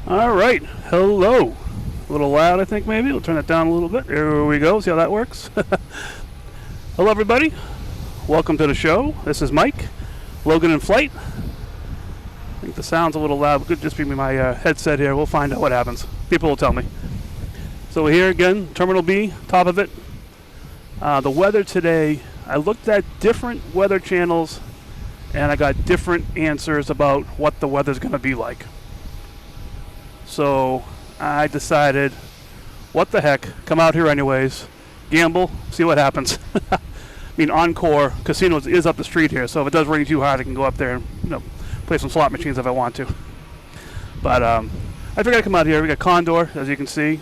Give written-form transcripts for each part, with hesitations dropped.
All right, hello. A little loud, I think, maybe. We'll turn it down a little bit. There we go. See how that works? Hello, everybody. Welcome to the show. This is Mike, Logan in flight. I think the sound's a little loud. It could just be my headset here. We'll find out what happens. People will tell me. So we're here again, Terminal B, top of it. The weather today, I looked at different weather channels, and I got different answers about what the weather's going to be like. So I decided, what the heck, come out here anyways, gamble, see what happens. I mean, Encore Casinos is up the street here, so if it does rain too hard, I can go up there and play some slot machines if I want to. But I figured I'd come out here. We got Condor, as you can see.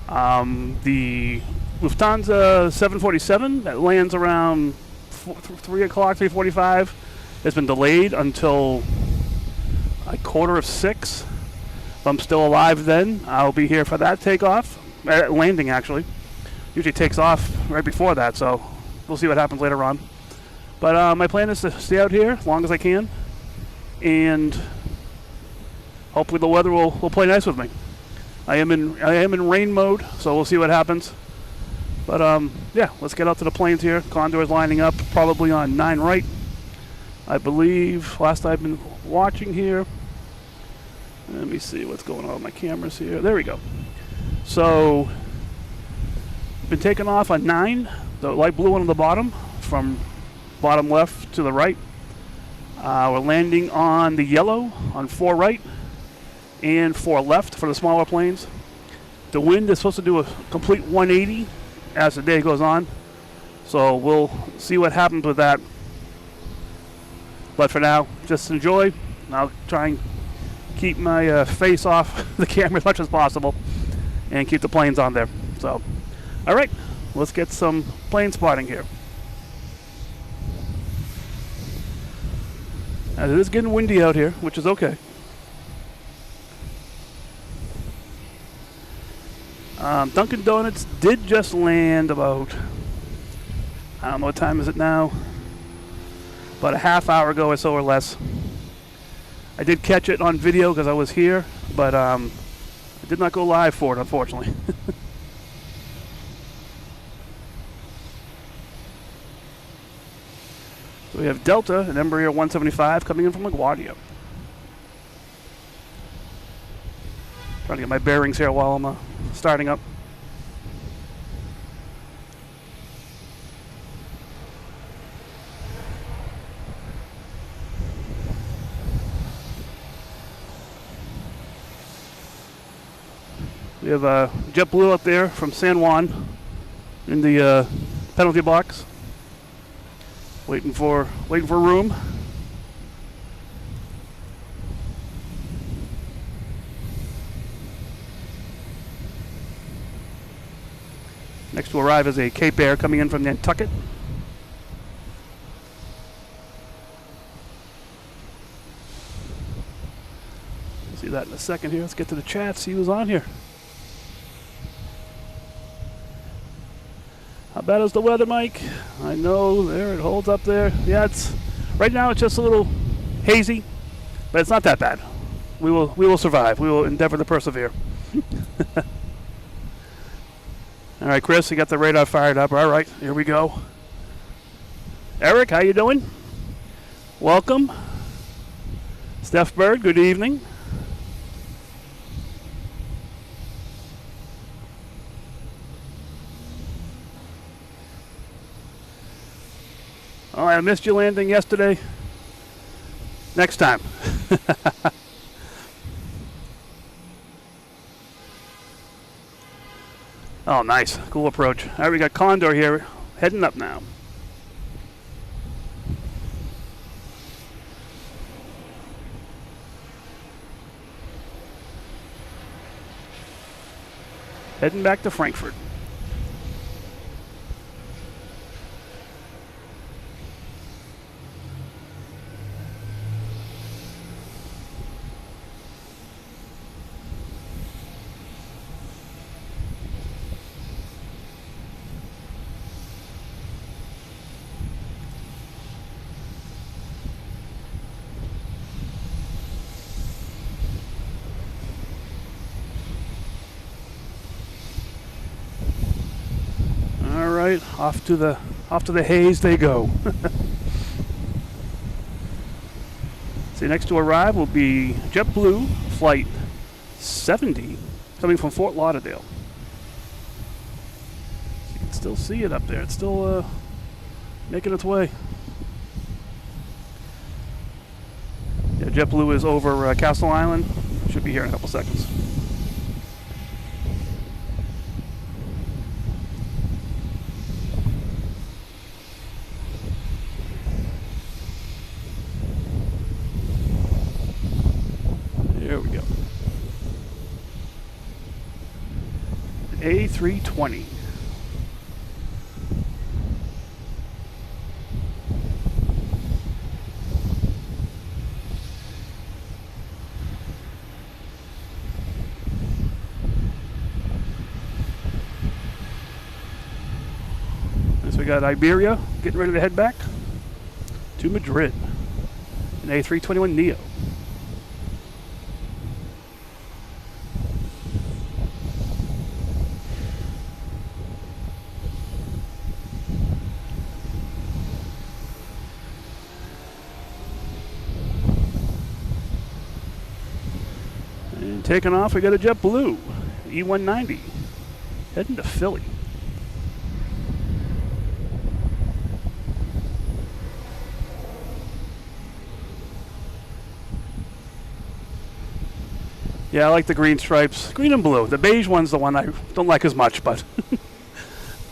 The Lufthansa 747 that lands around 3 o'clock, 3:45, has been delayed until a 5:45. If I'm still alive then, I'll be here for that takeoff. Landing, actually. Usually takes off right before that, so we'll see what happens later on. But my plan is to stay out here as long as I can, and hopefully the weather will play nice with me. I am in rain mode, so we'll see what happens. But yeah, let's get out to the planes here. Condor is lining up probably on 9 right. I believe, last I've been watching here. Let me see what's going on with my cameras here. There we go. So, been taken off on 9, the light blue one on the bottom, from bottom left to the right. We're landing on the yellow on 4 right and 4 left for the smaller planes. The wind is supposed to do a complete 180 as the day goes on, so we'll see what happens with that. But for now, just enjoy. I'll try and keep my face off the camera as much as possible and keep the planes on there. So, all right, let's get some plane spotting here. As it is getting windy out here, which is okay. Dunkin' Donuts did just land about, I don't know what time is it now, about a half hour ago or so or less. I did catch it on video because I was here, but I did not go live for it, unfortunately. So we have Delta and Embraer 175 coming in from LaGuardia. Trying to get my bearings here while I'm starting up. We have JetBlue up there from San Juan in the penalty box, waiting for room. Next to arrive is a Cape Air coming in from Nantucket. We'll see that in a second here. Let's get to the chat, see who's on here. How bad is the weather, Mike? I know, there it holds up there. Yeah, right now it's just a little hazy, but it's not that bad. We will survive. We will endeavor to persevere. All right, Chris, you got the radar fired up. All right, here we go. Eric, how you doing? Welcome. Steph Bird, good evening. Oh, I missed you landing yesterday. Next time. Oh, nice. Cool approach. All right, we got Condor here, heading up now. Heading back to Frankfurt. right, off to the haze they go. See, next to arrive will be JetBlue Flight 70 coming from Fort Lauderdale. You can still see it up there. It's still making its way. Yeah, JetBlue is over Castle Island. Should be here in a couple seconds. There we go. A320. So we got Iberia getting ready to head back to Madrid. An A321 Neo. And taking off, we got a JetBlue E190 heading to Philly. Yeah, I like the green stripes. Green and blue. The beige one's the one I don't like as much, but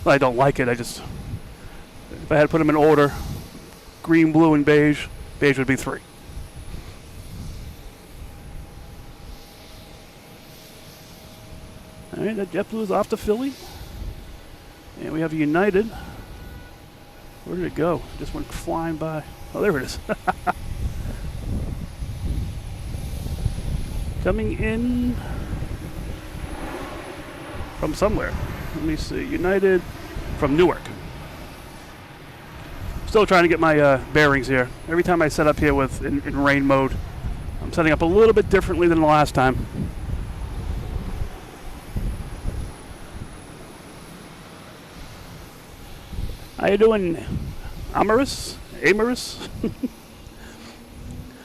I don't like it. If I had to put them in order, green, blue, and beige, beige would be 3. All right, that JetBlue is off to Philly. And we have a United. Where did it go? Just went flying by. Oh, there it is. Coming in from somewhere. Let me see. United from Newark. Still trying to get my bearings here. Every time I set up here in rain mode, I'm setting up a little bit differently than the last time. How you doing, Amaris?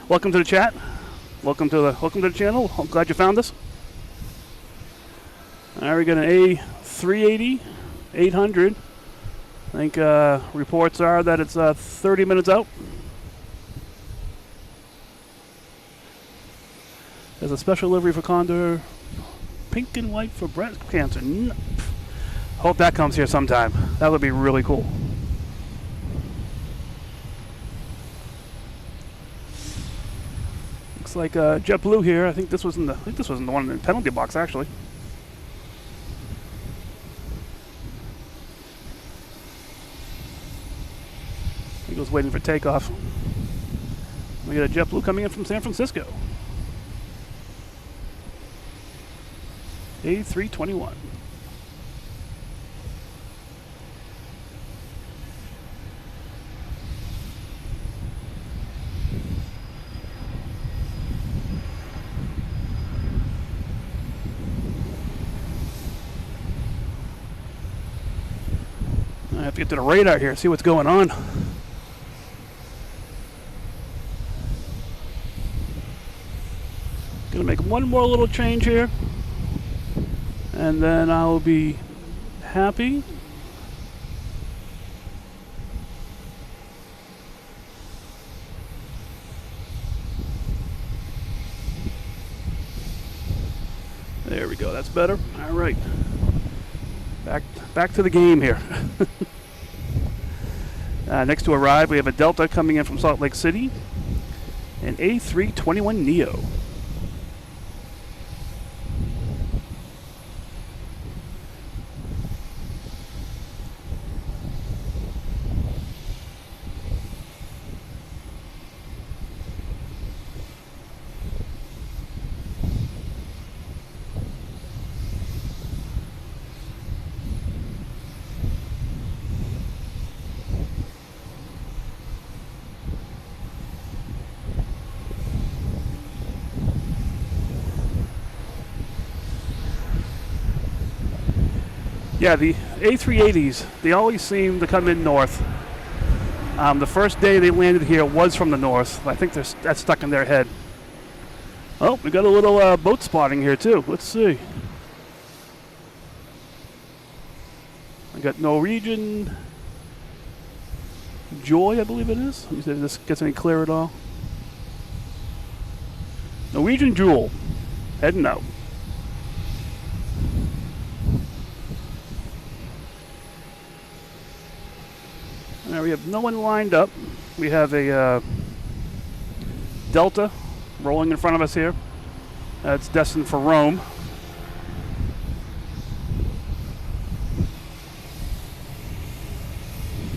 Welcome to the chat. Welcome to the channel. I'm glad you found us. All right, we got an A380, 800. I think reports are that it's 30 minutes out. There's a special livery for Condor, pink and white for breast cancer. Hope that comes here sometime. That would be really cool. Looks like JetBlue here. I think this wasn't the one in the penalty box actually. Eagles waiting for takeoff. We got a JetBlue coming in from San Francisco. A321. I have to get to the radar here, see what's going on. Gonna make one more little change here, and then I'll be happy. There we go, that's better. All right. Back to the game here. Next to arrive, we have a Delta coming in from Salt Lake City, an A321 Neo. Yeah, the A380s, they always seem to come in north. The first day they landed here was from the north. I think that's stuck in their head. Oh, we got a little boat spotting here too. Let's see. I got Norwegian Joy, I believe it is. Let me see if this gets any clearer at all. Norwegian Jewel, heading out. Now we have no one lined up. We have a Delta rolling in front of us here. It's destined for Rome.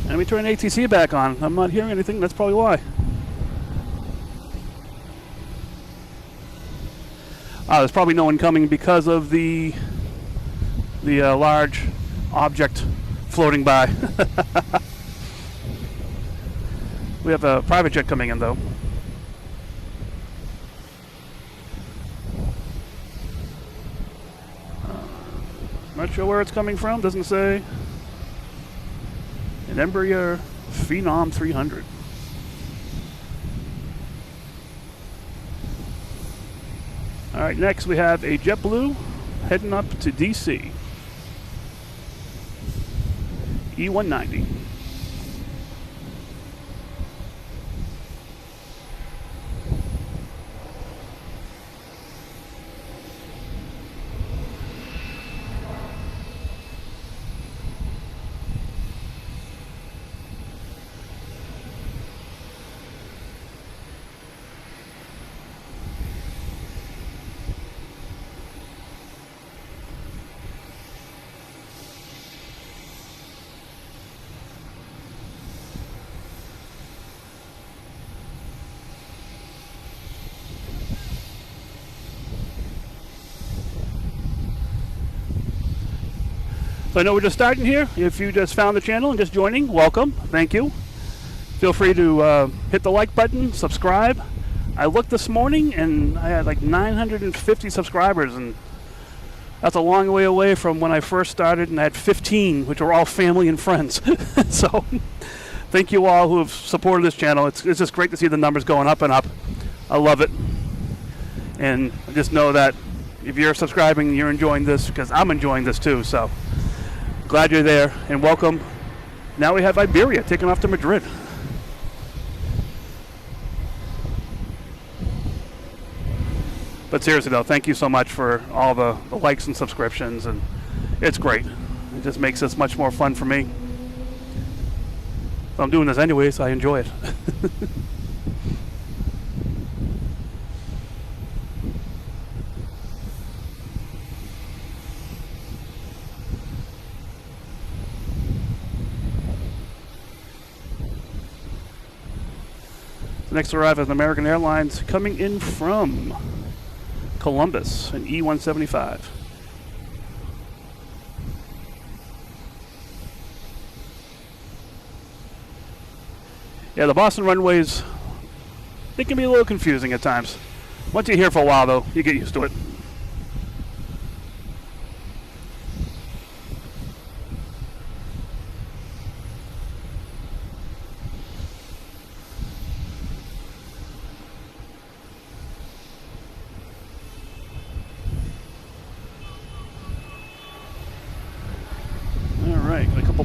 And we turn ATC back on. I'm not hearing anything. That's probably why. There's probably no one coming because of the large object floating by. We have a private jet coming in, though. Not sure where it's coming from. Doesn't say. An Embraer Phenom 300. All right, next we have a JetBlue heading up to DC. E190. So I know we're just starting here. If you just found the channel and just joining, welcome. Thank you. Feel free to hit the like button, subscribe. I looked this morning and I had like 950 subscribers, and that's a long way away from when I first started and I had 15, which were all family and friends. So thank you all who have supported this channel. It's just great to see the numbers going up and up. I love it. And just know that if you're subscribing, you're enjoying this, because I'm enjoying this too. So glad you're there, and welcome. Now we have Iberia taking off to Madrid. But seriously though, thank you so much for all the likes and subscriptions, and it's great. It just makes this much more fun for me. So I'm doing this anyway, so I enjoy it. Next to arrive is American Airlines coming in from Columbus, an E175. Yeah, the Boston runways, they can be a little confusing at times. Once you're here for a while, though, you get used to it.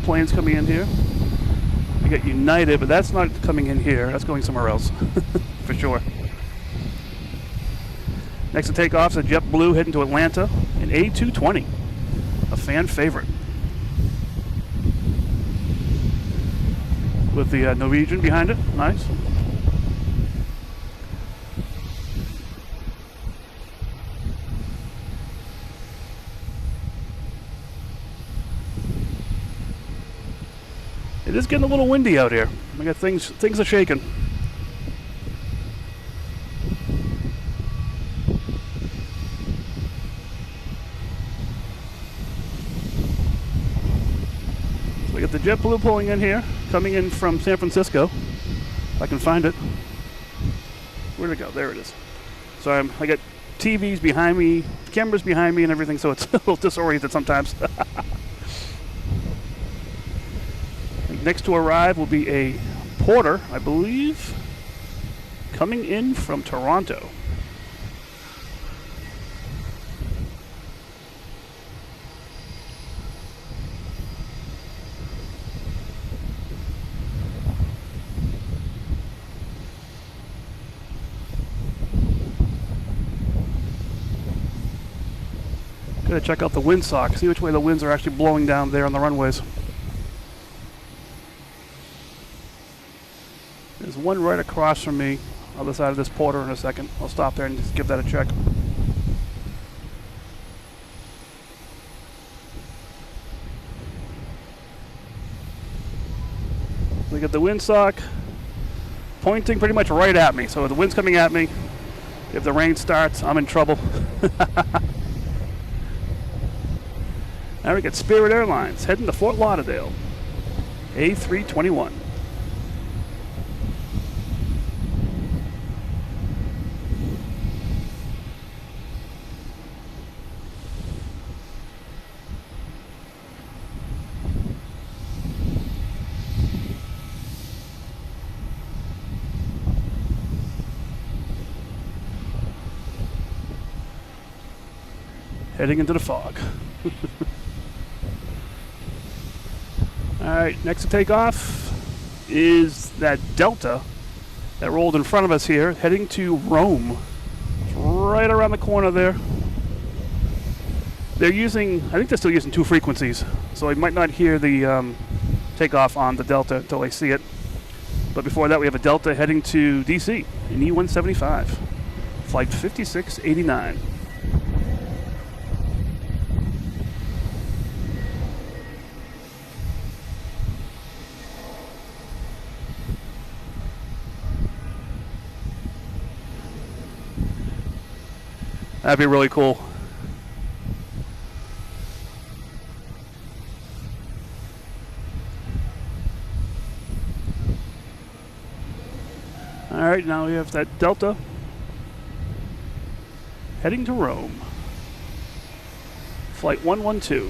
Planes coming in here. We got United, but that's not coming in here. That's going somewhere else, for sure. Next to take off is a JetBlue heading to Atlanta, an A220, a fan favorite, with the Norwegian behind it. Nice. It is getting a little windy out here. We got things are shaking. So we got the JetBlue pulling in here, coming in from San Francisco. If I can find it. Where'd it go? There it is. So I got TVs behind me, cameras behind me and everything, so it's a little disoriented sometimes. next to arrive will be a porter, I believe, coming in from Toronto. Gotta check out the windsock, see which way the winds are actually blowing down there on the runways. There's one right across from me, other side of this porter in a second. I'll stop there and just give that a check. Look at the windsock pointing pretty much right at me. So the wind's coming at me. If the rain starts, I'm in trouble. Now we got Spirit Airlines heading to Fort Lauderdale. A321. Heading into the fog. Alright, next to take off is that Delta that rolled in front of us here, heading to Rome. It's right around the corner there. They're using, I think they're still using 2 frequencies, so I might not hear the takeoff on the Delta until I see it. But before that, we have a Delta heading to DC in E175, flight 5689. That'd be really cool. All right, now we have that Delta heading to Rome. Flight 112,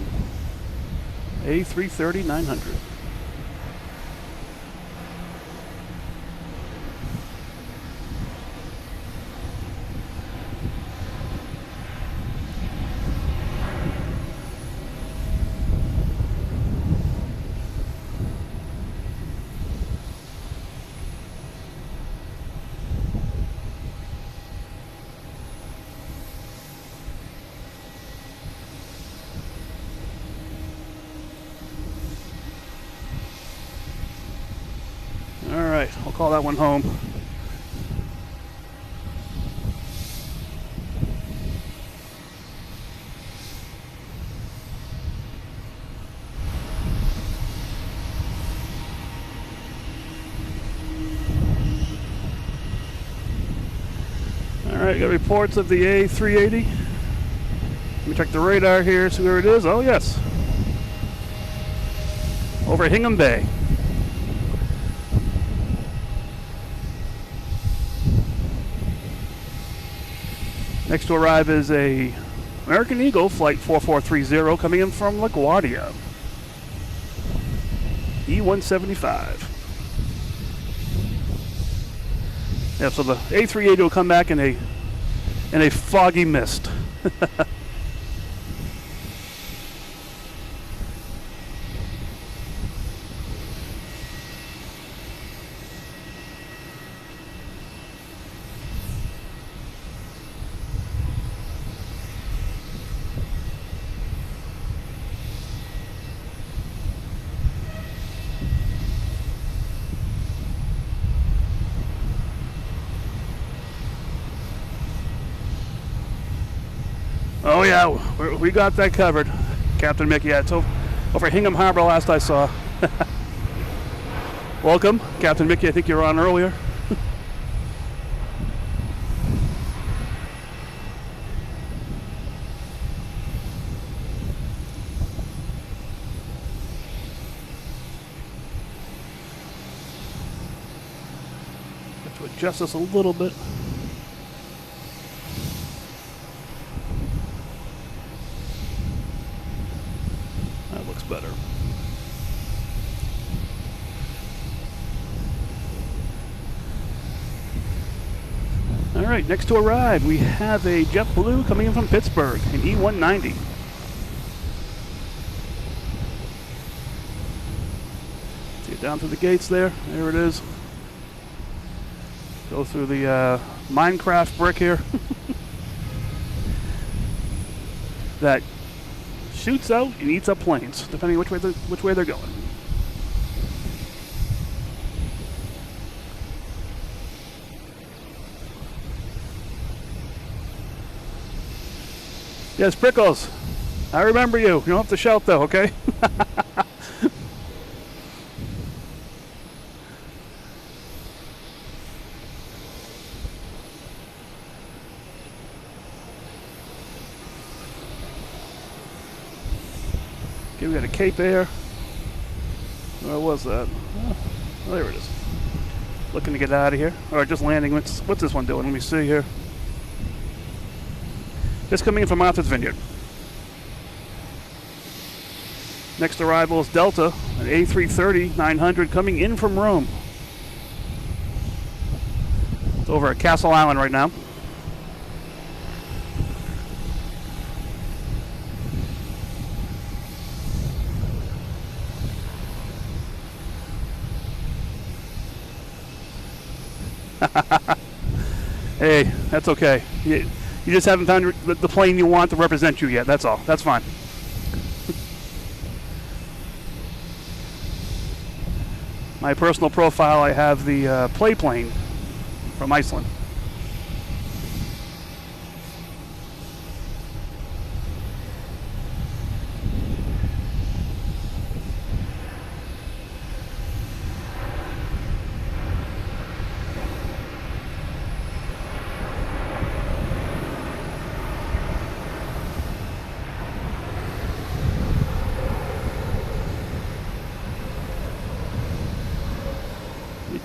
A330-900. Alright, I'll call that one home. Alright, got reports of the A380. Let me check the radar here, see where it is. Oh yes. Over Hingham Bay. Next to arrive is a American Eagle flight 4430 coming in from LaGuardia. E175. Yeah, so the A380 will come back in a foggy mist. Oh yeah, we got that covered, Captain Mickey. Yeah, it's over Hingham Harbor last I saw. Welcome, Captain Mickey. I think you were on earlier. Have to adjust this a little bit. Better. right, next to arrive, we have a JetBlue coming in from Pittsburgh, an E190. Let's get down through the gates there. There it is. Go through the Minecraft brick here. That shoots out and eats up planes, depending which way they're going. Yes, Prickles. I remember you. You don't have to shout though, okay? Okay, we got a Cape Air. Where was that? Oh, there it is. Looking to get out of here. Or just landing. What's this one doing? Let me see here. Just coming in from Martha's Vineyard. Next arrival is Delta, an A330-900 coming in from Rome. It's over at Castle Island right now. Hey, that's okay. You just haven't found the plane you want to represent you yet. That's all. That's fine. My personal profile, I have the play plane from Iceland.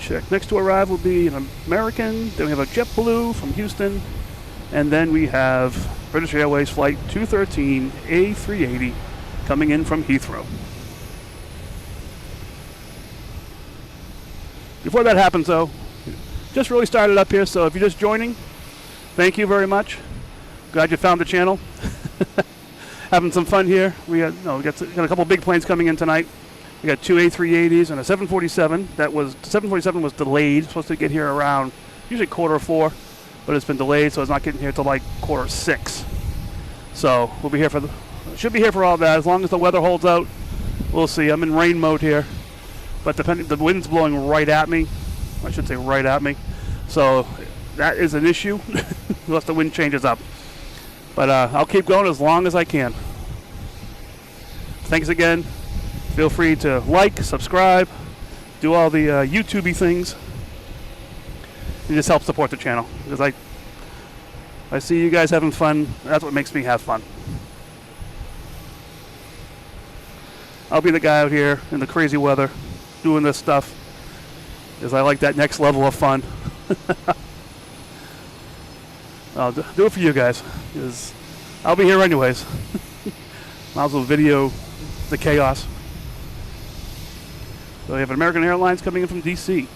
Check. Next to arrive will be an American, then we have a JetBlue from Houston, and then we have British Airways Flight 213 A380 coming in from Heathrow. Before that happens though, just really started up here, so if you're just joining, thank you very much. Glad you found the channel. Having some fun here. We got a couple big planes coming in tonight. We got two A380s and a 747. The 747 was delayed. Supposed to get here around usually 4:15, but it's been delayed, so it's not getting here till like 5:45. So we'll be here should be here for all that. As long as the weather holds out, we'll see. I'm in rain mode here, but the wind's blowing right at me. I should say right at me. So that is an issue unless the wind changes up. But I'll keep going as long as I can. Thanks again. Feel free to like, subscribe, do all the YouTube-y things. It just helps support the channel. Because I see you guys having fun. That's what makes me have fun. I'll be the guy out here in the crazy weather doing this stuff. Because I like that next level of fun. I'll do it for you guys. Because I'll be here anyways. Might as well video the chaos. So we have an American Airlines coming in from DC.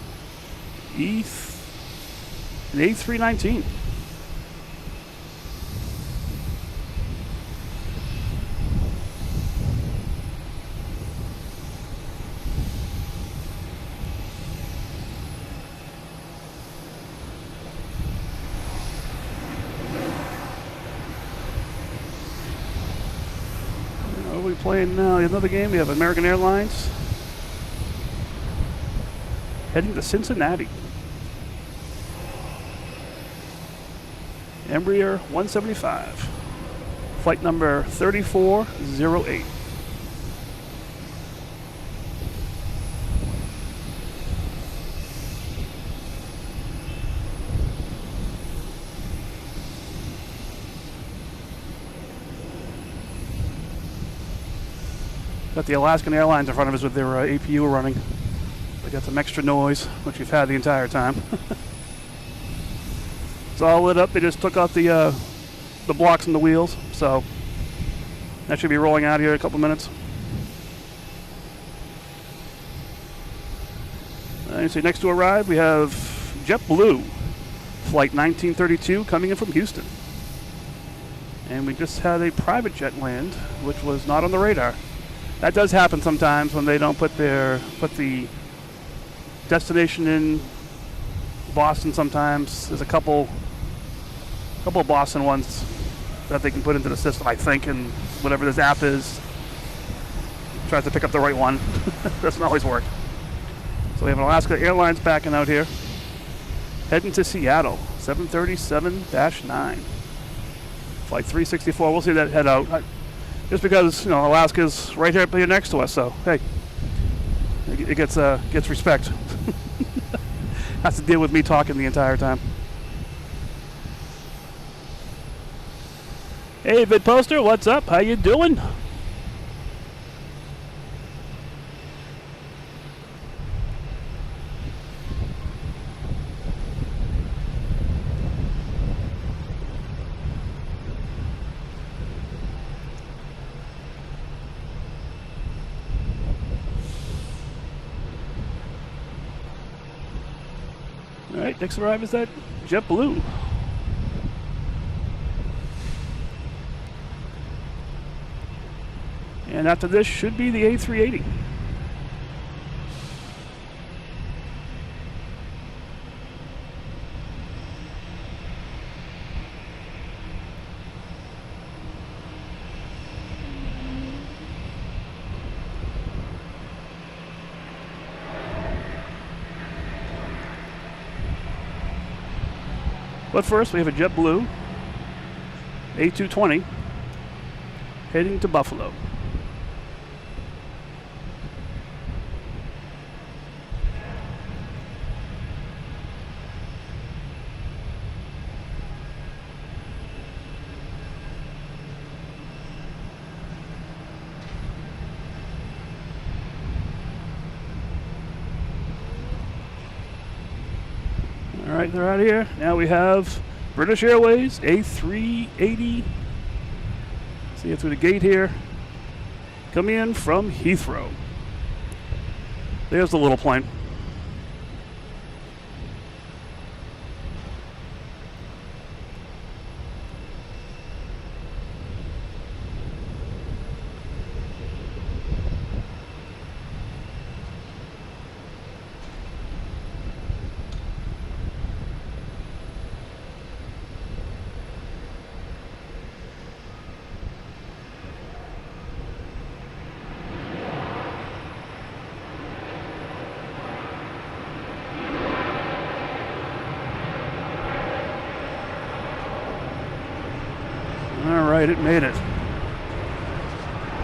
An A319. What are we playing now? Another game. We have American Airlines heading to Cincinnati. Embraer 175. Flight number 3408. Got the Alaskan Airlines in front of us with their APU running. They got some extra noise, which we've had the entire time. It's all lit up. They just took out the blocks and the wheels, so that should be rolling out here in a couple minutes. You see, next to arrive, we have JetBlue, Flight 1932 coming in from Houston. And we just had a private jet land, which was not on the radar. That does happen sometimes when they don't put the destination in Boston. Sometimes there's a couple of Boston ones that they can put into the system, I think, and whatever this app is tries to pick up the right one. Doesn't always work. So we have an Alaska Airlines backing out here, heading to Seattle, 737-9. Flight 364, we'll see that head out. Just because, Alaska's right here next to us, so, hey, it gets respect. Has to deal with me talking the entire time. Hey, Vid Poster, what's up? How you doing? All right, next arrive is that JetBlue. And after this should be the A380. But first, we have a JetBlue A220 heading to Buffalo. All right, they're out of here. Now we have British Airways A380. See it through the gate here. Coming in from Heathrow. There's the little plane. Alright, it made it.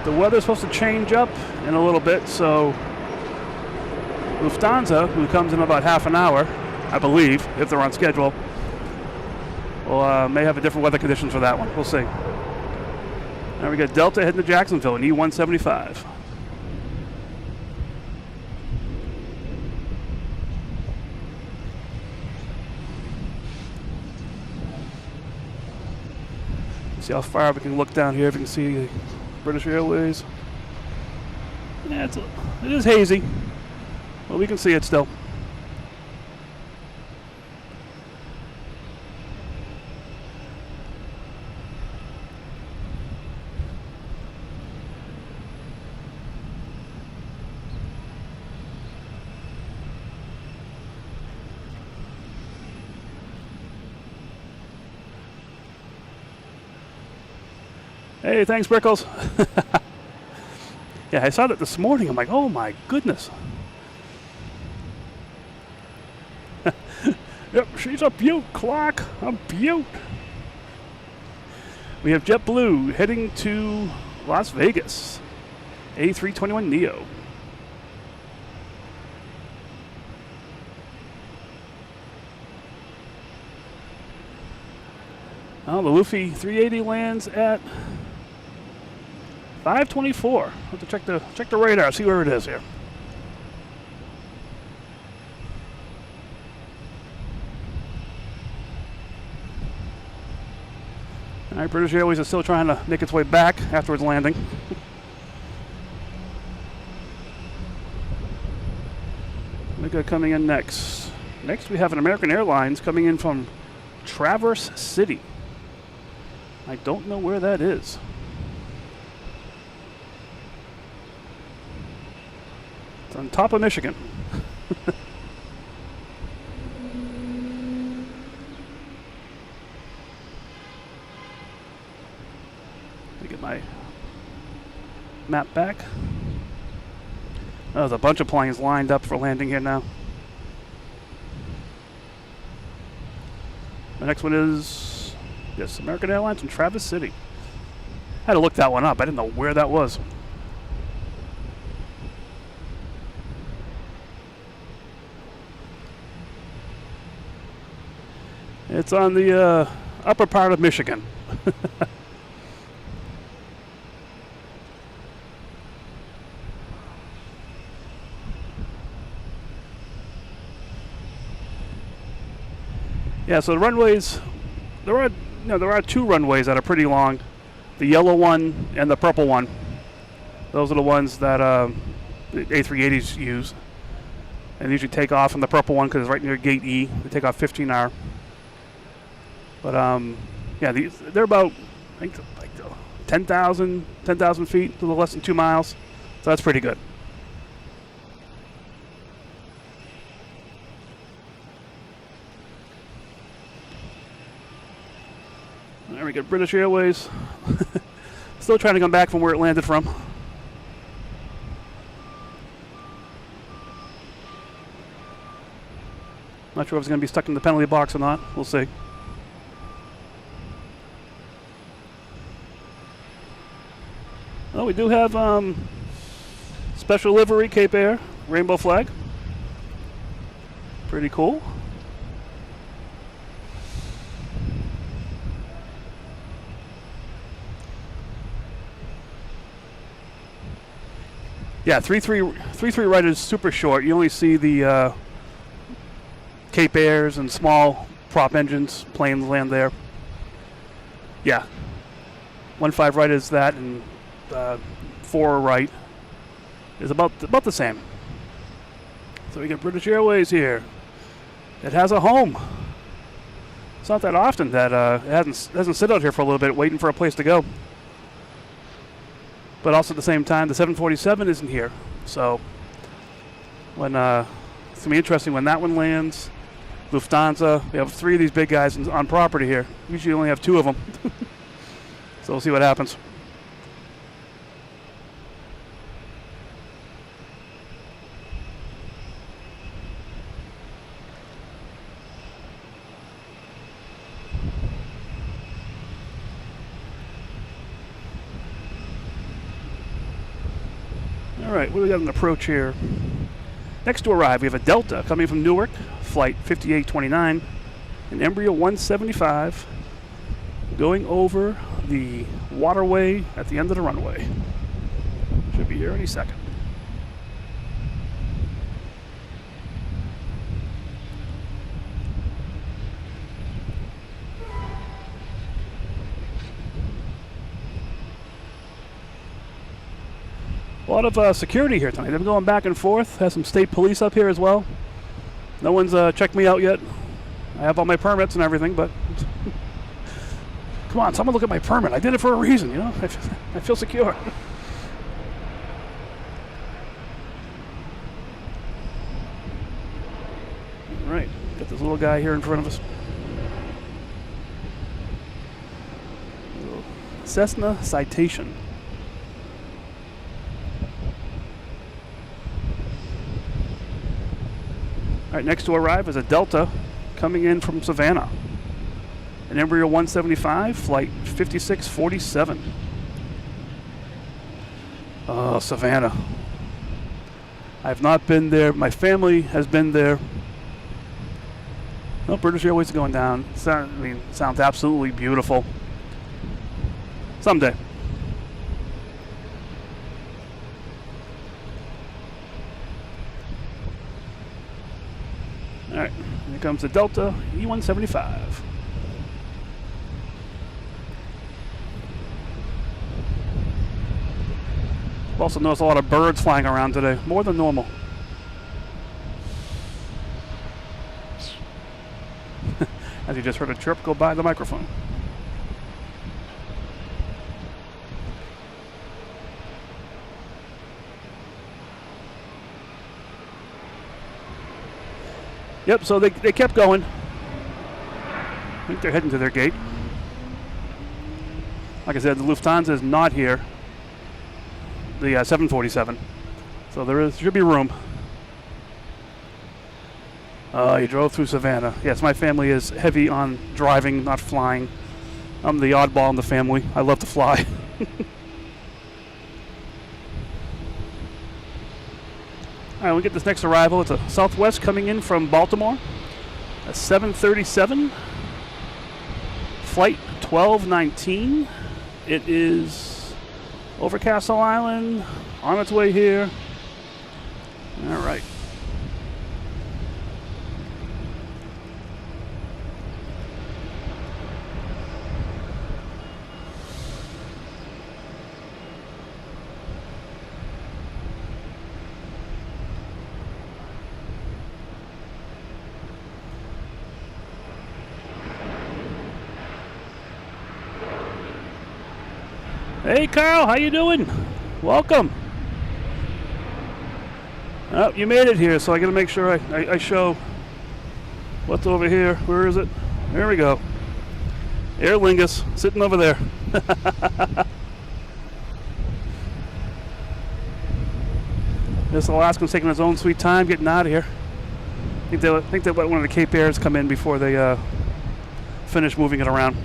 The weather's supposed to change up in a little bit, so Lufthansa, who comes in about half an hour, I believe, if they're on schedule, may have a different weather conditions for that one. We'll see. Now we got Delta heading to Jacksonville in E175. See how far we can look down here if you can see British Airways. Yeah, it is hazy, but we can see it still. Hey, thanks, Brickles. Yeah, I saw that this morning. I'm like, oh my goodness. Yep, she's a beaut, Clark. A beaut. We have JetBlue heading to Las Vegas. A321neo. Oh, the Luffy 380 lands at 524. Have to check the radar, see where it is here. All right, British Airways is still trying to make its way back after its landing. We got coming in next. Next, we have an American Airlines coming in from Traverse City. I don't know where that is. It's on top of Michigan. Let me get my map back. Oh, there's a bunch of planes lined up for landing here now. The next one is, yes, American Airlines in Traverse City. I had to look that one up. I didn't know where that was. It's on the upper part of Michigan. Yeah, so the runways, there are two runways that are pretty long. The yellow one and the purple one. Those are the ones that the A380s use. And they usually take off on the purple one because it's right near gate E. They take off 15R. But yeah, they're about, I think, like 10,000 feet, a little less than 2 miles. So that's pretty good. There we go, British Airways. Still trying to come back from where it landed from. Not sure if it's going to be stuck in the penalty box or not. We'll see. Oh, we do have special livery, Cape Air, rainbow flag. Pretty cool. Yeah, 3-3 right is super short. You only see the Cape Airs and small prop engines, planes land there. Yeah, 1-5 right is that, and 4 right is about the same. So we get British Airways here. It has a home. It's not that often that it doesn't sit out here for a little bit waiting for a place to go. But also at the same time, the 747 isn't here. So when it's going to be interesting when that one lands. Lufthansa, we have 3 of these big guys on property here. Usually only have 2 of them. So we'll see what happens. All right, what do we got an approach here? Next to arrive, we have a Delta coming from Newark, flight 5829, an Embraer 175, going over the waterway at the end of the runway. Should be here any second. A lot of security here tonight. They've been going back and forth. Has some state police up here as well. No one's checked me out yet. I have all my permits and everything, but come on, someone look at my permit. I did it for a reason, you know. I feel secure. All right, got this little guy here in front of us. Cessna Citation. All right, next to arrive is a Delta coming in from Savannah. An Embraer 175, flight 5647. Oh, Savannah. I've not been there. My family has been there. Oh, British Airways is going down. Sounds absolutely beautiful. Someday. All right, here comes the Delta E175. I've also noticed a lot of birds flying around today, more than normal. As you just heard a chirp go by the microphone. Yep, so they kept going. I think they're heading to their gate. Like I said, the Lufthansa is not here. The 747. So there should be room. You drove through Savannah. Yes, my family is heavy on driving, not flying. I'm the oddball in the family. I love to fly. All right, we get this next arrival. It's a Southwest coming in from Baltimore. A 737. Flight 1219. It is over Castle Island, on its way here. All right. Hey Carl, how you doing? Welcome. Oh, you made it here, so I gotta make sure I show what's over here. Where is it? There we go. Aer Lingus, sitting over there. This Alaskan's taking his own sweet time getting out of here. I think they let one of the Cape Airs come in before they finish moving it around.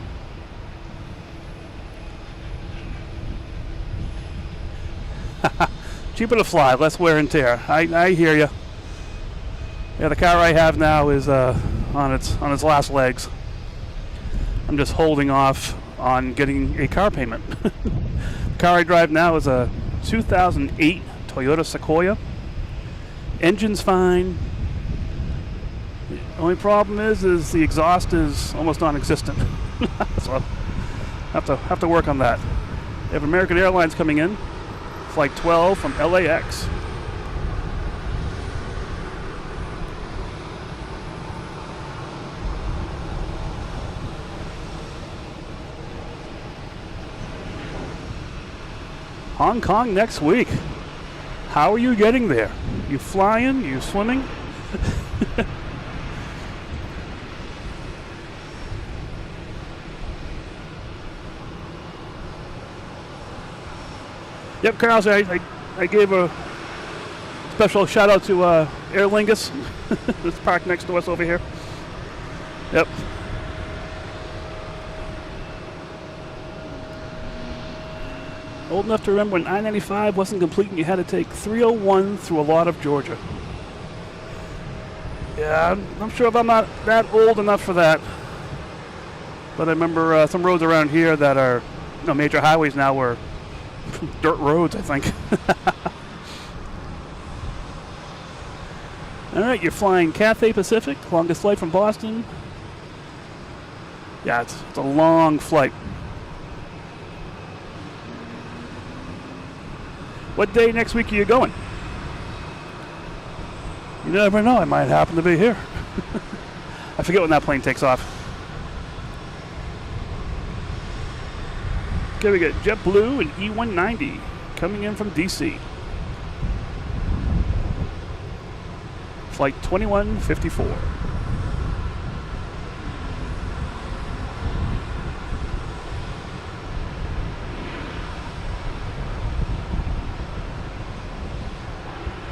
Cheaper to fly, less wear and tear. I hear you. Yeah, the car I have now is on its last legs. I'm just holding off on getting a car payment. The car I drive now is a 2008 Toyota Sequoia. Engine's fine. The only problem is the exhaust is almost non-existent. So have to work on that. We have American Airlines coming in. Flight 12 from LAX. Hong Kong next week. How are you getting there? You flying? You swimming? Yep, Carl, so I gave a special shout out to Aer Lingus. It's parked next to us over here. Yep. Old enough to remember when I-95 wasn't complete and you had to take 301 through a lot of Georgia. Yeah, I'm sure if I'm not that old enough for that. But I remember some roads around here that are major highways now were dirt roads, I think. All right, you're flying Cathay Pacific, longest flight from Boston. Yeah, it's a long flight. What day next week are you going? You never know, I might happen to be here. I forget when that plane takes off. Okay, we got JetBlue and E190 coming in from DC. Flight 2154.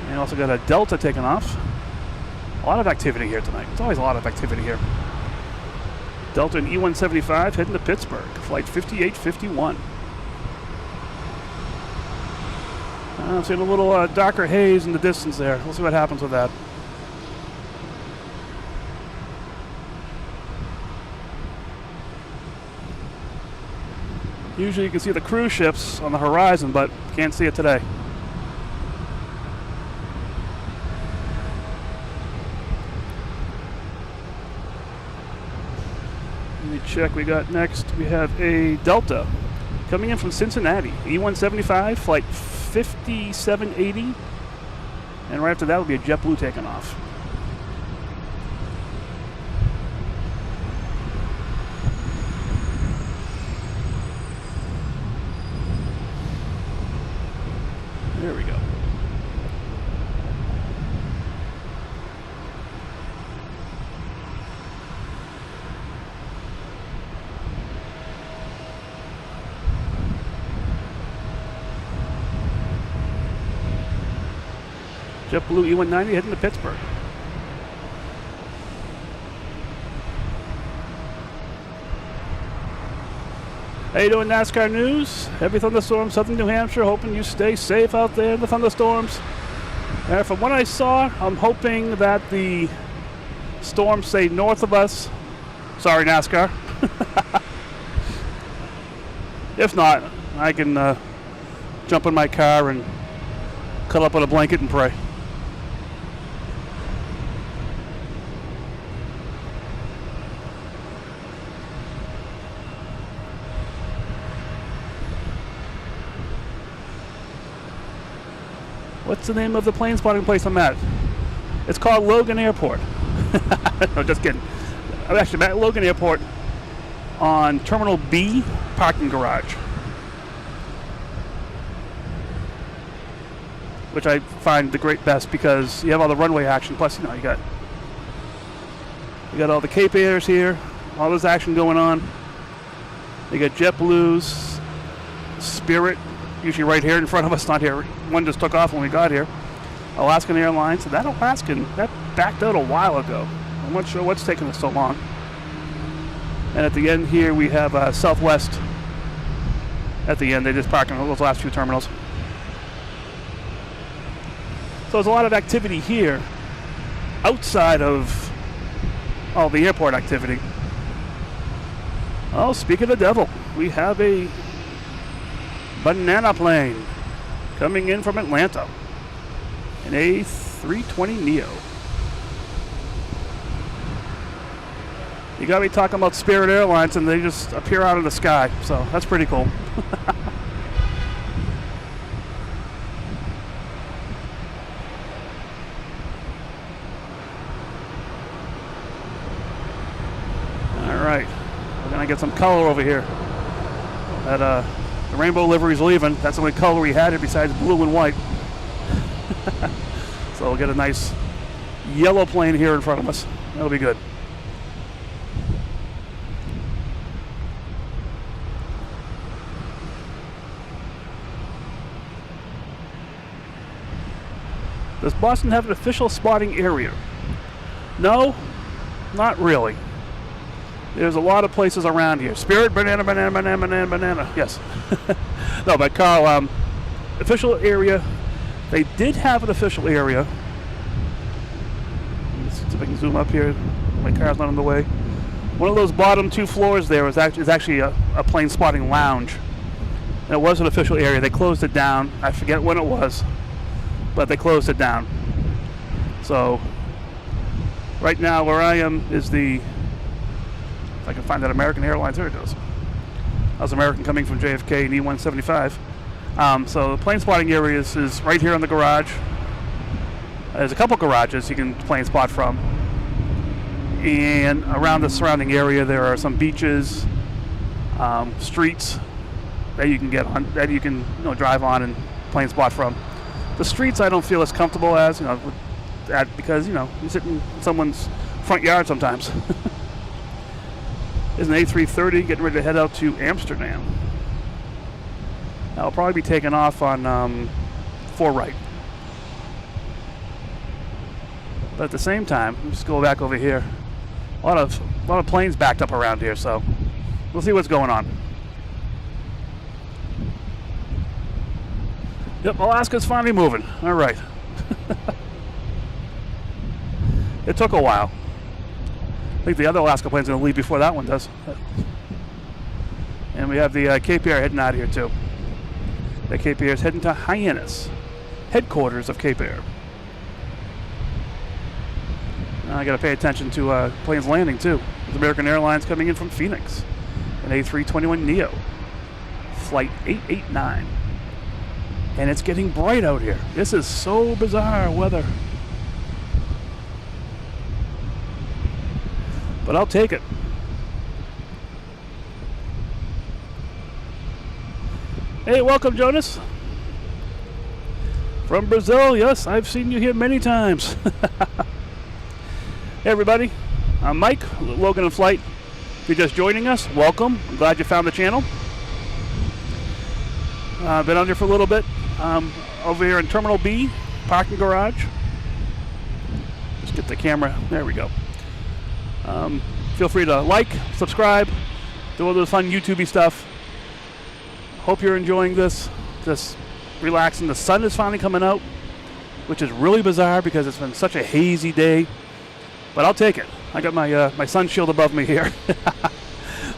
And also got a Delta taking off. A lot of activity here tonight. There's always a lot of activity here. Delta and E175 heading to Pittsburgh. Flight 5851. I'm seeing a little darker haze in the distance there. We'll see what happens with that. Usually you can see the cruise ships on the horizon, but can't see it today. Let me check. We got next. We have a Delta coming in from Cincinnati. E175, flight 5780. And right after that will be a JetBlue taking off. There we go. JetBlue E190 heading to Pittsburgh. How you doing, NASCAR News? Heavy thunderstorm, southern New Hampshire. Hoping you stay safe out there in the thunderstorms. And from what I saw, I'm hoping that the storms stay north of us. Sorry, NASCAR. If not, I can jump in my car and cuddle up on a blanket and pray. What's the name of the plane spotting place I'm at? It's called Logan Airport. No, just kidding. I'm actually at Logan Airport on Terminal B parking garage, which I find the great best because you have all the runway action. Plus, you know, you got all the Cape Airs here, all this action going on. You got JetBlue's, Spirit, usually right here in front of us, not here. One just took off when we got here. Alaskan Airlines. That Alaskan, that backed out a while ago. I'm not sure what's taking us so long. And at the end here, we have Southwest. At the end, they just park in those last few terminals. So there's a lot of activity here outside of all the airport activity. Oh, speaking of the devil, we have a banana plane coming in from Atlanta, an A320neo. You got me talking about Spirit Airlines and they just appear out of the sky, so that's pretty cool. Alright, we're gonna get some color over here. The rainbow livery's leaving. That's the only color we had it besides blue and white. So we'll get a nice yellow plane here in front of us. That'll be good. Does Boston have an official spotting area? No, not really. There's a lot of places around here. Spirit, banana. Yes. No, but Carl, official area. They did have an official area. Let's see if I can zoom up here. My car's not in the way. One of those bottom two floors there is actually a plane spotting lounge. And it was an official area. They closed it down. I forget when it was, but they closed it down. So right now where I am is the, if I can find that American Airlines, there it goes. That was American coming from JFK and E175. So the plane spotting area is right here in the garage. There's a couple garages you can plane spot from. And around the surrounding area there are some beaches, streets that you can get on, that you can drive on and plane spot from. The streets I don't feel as comfortable as, because you sit in someone's front yard sometimes. There's an A330 getting ready to head out to Amsterdam. I'll probably be taking off on 4 right. But at the same time, let's just go back over here. A lot of planes backed up around here, so we'll see what's going on. Yep, Alaska's finally moving. All right. It took a while. I think the other Alaska plane's going to leave before that one does. And we have the Cape Air heading out here too. The Cape Air is heading to Hyannis, headquarters of Cape Air. Now I got to pay attention to planes landing too. There's American Airlines coming in from Phoenix, an A321neo, flight 889. And it's getting bright out here. This is so bizarre weather. But I'll take it. Hey, welcome, Jonas. From Brazil, yes, I've seen you here many times. Hey everybody, I'm Mike, Logan in Flight. If you're just joining us, welcome. I'm glad you found the channel. I've been on here for a little bit. Over here in Terminal B, parking garage. Just get the camera, there we go. Feel free to like, subscribe, do all the fun YouTube-y stuff. Hope you're enjoying this. Just relaxing. The sun is finally coming out, which is really bizarre because it's been such a hazy day. But I'll take it. I got my sun shield above me here,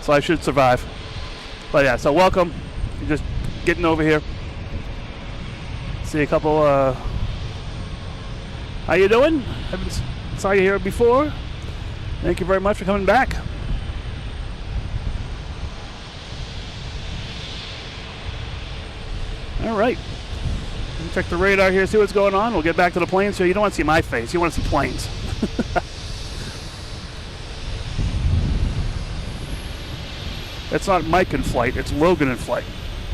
so I should survive. But yeah, so welcome. You're just getting over here. See a couple. How you doing? Haven't saw you here before. Thank you very much for coming back. All right. Check the radar here, see what's going on. We'll get back to the planes here. You don't want to see my face. You want to see planes. It's not Mike in Flight. It's Logan in Flight.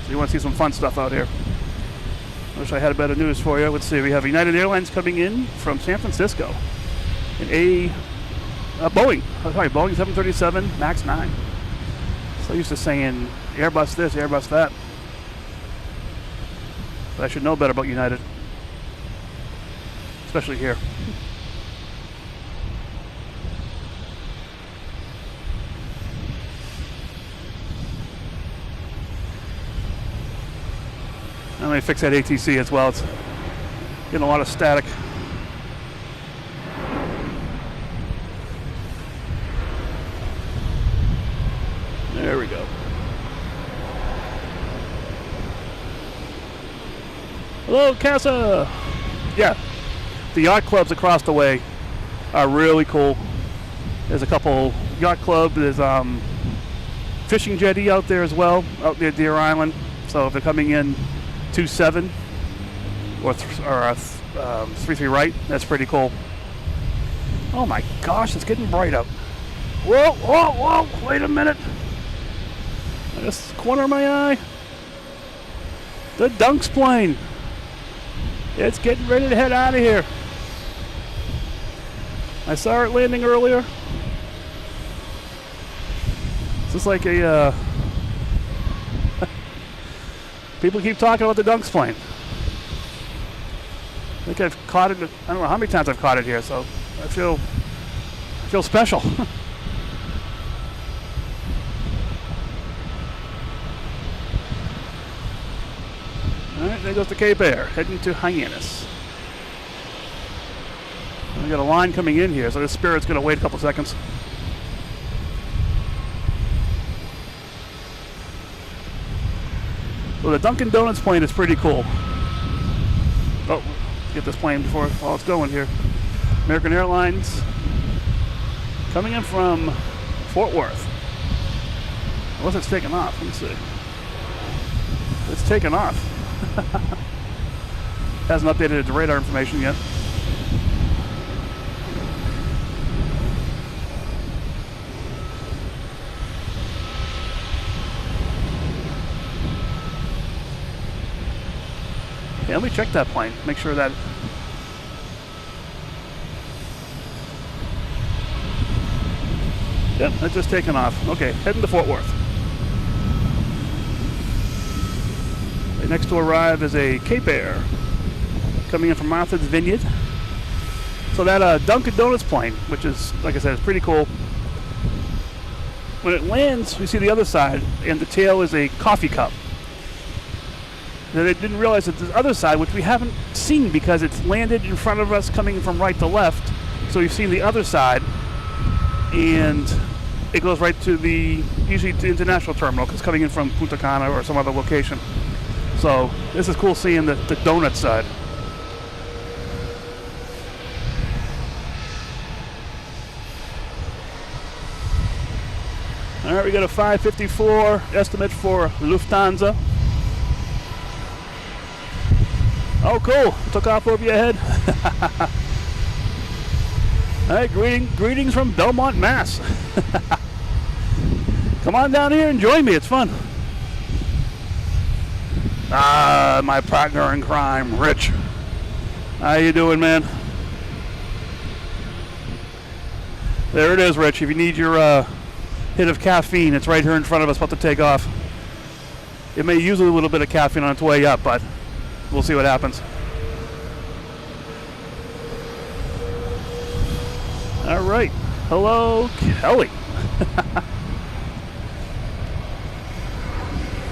So you want to see some fun stuff out here. I wish I had better news for you. Let's see. We have United Airlines coming in from San Francisco. In Boeing 737 MAX 9. So used to saying Airbus this, Airbus that. But I should know better about United. Especially here. Let me fix that ATC as well. It's getting a lot of static. There we go. Hello, Casa! Yeah, the yacht clubs across the way are really cool. There's a couple yacht club. There's fishing jetty out there as well, out near Deer Island. So if they're coming in 2-7 or 3-3 right, that's pretty cool. Oh my gosh, it's getting bright out. Whoa, whoa, whoa, wait a minute. This corner of my eye. The Dunks plane. It's getting ready to head out of here. I saw it landing earlier. It's just like a people keep talking about the Dunks plane. I think I've caught it. I don't know how many times I've caught it here, so I feel special. All right, there goes the Cape Air, heading to Hyannis. We got a line coming in here, so this Spirit's going to wait a couple seconds. Well, the Dunkin' Donuts plane is pretty cool. Oh, let's get this plane while it's going here. American Airlines coming in from Fort Worth. Unless it's taken off. Let me see. It's taken off. Hasn't updated the radar information yet. Yeah, let me check that plane. Make sure that. Yep, that's just taken off. Okay, heading to Fort Worth. Right next to arrive is a Cape Air coming in from Martha's Vineyard. So that Dunkin' Donuts plane, which is, like I said, it's pretty cool. When it lands, we see the other side, and the tail is a coffee cup. Now, they didn't realize that the other side, which we haven't seen because it's landed in front of us coming from right to left. So we've seen the other side, and it goes right to usually the international terminal because it's coming in from Punta Cana or some other location. So this is cool seeing the donut side. All right, we got a 554 estimate for Lufthansa. Oh, cool. Took off over your head. All right, greetings from Belmont, Mass. Come on down here and join me. It's fun. Ah, my partner in crime, Rich. How you doing, man? There it is, Rich. If you need your hit of caffeine, it's right here in front of us, about to take off. It may use a little bit of caffeine on its way up, but we'll see what happens. All right. Hello, Kelly.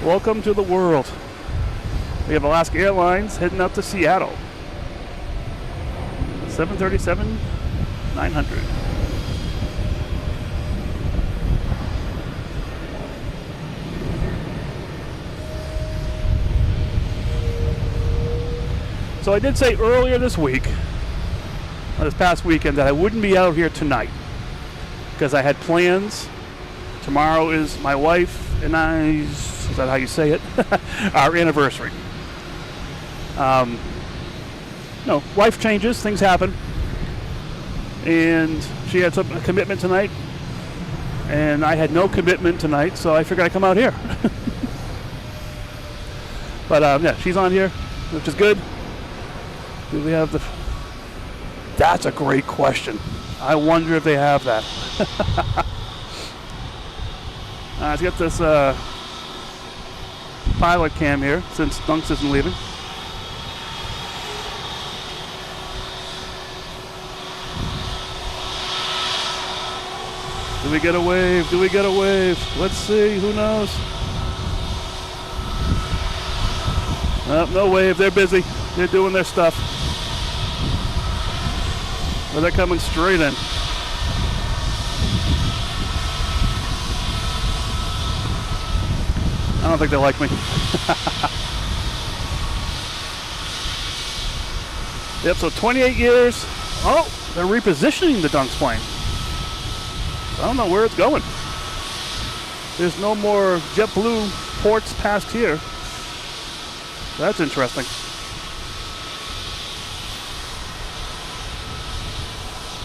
Welcome to the world. We have Alaska Airlines heading up to Seattle. 737-900. So I did say earlier this week, this past weekend, that I wouldn't be out here tonight because I had plans. Tomorrow is my wife and I's, is that how you say it? Our anniversary. No, life changes, things happen. And she had a commitment tonight, and I had no commitment tonight, so I figured I'd come out here. But yeah, she's on here, which is good. Do we have the... That's a great question. I wonder if they have that. Let's get this pilot cam here, since Dunks isn't leaving. Do we get a wave? Do we get a wave? Let's see. Who knows? No wave. They're busy. They're doing their stuff. But they're coming straight in. I don't think they like me. Yep, so 28 years. Oh, they're repositioning the Dunks plane. I don't know where it's going. There's no more JetBlue ports past here. That's interesting.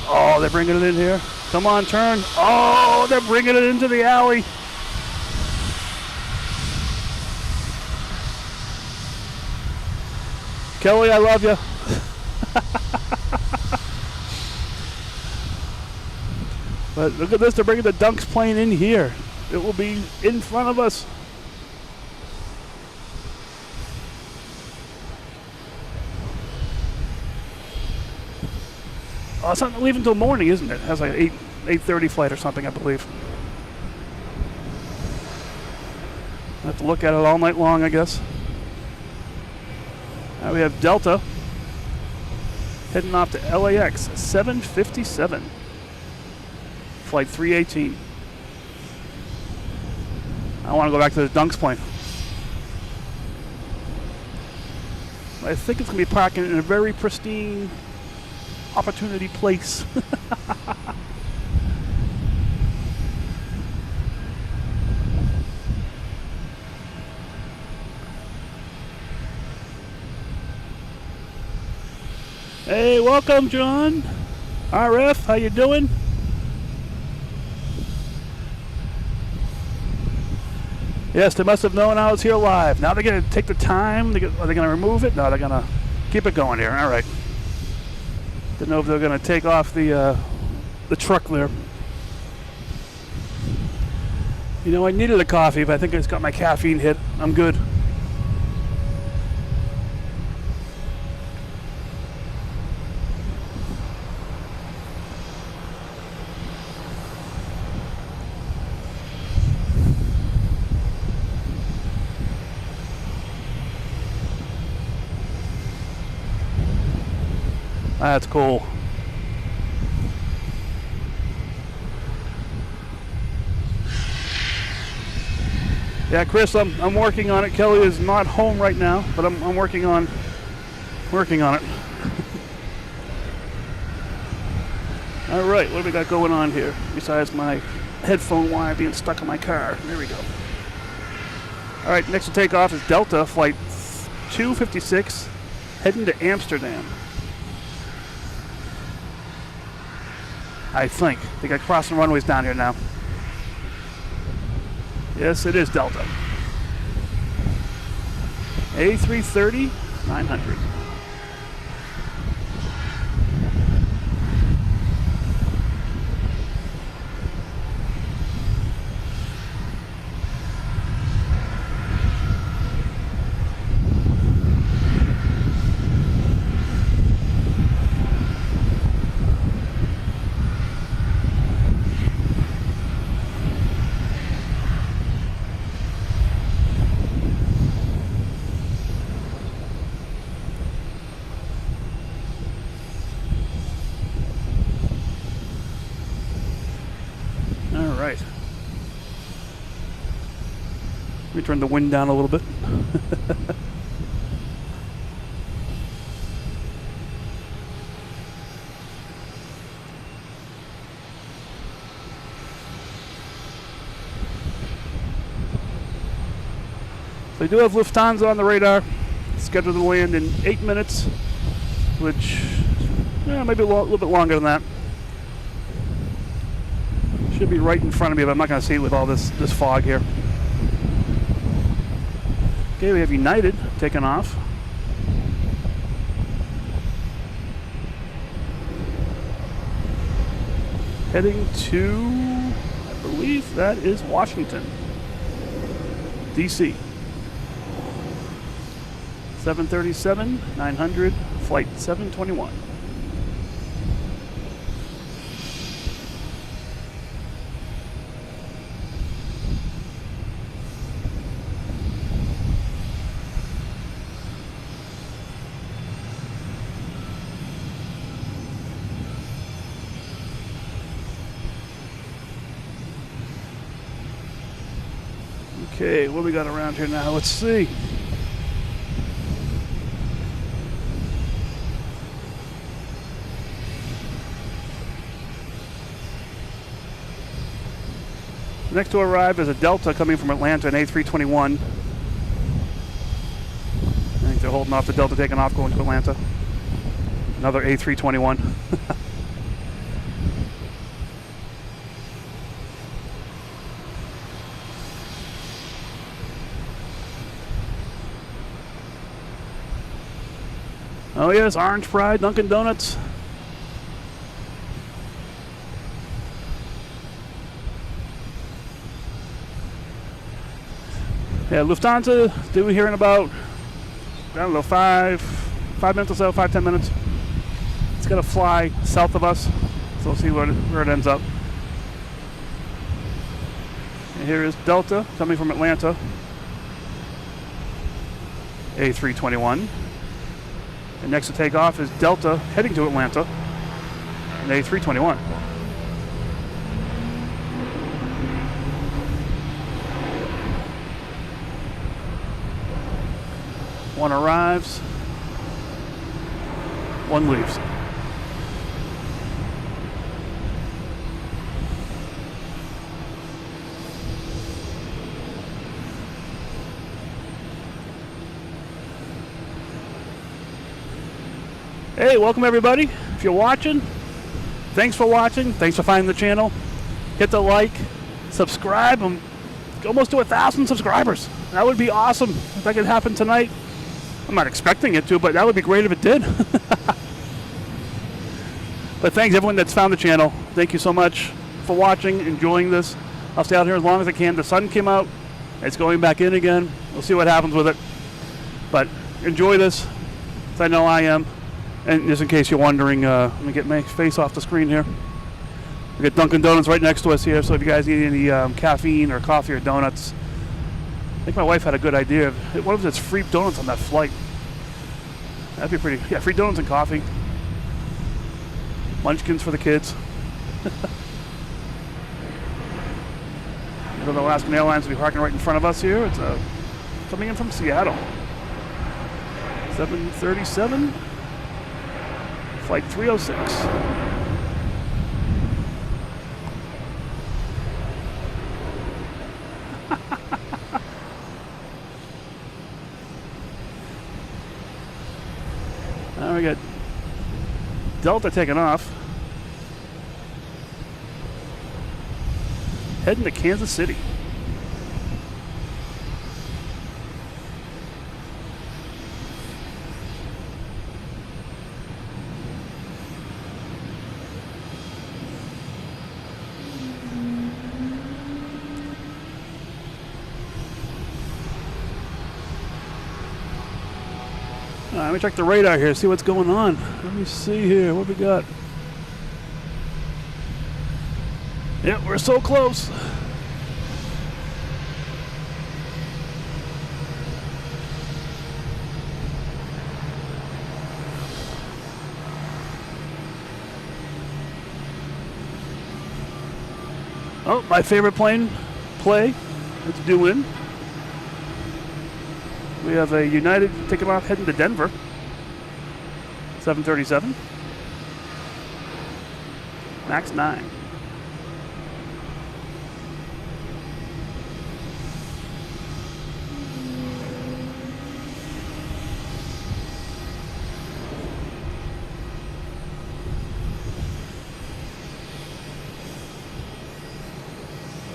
Oh, they're bringing it in here. Come on, turn. Oh, they're bringing it into the alley. Kelly, I love you. But look at this, they're bringing the Dunks plane in here. It will be in front of us. Oh, it's not leaving until morning, isn't it? It has like an 8:30 flight or something, I believe. I have to look at it all night long, I guess. Now we have Delta heading off to LAX 757. Flight 318. I want to go back to the Dunks plane. I think it's going to be parking in a very pristine opportunity place. Hey, welcome, John. RF, how you doing? Yes, they must have known I was here live. Now they're going to take the time. Are they going to remove it? No, they're going to keep it going here. All right. Didn't know if they're going to take off the truck there. You know, I needed a coffee, but I think I just got my caffeine hit. I'm good. That's cool. Yeah, Chris, I'm working on it. Kelly is not home right now, but I'm working on it. All right, what do we got going on here besides my headphone wire being stuck in my car? There we go. All right, next to take off is Delta flight 256 heading to Amsterdam. I think. They got crossing runways down here now. Yes, it is Delta. A330-900. me turn the wind down a little bit. So we do have Lufthansa on the radar, scheduled to land in 8 minutes, which maybe a little bit longer than that. Should be right in front of me, but I'm not going to see it with all this fog here. Okay, we have United taking off. Heading to, I believe that is Washington, D.C. 737, 900, flight 721. Okay, what do we got around here now? Let's see. Next to arrive is a Delta coming from Atlanta, an A321. I think they're holding off the Delta taking off going to Atlanta. Another A321. Oh yes, Orange Pride, Dunkin' Donuts. Yeah, Lufthansa, due here in about, I don't know, 5 minutes or so, 5-10 minutes. It's gonna fly south of us, so we'll see where it ends up. And here is Delta coming from Atlanta, A321. And next to take off is Delta heading to Atlanta, an A321. One arrives, one leaves. Hey, welcome everybody. If you're watching, thanks for watching. Thanks for finding the channel. Hit the like, subscribe. I'm almost to 1,000 subscribers. That would be awesome if that could happen tonight. I'm not expecting it to, but that would be great if it did. But thanks everyone that's found the channel. Thank you so much for watching, enjoying this. I'll stay out here as long as I can. The sun came out. It's going back in again. We'll see what happens with it. But enjoy this, as I know I am. And just in case you're wondering, let me get my face off the screen here. We got Dunkin' Donuts right next to us here, so if you guys need any caffeine or coffee or donuts, I think my wife had a good idea. What if there's free donuts on that flight? That'd be pretty. Yeah, free donuts and coffee. Munchkins for the kids. The Alaskan Airlines will be parking right in front of us here. It's coming in from Seattle. 737, flight 306. Now we got Delta taking off, heading to Kansas City. Let me check the radar here, see what's going on. Let me see here, what we got? Yep, we're so close. Oh, my favorite play. It's due in. We have a United taking off heading to Denver. 737. Max 9.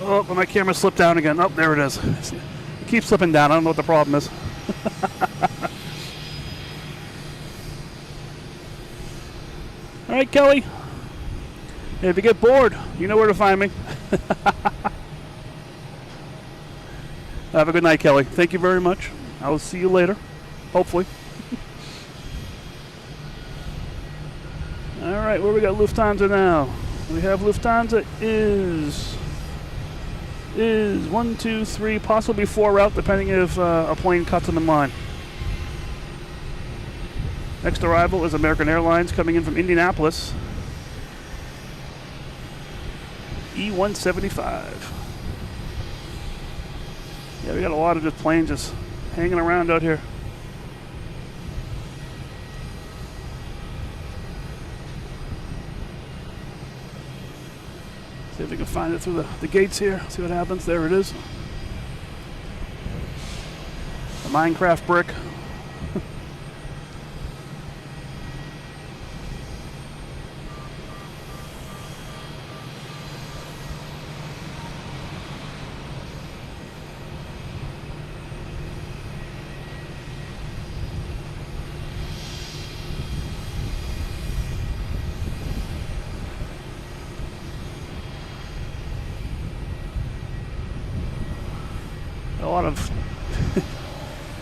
Oh, but my camera slipped down again. Oh, there it is. It keeps slipping down. I don't know what the problem is. All right, Kelly. If you get bored, you know where to find me. Have a good night, Kelly. Thank you very much. I will see you later, hopefully. All right, where we got Lufthansa now? We have Lufthansa is 1, 2, 3, possibly 4 route, depending if a plane cuts them in line. Next arrival is American Airlines coming in from Indianapolis. E-175. Yeah, we got a lot of just planes just hanging around out here. See if we can find it through the gates here. See what happens. There it is. The Minecraft brick. A lot of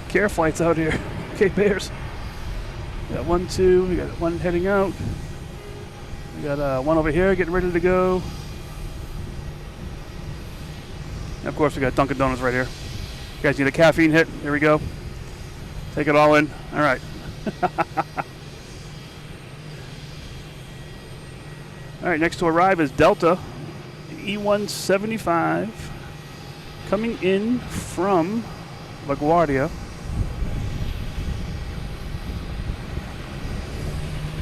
care flights out here. Cape Airs. We got 1, 2. We got one heading out. We got one over here getting ready to go. And of course, we got Dunkin' Donuts right here. You guys need a caffeine hit? Here we go. Take it all in. All right. All right, next to arrive is Delta E-175 coming in from LaGuardia.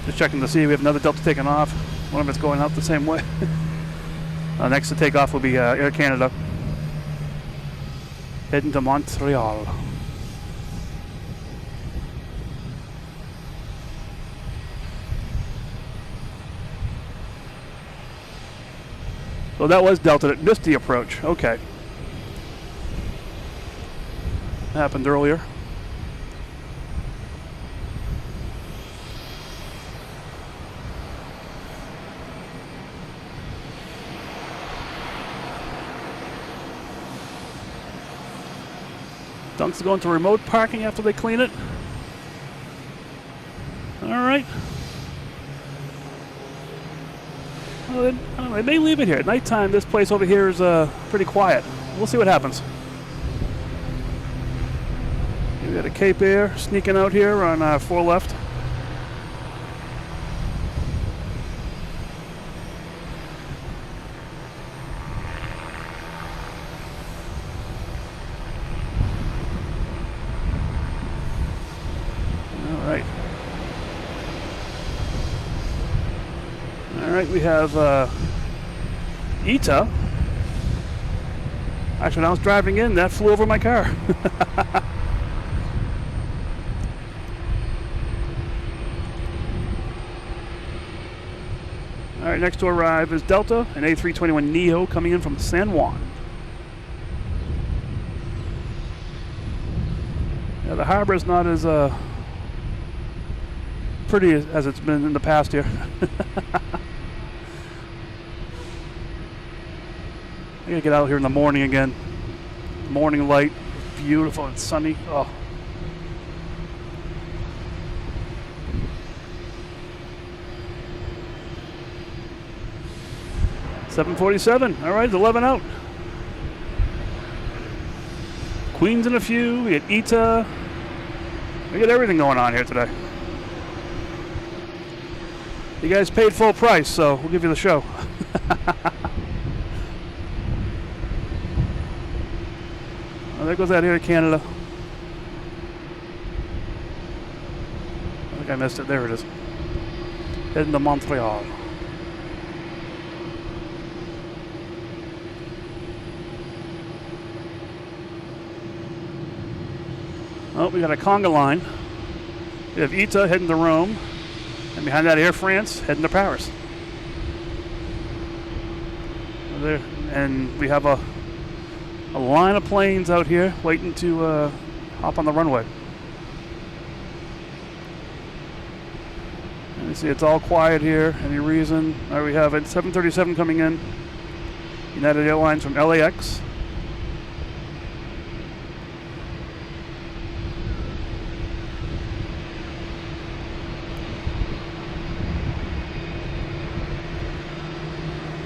Just checking to see we have another Delta taking off. One of it's going out the same way. Next to take off will be Air Canada, heading to Montreal. So that was Delta that missed the approach. Okay. Happened earlier. Dunk's going to remote parking after they clean it. All right. Well, I don't know, they may leave it here. At nighttime, this place over here is pretty quiet. We'll see what happens. We got a Cape Air sneaking out here on 4 left. All right, we have ITA. Actually, when I was driving in, that flew over my car. All right, next to arrive is Delta, an A321neo coming in from San Juan. Yeah, the harbor is not as pretty as it's been in the past here. I gotta get out here in the morning again. Morning light, beautiful and sunny. Oh. $747. All right, it's 11 out. Queens and a few. We got ITA. We got everything going on here today. You guys paid full price, so we'll give you the show. Well, there goes that Air Canada. like I missed it. There it is. Heading to Montreal. Oh, we got a conga line. We have ITA heading to Rome. And behind that, Air France heading to Paris. There, and we have a line of planes out here waiting to hop on the runway. And you see it's all quiet here. Any reason? All right, we have a 737 coming in. United Airlines from LAX.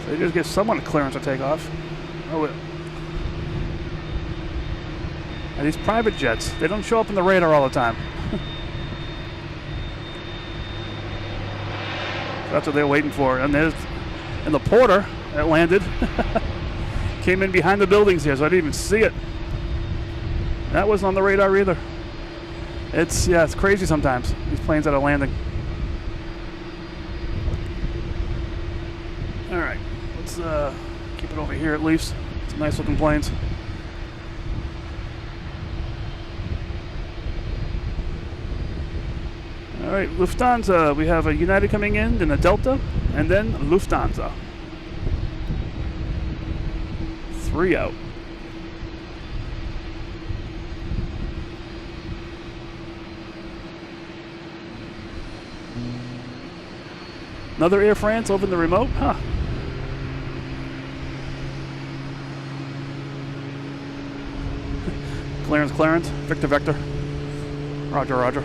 They just get someone a clearance to take off. Oh, and these private jets, they don't show up on the radar all the time. That's what they're waiting for. And the porter that landed came in behind the buildings here, so I didn't even see it. That wasn't on the radar either. It's crazy sometimes, these planes that are landing. All right. Let's keep it over here at least. Some nice looking planes. All right, Lufthansa. We have a United coming in, then a Delta, and then Lufthansa. 3 out. Another Air France over in the remote, huh? Clarence, Victor. Roger.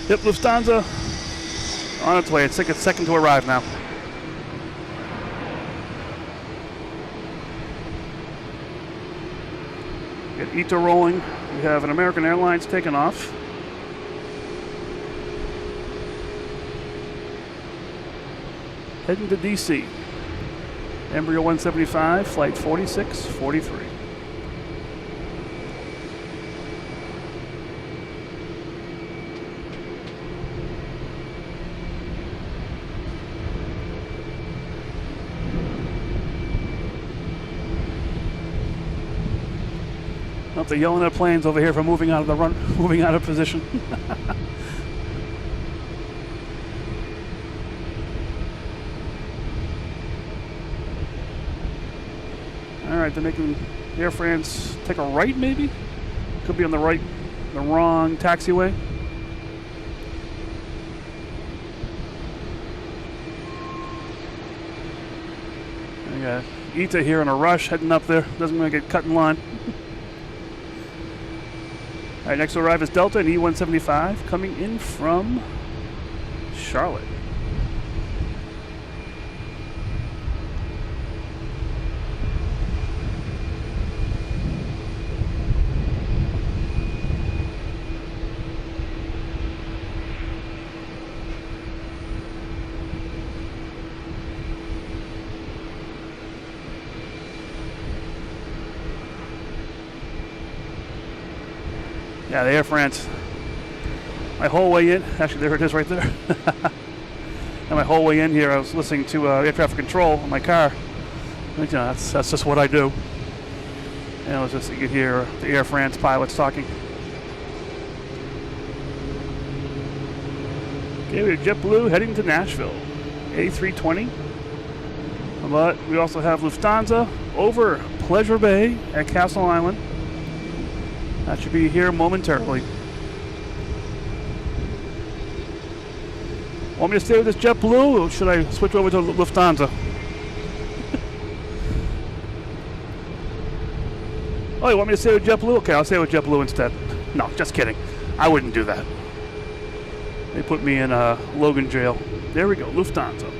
Yep, Lufthansa on its way. It's like its second to arrive now. Get ITA rolling. We have an American Airlines taking off. Heading to DC. Embraer 175, flight 4643. Oh, they're yelling at planes over here for moving out of position. All right, they're making Air France take a right, maybe? Could be on the wrong taxiway. We got ITA here in a rush, heading up there. Doesn't want to get cut in line. All right, next to arrive is Delta and E175 coming in from Charlotte. Yeah, the Air France. My whole way in, actually there it is right there. And my whole way in here, I was listening to air traffic control in my car. And, that's just what I do. And it was just, you could hear the Air France pilots talking. Okay, we have JetBlue heading to Nashville, A320. But we also have Lufthansa over Pleasure Bay at Castle Island. That should be here momentarily. Want me to stay with this JetBlue, or should I switch over to Lufthansa? Oh, you want me to stay with JetBlue? Okay, I'll stay with JetBlue instead. No, just kidding. I wouldn't do that. They put me in Logan jail. There we go, Lufthansa.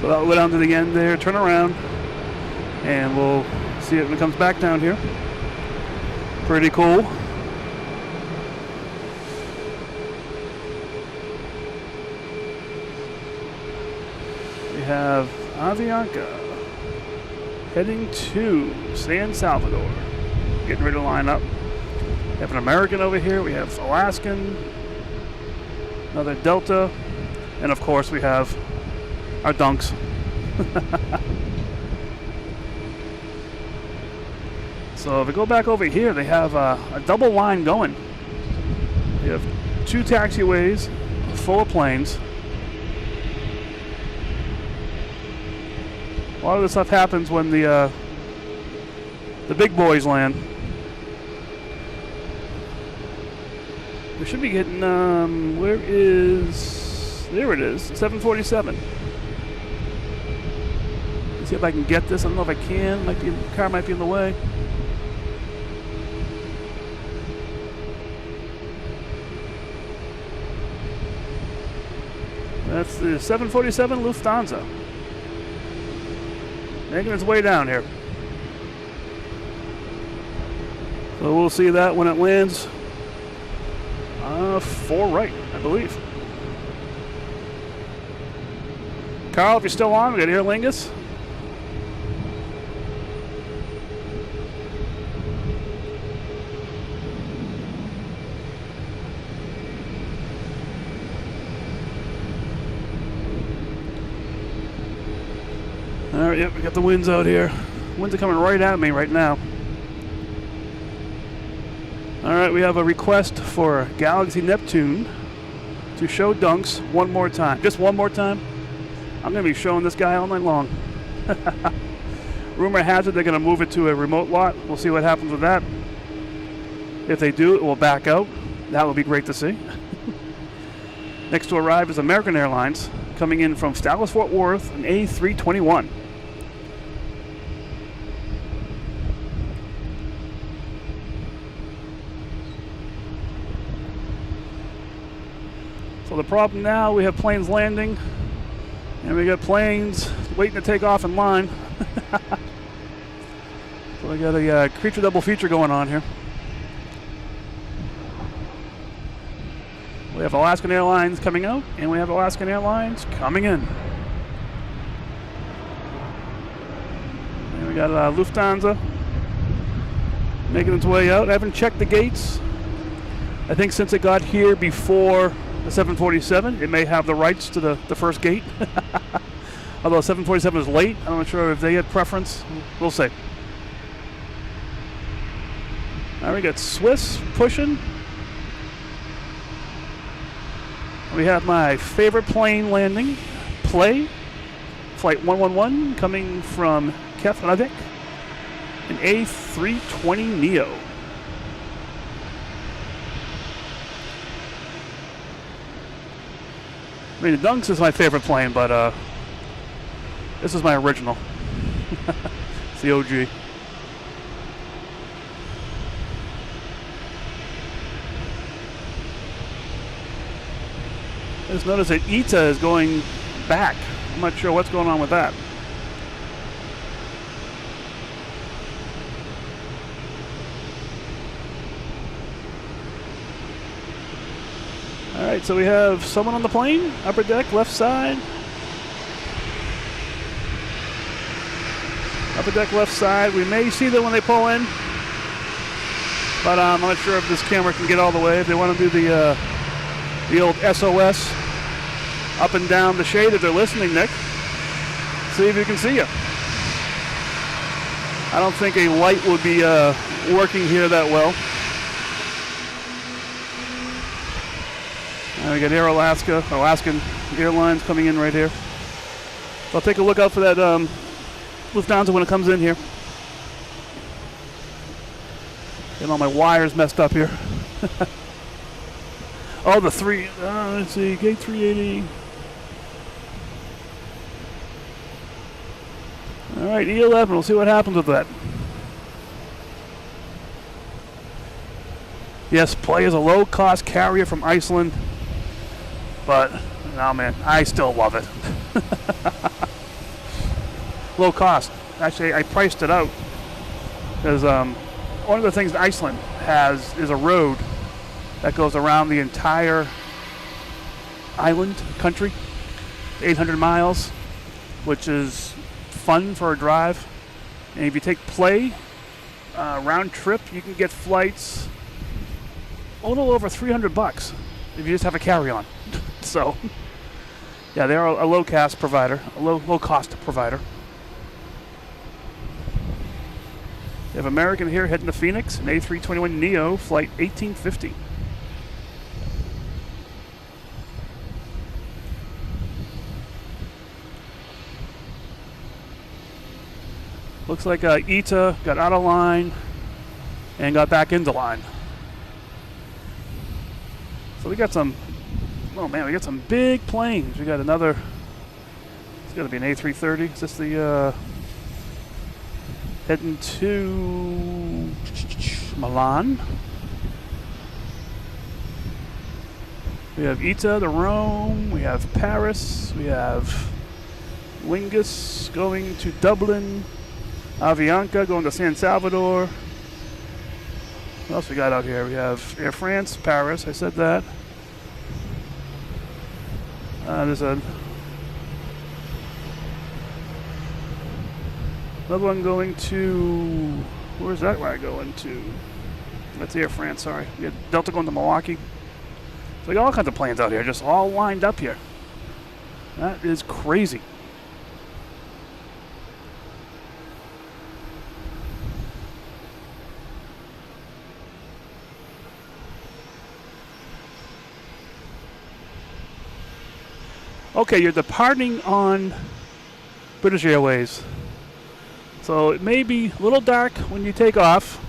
So that'll go down to the end there, turn around, and we'll see it when it comes back down here. Pretty cool. We have Avianca heading to San Salvador. Getting ready to line up. We have an American over here. We have Alaskan, another Delta, and of course we have our dunks. So if we go back over here, they have a double line going. We have 2 taxiways full of planes. A lot of this stuff happens when the big boys land. We should be getting, there it is, 747. Let's see if I can get this. I don't know if I can. The car might be in the way. That's the 747 Lufthansa. Making its way down here. So we'll see that when it lands. 4 right, I believe. Carl, if you're still on, we got Aer Lingus. All right, yep, we got the winds out here. Winds are coming right at me right now. All right, we have a request for Galaxy Neptune to show dunks one more time. Just one more time. I'm going to be showing this guy all night long. Rumor has it they're going to move it to a remote lot. We'll see what happens with that. If they do, it will back out. That will be great to see. Next to arrive is American Airlines, coming in from Dallas Fort Worth, an A321. So the problem now, we have planes landing, and we got planes waiting to take off in line. So we got a creature double feature going on here. We have Alaskan Airlines coming out, and we have Alaskan Airlines coming in. And we got Lufthansa making its way out. I haven't checked the gates. I think since it got here before the 747, it may have the rights to the first gate. Although 747 is late, I'm not sure if they had preference. We'll see. All right, we got Swiss pushing. We have my favorite plane landing, Play, Flight 111, coming from Keflavik, an A320neo. I mean, the Dunks is my favorite plane, but this is my original. It's the OG. Just notice that ITA is going back. I'm not sure what's going on with that. All right, so we have someone on the plane, upper deck, left side. Upper deck, left side. We may see them when they pull in, but I'm not sure if this camera can get all the way. If they want to do the old SOS up and down the shade, if they're listening, Nick, see if you can see you. I don't think a light would be working here that well. We got Air Alaska, Alaskan Airlines coming in right here. So I'll take a look out for that Lufthansa when it comes in here. Getting all my wires messed up here. Oh, the three, let's see, gate 380. All right, E11, we'll see what happens with that. Yes, Play is a low-cost carrier from Iceland. But, no man, I still love it. low cost. Actually, I priced it out because one of the things Iceland has is a road that goes around the entire island country, 800 miles, which is fun for a drive. And if you take Play round trip, you can get flights a little over $300 if you just have a carry-on. So, yeah, they're a low-cost provider, a low-cost provider. You have American here heading to Phoenix, an A321neo, flight 1850. Looks like ITA got out of line and got back into line. So we got some, oh man, we got some big planes. We got another, it's got to be an A330. Is this the, heading to Milan. We have ITA, the Rome. We have Paris. We have Wingus going to Dublin. Avianca going to San Salvador. What else we got out here? We have Air France, Paris. I said that. There's another one going to, where's that one going to? That's Air France, sorry. We had Delta going to Milwaukee. So we got all kinds of planes out here, just all lined up here. That is crazy. Okay, you're departing on British Airways. So it may be a little dark when you take off,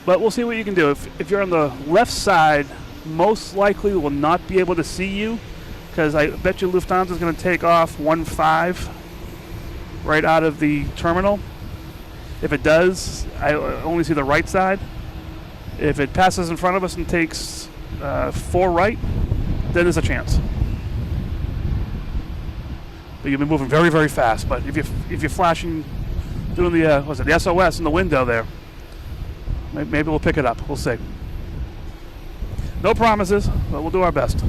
but we'll see what you can do. If you're on the left side, most likely will not be able to see you, because I bet you Lufthansa is going to take off 1-5 right out of the terminal. If it does, I only see the right side. If it passes in front of us and takes 4 right, then there's a chance. But you'll be moving very, very fast. But if you're flashing, doing the the SOS in the window there, maybe we'll pick it up. We'll see. No promises, but we'll do our best.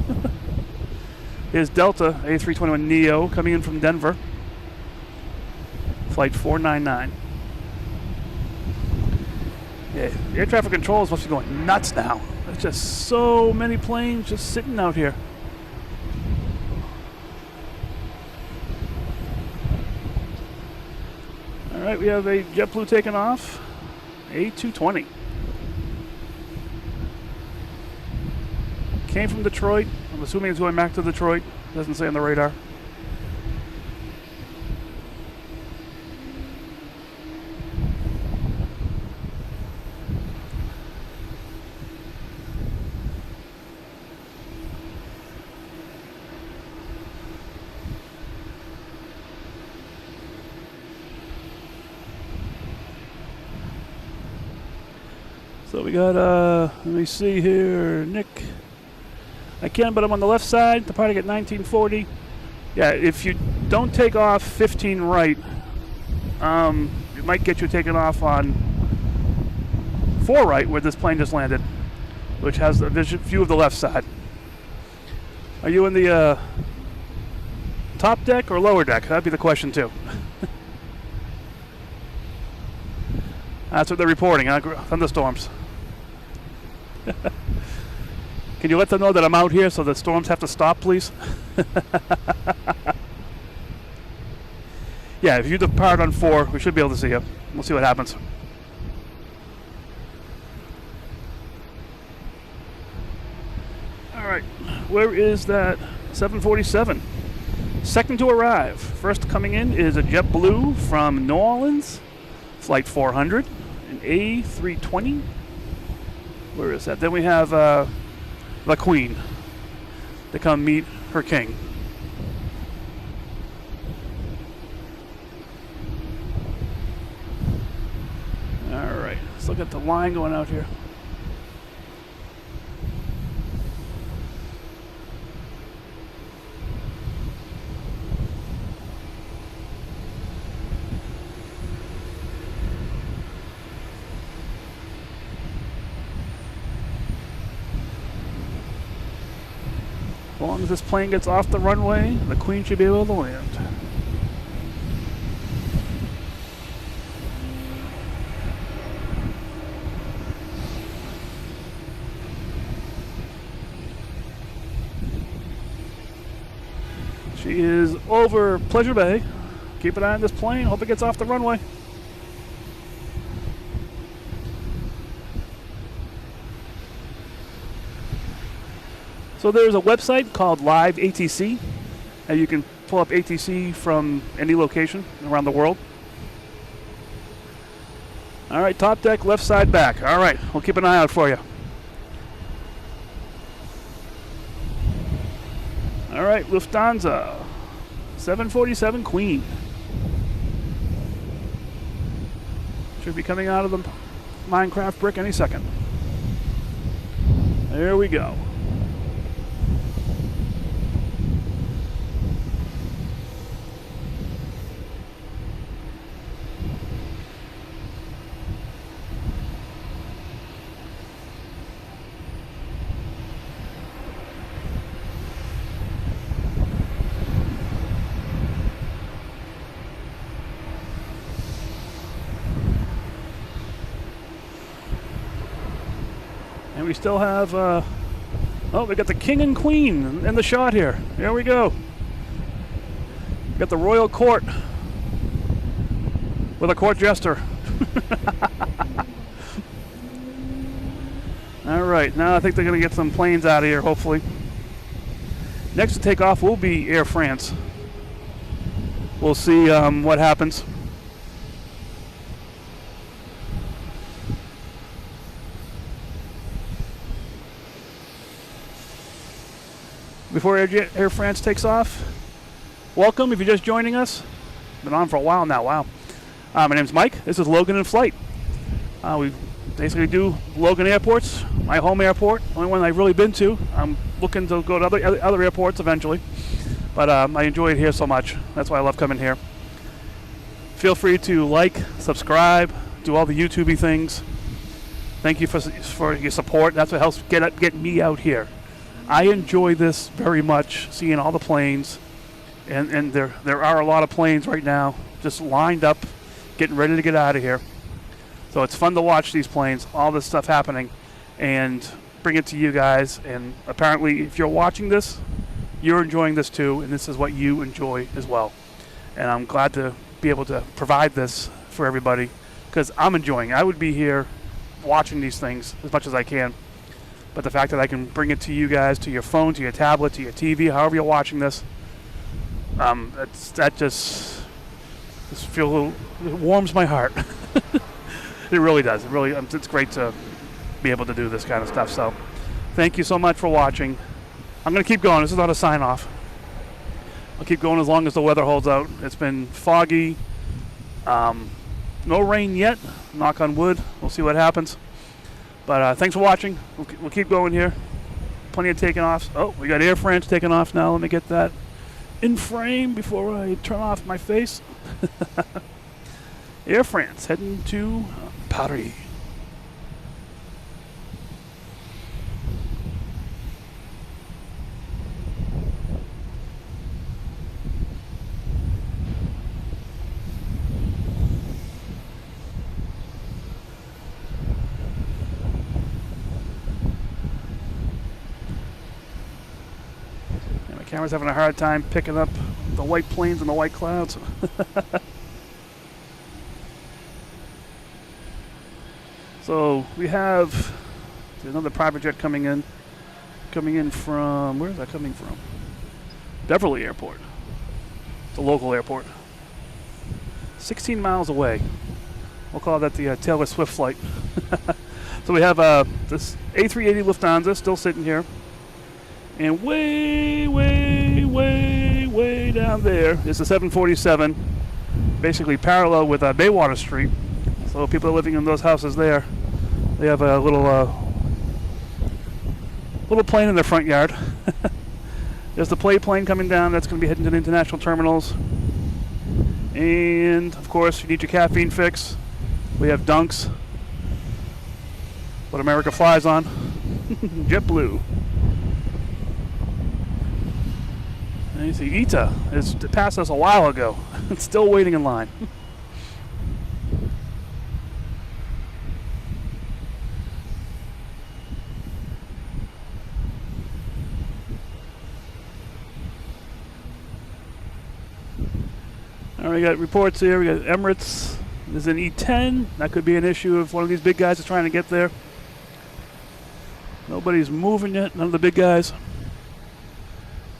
Here's Delta A321neo coming in from Denver, flight 499. Yeah, air traffic control is supposed to be going nuts now. There's just so many planes just sitting out here. All right, we have a JetBlue taking off, A220. Came from Detroit. I'm assuming it's going back to Detroit. Doesn't say on the radar. So we got, let me see here, Nick. I can, but I'm on the left side, departing at 1940. Yeah, if you don't take off 15 right, it might get you taken off on 4 right, where this plane just landed, which has the view of the left side. Are you in the top deck or lower deck? That'd be the question, too. That's what they're reporting, huh? Thunderstorms. Can you let them know that I'm out here so the storms have to stop, please? Yeah, if you depart on 4, we should be able to see you. We'll see what happens. All right, where is that 747? Second to arrive. First coming in is a JetBlue from New Orleans, flight 400, an A320. Where is that? Then we have the Queen to come meet her king. All right, let's look at the line going out here. As long as this plane gets off the runway, the Queen should be able to land. She is over Pleasure Bay. Keep an eye on this plane. Hope it gets off the runway. So there's a website called Live ATC, and you can pull up ATC from any location around the world. All right, top deck, left side back. All right, we'll keep an eye out for you. All right, Lufthansa, 747 Queen. Should be coming out of the Minecraft brick any second. There we go. And we still have, oh, we got the King and Queen in the shot here. Here we go. We got the Royal Court with a court jester. All right, now I think they're going to get some planes out of here, hopefully. Next to take off will be Air France. We'll see what happens. Before Air France takes off, welcome if you're just joining us. Been on for a while now, wow. My name's Mike, this is Logan in Flight. We basically do Logan airports, my home airport, only one I've really been to. I'm looking to go to other airports eventually, but I enjoy it here so much. That's why I love coming here. Feel free to like, subscribe, do all the YouTube-y things. Thank you for your support. That's what helps get me out here. I enjoy this very much, seeing all the planes, and there are a lot of planes right now just lined up, getting ready to get out of here. So it's fun to watch these planes, all this stuff happening, and bring it to you guys. And apparently, if you're watching this, you're enjoying this too, and this is what you enjoy as well. And I'm glad to be able to provide this for everybody, because I'm enjoying it. I would be here watching these things as much as I can. But the fact that I can bring it to you guys, to your phone, to your tablet, to your TV, however you're watching this, that just feel a little, it warms my heart. It really does. It really, it's great to be able to do this kind of stuff. So, thank you so much for watching. I'm going to keep going. This is not a sign off. I'll keep going as long as the weather holds out. It's been foggy. No rain yet. Knock on wood. We'll see what happens. But thanks for watching. We'll keep going here. Plenty of taking offs. Oh, we got Air France taking off now. Let me get that in frame before I turn off my face. Air France heading to Paris. Camera's having a hard time picking up the white planes and the white clouds. So we have another private jet coming in from, where is that coming from? Beverly Airport. It's a local airport. 16 miles away. We'll call that the Taylor Swift flight. So we have this A380 Lufthansa still sitting here. And way, way, way, way down there is the 747, basically parallel with Baywater Street. So people are living in those houses there. They have a little plane in their front yard. There's the plane coming down. That's going to be heading to the international terminals. And, of course, you need your caffeine fix. We have Dunks. What America flies on. JetBlue. You see, ITA is passed us a while ago. It's still waiting in line. All right, we got reports here. We got Emirates. There's an E10. That could be an issue if one of these big guys is trying to get there. Nobody's moving yet. None of the big guys.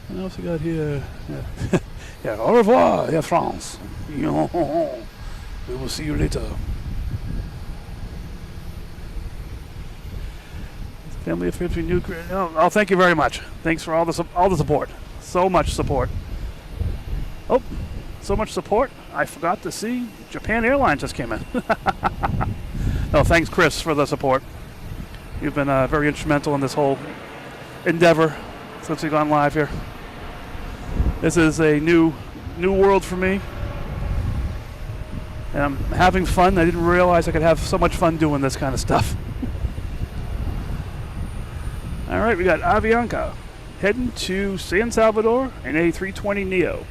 What else we got here? Yeah, yeah, au revoir, Air France. We will see you later. Family of 50 new. Oh, thank you very much. Thanks for all the support. So much support. Oh, so much support. I forgot to see Japan Airlines just came in. No, thanks, Chris, for the support. You've been very instrumental in this whole endeavor since we've gone live here. This is a new world for me. And I'm having fun. I didn't realize I could have so much fun doing this kind of stuff. All right, we got Avianca heading to San Salvador in a 320neo.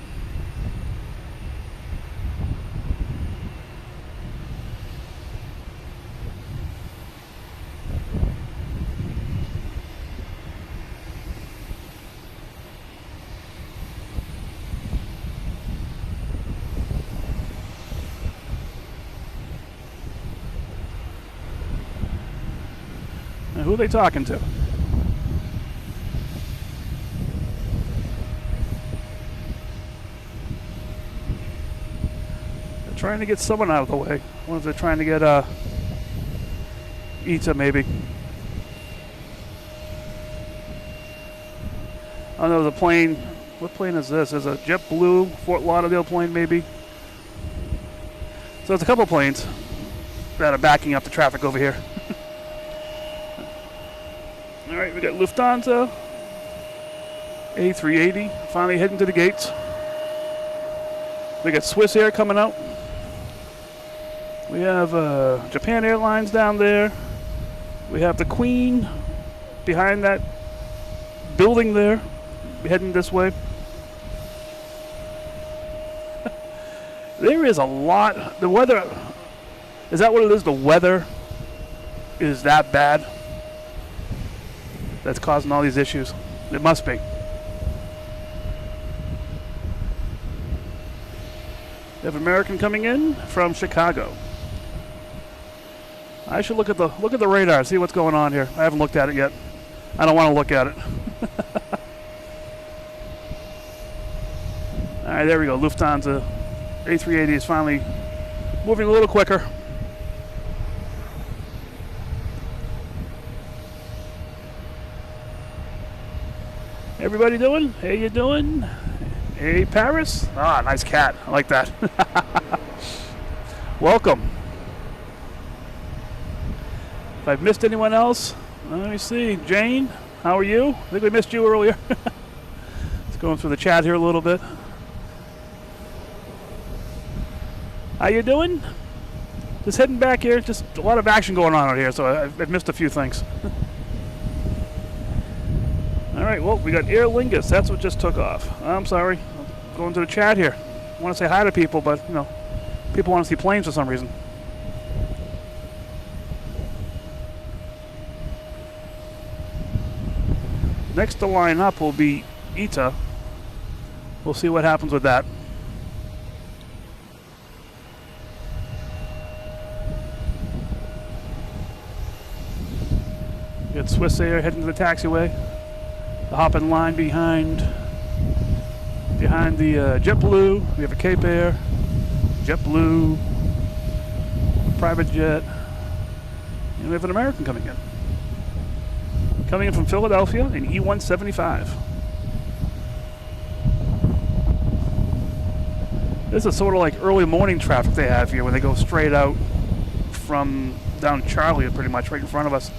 Now, who are they talking to? Trying to get someone out of the way. I wonder if they're trying to get ITA maybe. Oh no, the plane. What plane is this? Is a JetBlue Fort Lauderdale plane maybe? So there's a couple planes that are backing up the traffic over here. All right, we got Lufthansa, A380, finally heading to the gates. We got Swiss Air coming out. We have Japan Airlines down there. We have the Queen behind that building there, heading this way. There is a lot. The weather, is that what it is? The weather is that bad that's causing all these issues? It must be. We have American coming in from Chicago. I should look at the radar, see what's going on here. I haven't looked at it yet. I don't want to look at it. All right, there we go. Lufthansa A380 is finally moving a little quicker. Everybody doing? Hey, you doing? Hey, Paris. Ah, nice cat. I like that. Welcome. If I've missed anyone else, let me see. Jane, how are you? I think we missed you earlier. Let's go through the chat here a little bit. How you doing? Just heading back here. Just a lot of action going on out here, so I've missed a few things. All right, well, we got Aer Lingus. That's what just took off. I'm sorry. I'm going to the chat here. I want to say hi to people, but, you know, people want to see planes for some reason. Next to line up will be ITA. We'll see what happens with that. We got Swiss Air heading to the taxiway. The hop in line behind the JetBlue. We have a Cape Air, JetBlue, private jet, and we have an American coming in. Coming in from Philadelphia in E175. This is sort of like early morning traffic they have here when they go straight out from down Charlie, pretty much right in front of us.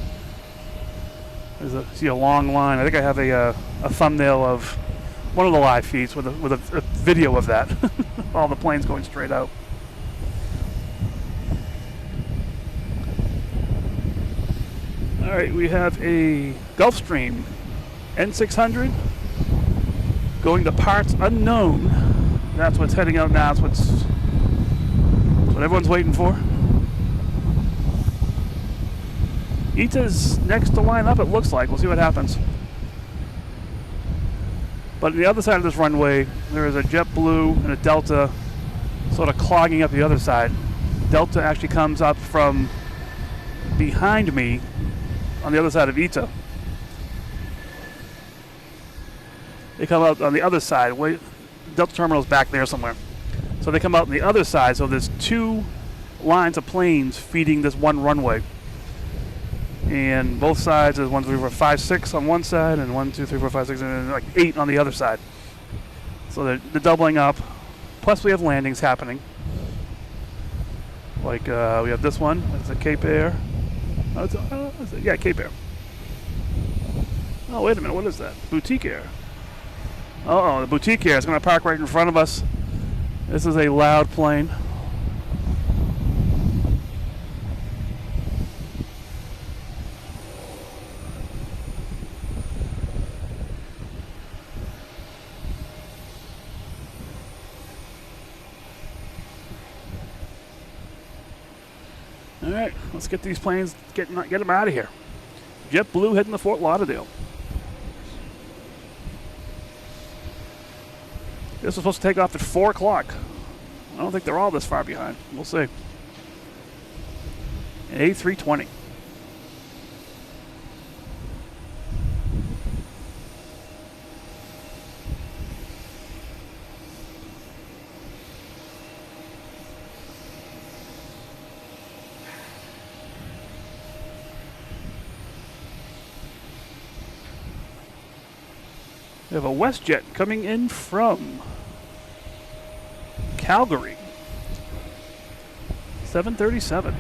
See a long line. I think I have a thumbnail of one of the live feeds with a video of that. All the planes going straight out. All right, we have a Gulfstream N600 Going to parts unknown. That's what's heading out now. That's what everyone's waiting for. ITA's next to line up, it looks like. We'll see what happens. But on the other side of this runway, there is a JetBlue and a Delta sort of clogging up the other side. Delta actually comes up from behind me on the other side of ITA. They come out on the other side. Delta Terminal's back there somewhere. So they come out on the other side, so there's two lines of planes feeding this one runway. And both sides is 1, 2, 3, 4, 5, 6 on one side, and 1, 2, 3, 4, 5, 6, and like 8 on the other side. So they're doubling up. Plus we have landings happening. Like we have this one. It's a Cape Air. Yeah, Cape Air. Oh, wait a minute. What is that? Boutique Air. Uh-oh, the Boutique Air is going to park right in front of us. This is a loud plane. All right, let's get these planes, get them out of here. JetBlue heading to Fort Lauderdale. This was supposed to take off at 4 o'clock. I don't think they're all this far behind. We'll see. An A320. We have a WestJet coming in from Calgary. 737.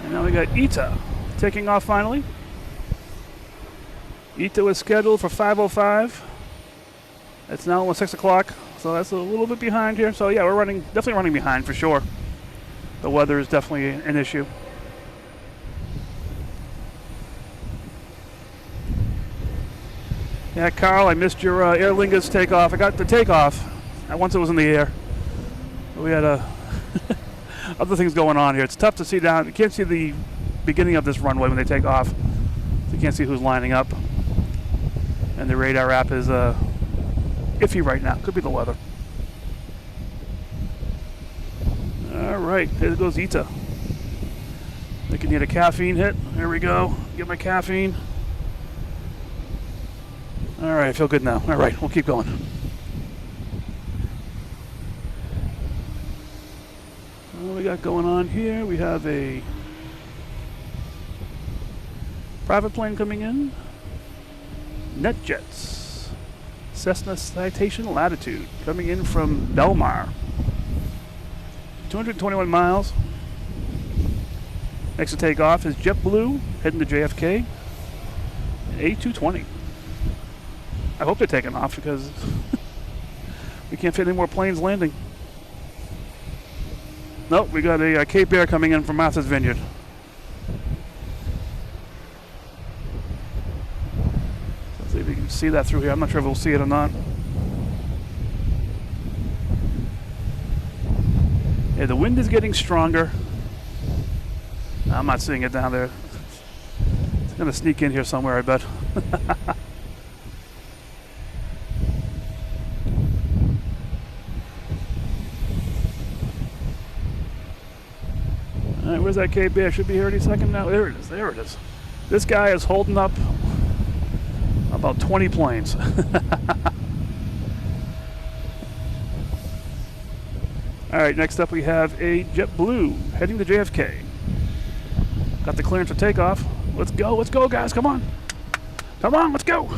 And now we got ITA taking off finally. ITA was scheduled for 5:05. It's now almost 6 o'clock, so that's a little bit behind here. So yeah, we're definitely running behind for sure. The weather is definitely an issue. Yeah, Carl, I missed your Aer Lingus takeoff. I got the takeoff once it was in the air. We had other things going on here. It's tough to see down. You can't see the beginning of this runway when they take off. So you can't see who's lining up. And the radar app is iffy right now. Could be the weather. All right, here goes ITA. I can need a caffeine hit. There we go. Get my caffeine. All right, I feel good now. All right, we'll keep going. What we got going on here? We have a private plane coming in. NetJets. Cessna Citation Latitude coming in from Belmar. 221 miles. Next to take off is JetBlue heading to JFK. A220. I hope they're taking off because we can't fit any more planes landing. Nope, we got a Cape Air coming in from Martha's Vineyard. Let's see if we can see that through here. I'm not sure if we'll see it or not. Yeah, the wind is getting stronger. I'm not seeing it down there. It's going to sneak in here somewhere, I bet. All right, where's that Cape Air? Should be here any second now. There it is. There it is. This guy is holding up about 20 planes. All right, next up we have a JetBlue heading to JFK. Got the clearance for takeoff. Let's go, guys, come on. Come on, let's go.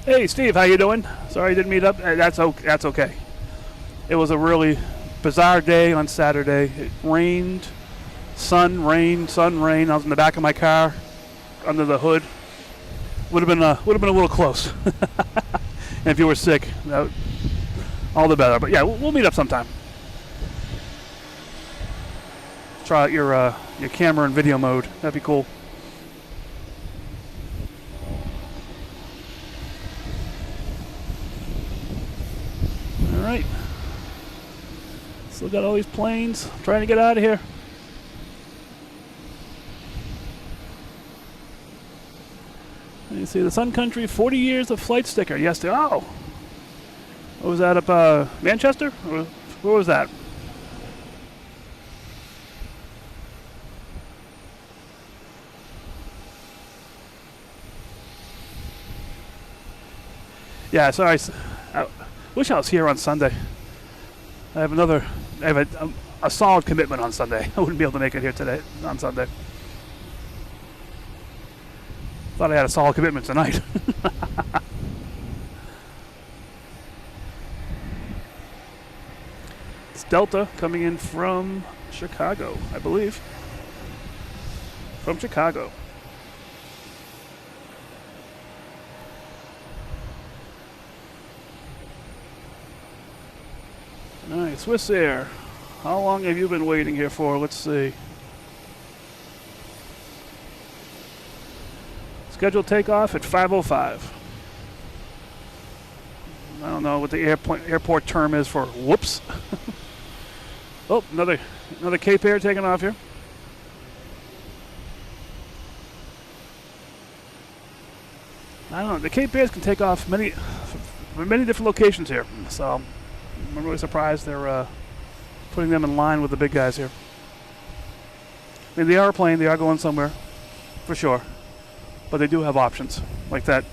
Hey, Steve, how you doing? Sorry I didn't meet up. That's okay. It was a really bizarre day on Saturday. It rained, sun, rain. I was in the back of my car. under the hood. Would have been a little close. And if you were sick, all the better. But yeah, we'll meet up sometime. Try out your camera and video mode. That'd be cool. All right. Still got all these planes. Trying to get out of here. You see the Sun Country 40 years of flight sticker. Yes, oh. What was that up Manchester? Where was that? Yeah, sorry. I wish I was here on Sunday. I have a solid commitment on Sunday. I wouldn't be able to make it here today on Sunday. Thought I had a solid commitment tonight. It's Delta coming in from Chicago, I believe. From Chicago. All right, Swiss Air. How long have you been waiting here for? Let's see. Scheduled takeoff at 5:05. I don't know what the airport term is for whoops. Oh, another Cape Air taking off here. I don't know. The Cape Airs can take off from many different locations here. So I'm really surprised they're putting them in line with the big guys here. I mean, they are a plane. They are going somewhere, for sure. But they do have options, like that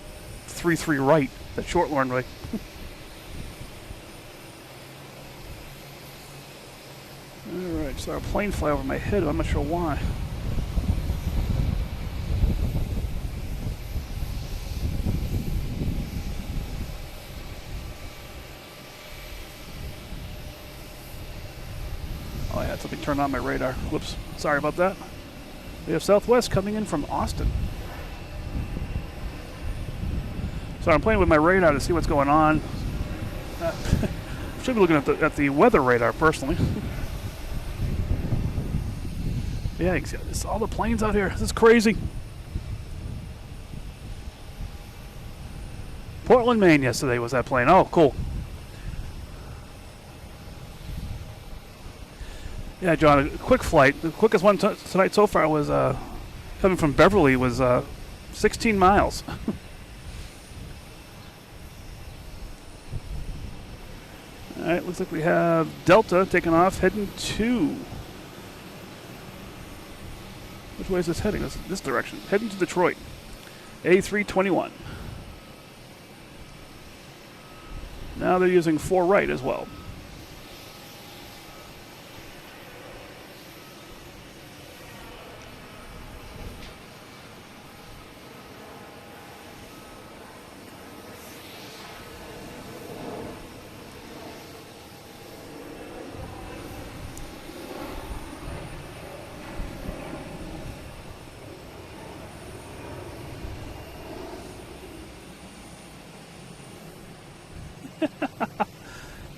3-3 right, that short runway. All right, so our plane fly over my head. I'm not sure why. Oh, I had something turned on my radar. Whoops, sorry about that. We have Southwest coming in from Austin. So I'm playing with my radar to see what's going on. Should be looking at the weather radar personally. Yeah, it's all the planes out here. This is crazy. Portland, Maine yesterday was that plane. Oh, cool. Yeah, John, a quick flight. The quickest one tonight so far was coming from Beverly was 16 miles. All right, looks like we have Delta taking off, heading to... Which way is this heading? This direction. Heading to Detroit. A321. Now they're using 4 right as well.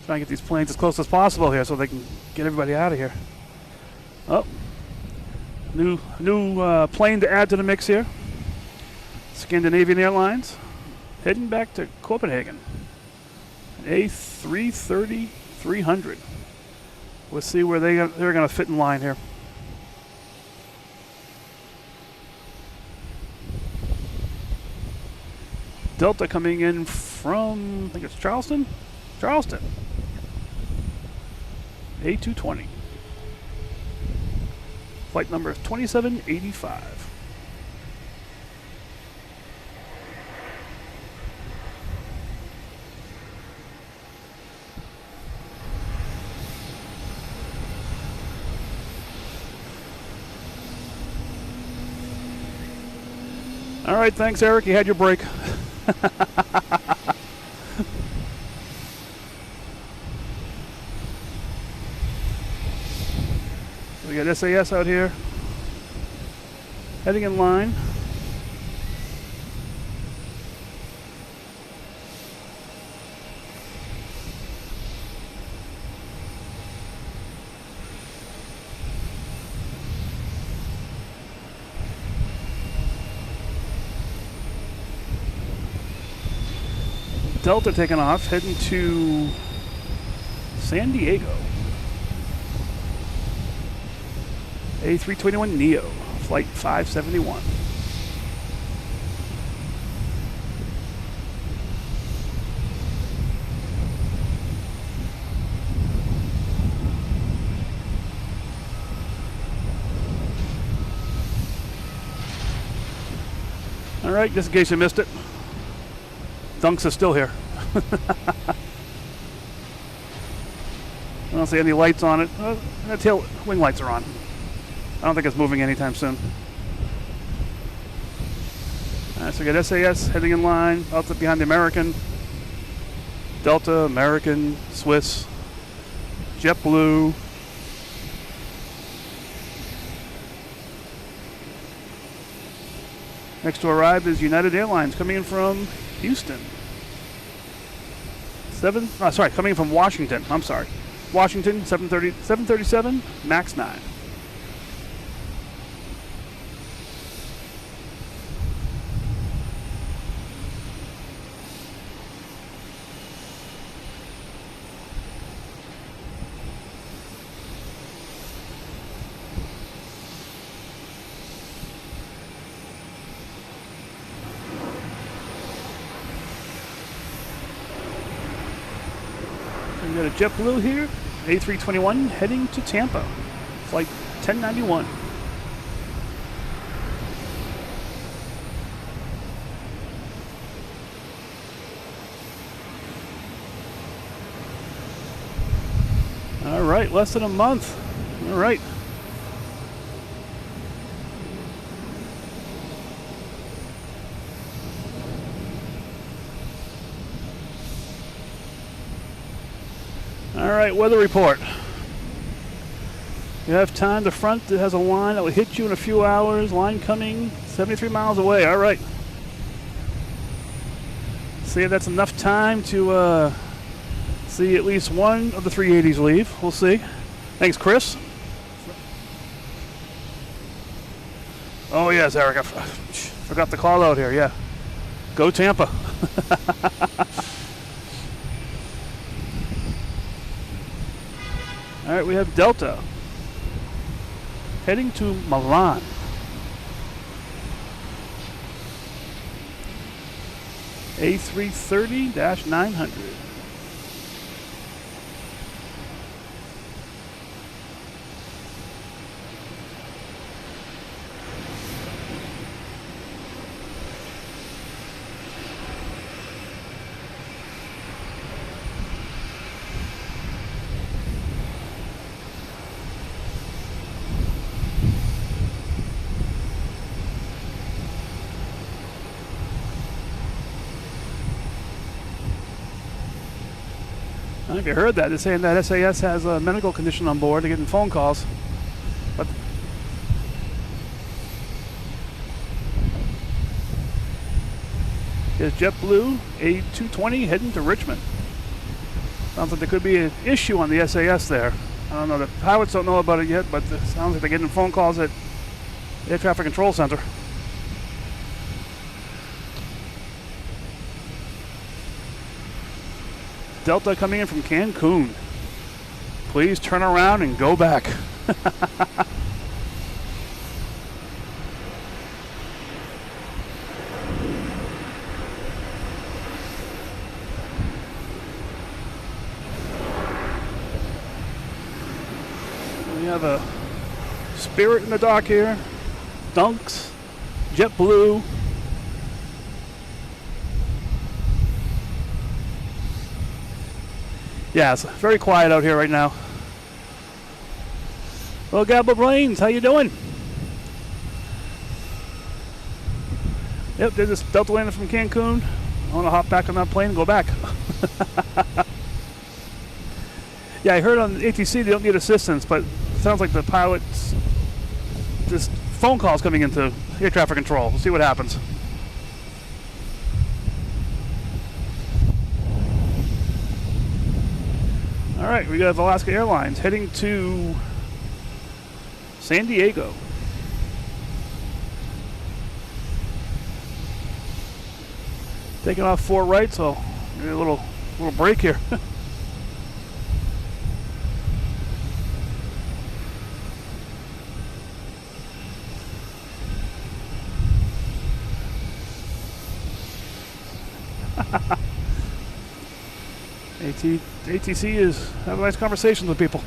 Trying to get these planes as close as possible here so they can get everybody out of here. Oh, new plane to add to the mix here. Scandinavian Airlines heading back to Copenhagen. A330-300. We'll see where they're going to fit in line here. Delta coming in from, I think it's Charleston? Charleston. A220. Flight number 2785. All right, thanks, Eric. You had your break. We got SAS out here, heading in line. Delta taking off, heading to San Diego. A321 Neo, flight 571. All right, just in case you missed it, Dunks is still here. I don't see any lights on it. The tail wing lights are on. I don't think it's moving anytime soon. All right, so we got SAS heading in line, out behind the American, Delta, American, Swiss, JetBlue. Next to arrive is United Airlines coming in from Houston. Coming in from Washington. I'm sorry. Washington, 737, MAX 9. We got a JetBlue here, A321 heading to Tampa, flight 1091. All right, less than a month. All right. All right, weather report. You have time. The front that has a line that will hit you in a few hours. Line coming 73 miles away. All right. See if that's enough time to see at least one of the 380s leave. We'll see. Thanks, Chris. Oh, yes, Eric. I forgot the call out here. Yeah. Go Tampa. All right, we have Delta heading to Milan. A330-900. I don't know if you heard that. They're saying that SAS has a medical condition on board. They're getting phone calls. But here's JetBlue A220 heading to Richmond. Sounds like there could be an issue on the SAS there. I don't know. The pilots don't know about it yet, but it sounds like they're getting phone calls at Air Traffic Control Center. Delta coming in from Cancun. Please turn around and go back. We have a Spirit in the dock here. Dunks, JetBlue. Yeah, it's very quiet out here right now. Well, Gabba Brains, how you doing? Yep, there's this Delta landing from Cancun. I want to hop back on that plane and go back. Yeah, I heard on ATC they don't need assistance, but it sounds like the pilots, just phone calls coming into air traffic control. We'll see what happens. All right, we got Alaska Airlines heading to San Diego. Taking off 4 right, so A little break here. ATC is having nice conversations with people.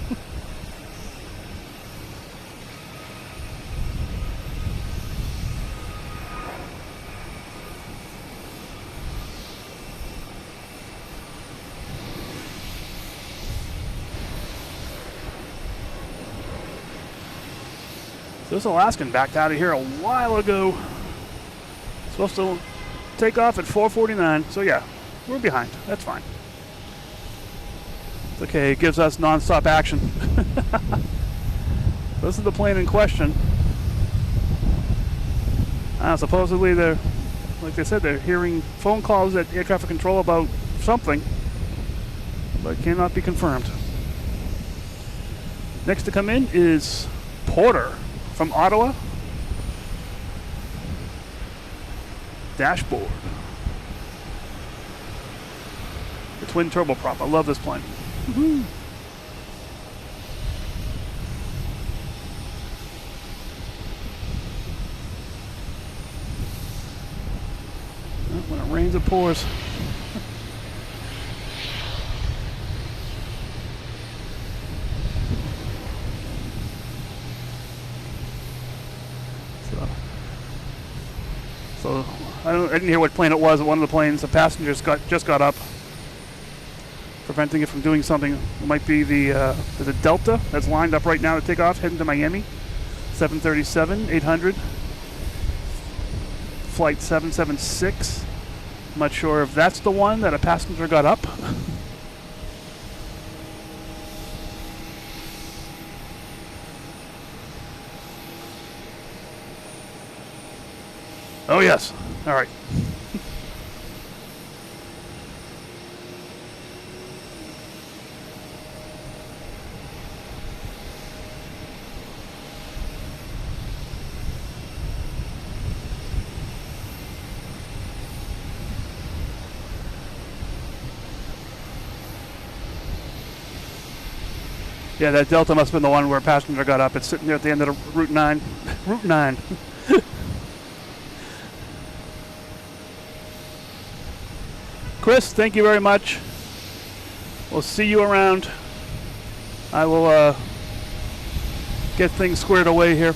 So this Alaskan backed out of here a while ago. Supposed to take off at 4:49. So yeah, we're behind. That's fine. It's okay. It gives us non-stop action. This is the plane in question. Supposedly they're, like they said, they're hearing phone calls at air traffic control about something, but cannot be confirmed. Next to come in is Porter from Ottawa. Dashboard. The twin turboprop. I love this plane. Woohoo! When it rains, it pours. So I didn't hear what plane it was. One of the planes, the passengers just got up, preventing it from doing something. It might be the Delta that's lined up right now to take off, heading to Miami. 737-800, flight 776. I'm not sure if that's the one that a passenger got up. Oh yes. All right. Yeah, that Delta must have been the one where a passenger got up. It's sitting there at the end of the Route 9. Route 9. Chris, thank you very much. We'll see you around. I will get things squared away here.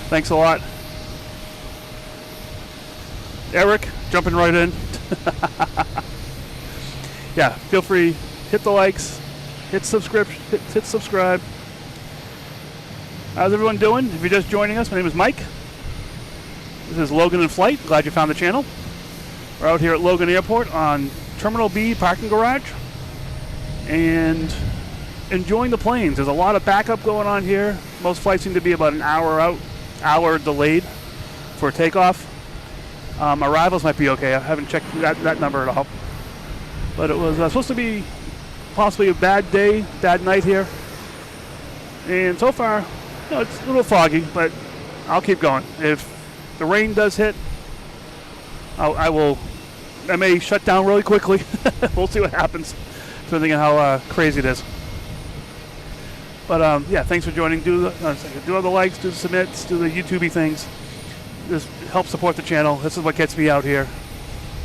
Thanks a lot. Eric, jumping right in. Yeah, feel free, hit the likes, hit subscribe. How's everyone doing? If you're just joining us, my name is Mike. This is Logan in Flight. Glad you found the channel. We're out here at Logan Airport on Terminal B parking garage and enjoying the planes. There's a lot of backup going on here. Most flights seem to be about an hour delayed for takeoff. Arrivals might be okay. I haven't checked that number at all. But it was supposed to be possibly a bad day, bad night here. And so far, it's a little foggy, but I'll keep going. If the rain does hit, I may shut down really quickly. We'll see what happens, depending on how crazy it is. But yeah, thanks for joining. Do all the likes, do the submits, do the YouTubey things. Just help support the channel. This is what gets me out here.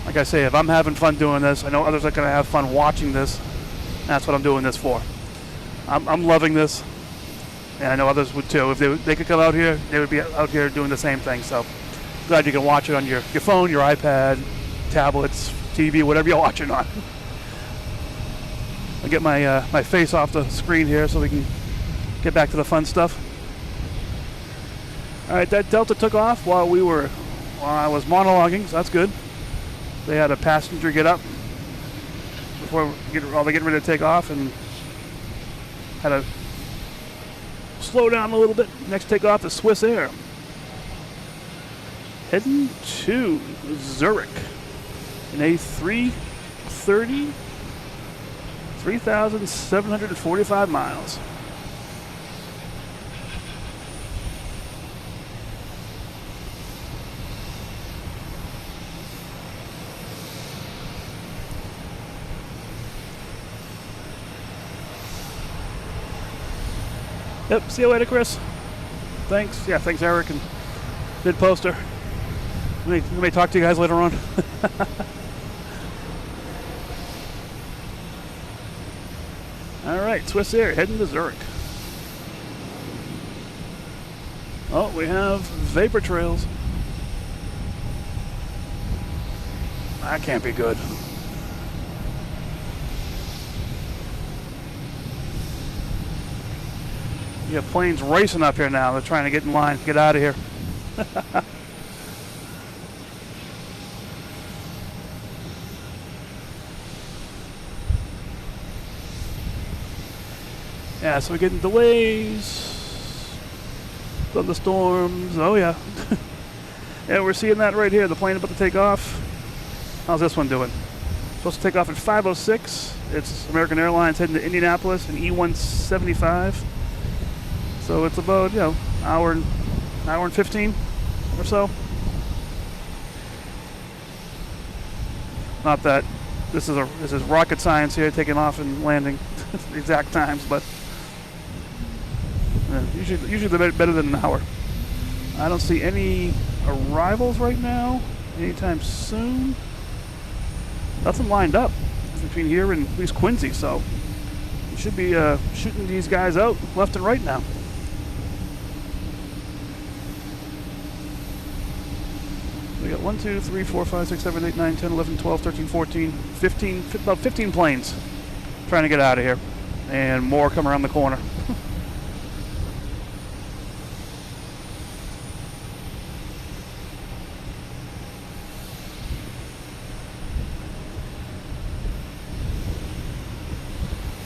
Like I say, if I'm having fun doing this, I know others are going to have fun watching this. That's what I'm doing this for. I'm loving this, and I know others would too. If they could come out here, they would be out here doing the same thing. So glad you can watch it on your phone, your iPad, tablets, TV, whatever you're watching on. I'll get my face off the screen here so we can get back to the fun stuff. All right, that Delta took off while I was monologuing, so that's good. They had a passenger get up before they're getting ready to take off, and had to slow down a little bit. Next takeoff is Swiss Air, heading to Zurich in a 330, 3,745 miles. Yep, see you later, Chris. Thanks. Yeah, thanks, Eric and Bid Poster. We may talk to you guys later on. All right, Swiss Air heading to Zurich. Oh, we have vapor trails. That can't be good. You have planes racing up here now. They're trying to get in line, get out of here. Yeah, so we're getting delays, thunderstorms. Oh yeah. Yeah, we're seeing that right here. The plane about to take off. How's this one doing? Supposed to take off at 5:06. It's American Airlines heading to Indianapolis in E175. So it's about, hour and 15 or so. Not that this is rocket science here, taking off and landing the exact times, but usually they're better than an hour. I don't see any arrivals right now anytime soon. Nothing lined up between here and at least Quincy, so we should be shooting these guys out left and right now. We got 1, 2, 3, 4, 5, 6, 7, 8, 9, 10, 11, 12, 13, 14, 15, about 15 planes trying to get out of here. And more come around the corner.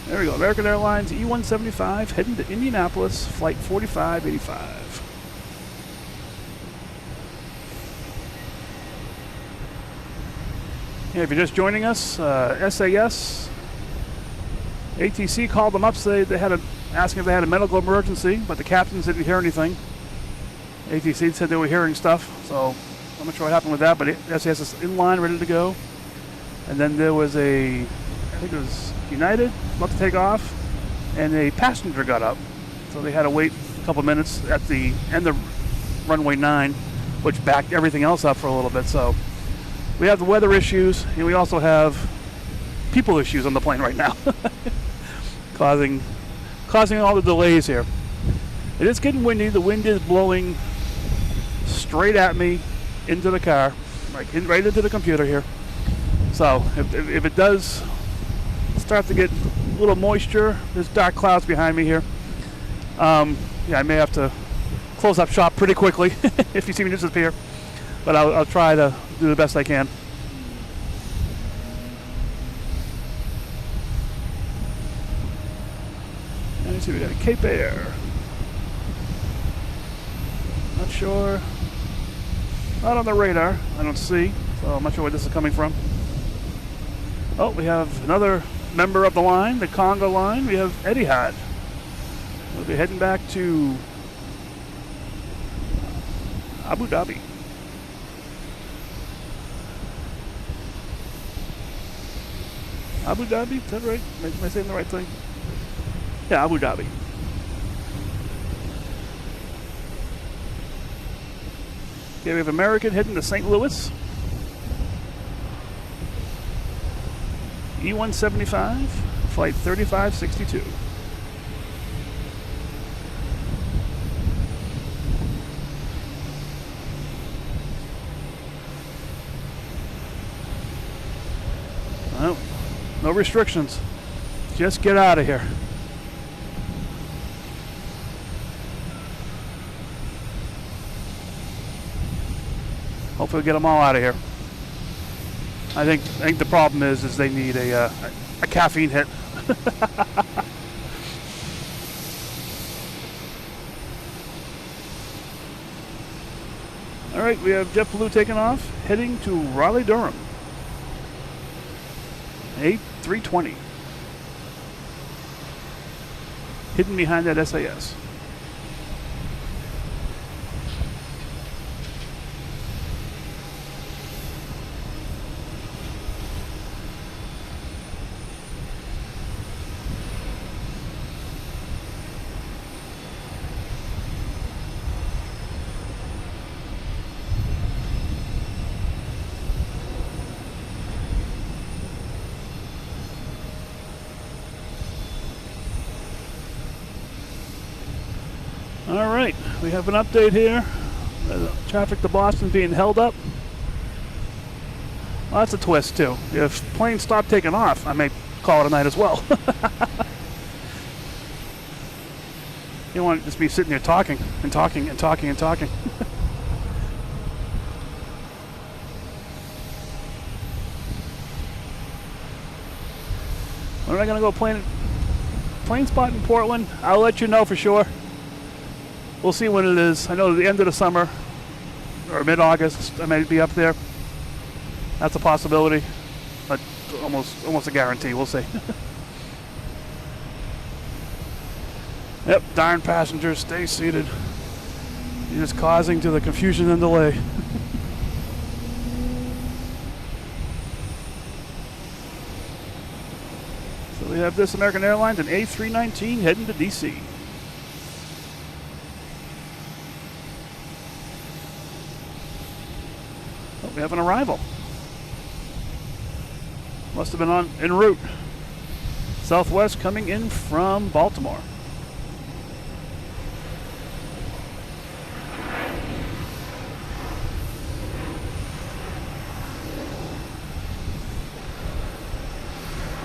There we go. American Airlines E175 heading to Indianapolis, flight 4585. Yeah, if you're just joining us, SAS, ATC called them up, asking if they had a medical emergency, but the captains didn't hear anything. ATC said they were hearing stuff, so I'm not sure what happened with that, but SAS is in line, ready to go. And then there was I think it was United, about to take off, and a passenger got up. So they had to wait a couple minutes at the end of runway 9, which backed everything else up for a little bit. So we have the weather issues, and we also have people issues on the plane right now, causing all the delays here. It is getting windy. The wind is blowing straight at me into the car, right into the computer here. So if it does start to get a little moisture, there's dark clouds behind me here. Yeah, I may have to close up shop pretty quickly if you see me disappear, but I'll try to do the best I can. And let's see, we got a Cape Air. Not sure. Not on the radar, I don't see, so I'm not sure where this is coming from. Oh, we have another member of the line, the conga line. We have Etihad. We'll be heading back to Abu Dhabi. Abu Dhabi? Is that right? Am I saying the right thing? Yeah, Abu Dhabi. Okay, we have American heading to St. Louis. E175, flight 3562. Well, no restrictions. Just get out of here. Hopefully we'll get them all out of here. I think the problem is they need a caffeine hit. All right, we have JetBlue taking off, heading to Raleigh-Durham. 8320. Hidden behind that SAS. All right, we have an update here. Traffic to Boston being held up. Well, that's a twist too. If planes stop taking off, I may call it a night as well. You don't want to just be sitting there talking and talking and talking and talking. When am I going to go plane spot in Portland? I'll let you know for sure. We'll see when it is. I know at the end of the summer or mid-August I may be up there. That's a possibility, but almost a guarantee. We'll see. Yep, darn passengers, stay seated. You're just causing to the confusion and delay. So we have this American Airlines, an A319 heading to DC. Oh, we have an arrival. Must have been en route. Southwest coming in from Baltimore.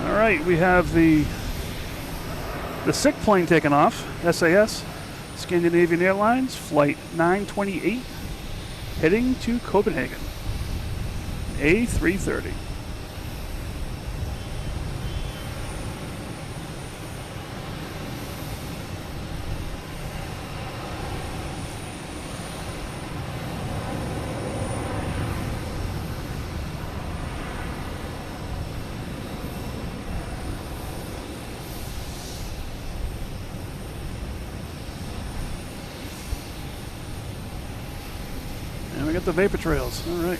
All right, we have the sick plane taking off, SAS, Scandinavian Airlines, flight 928, heading to Copenhagen, A330. And we got the vapor trails. All right.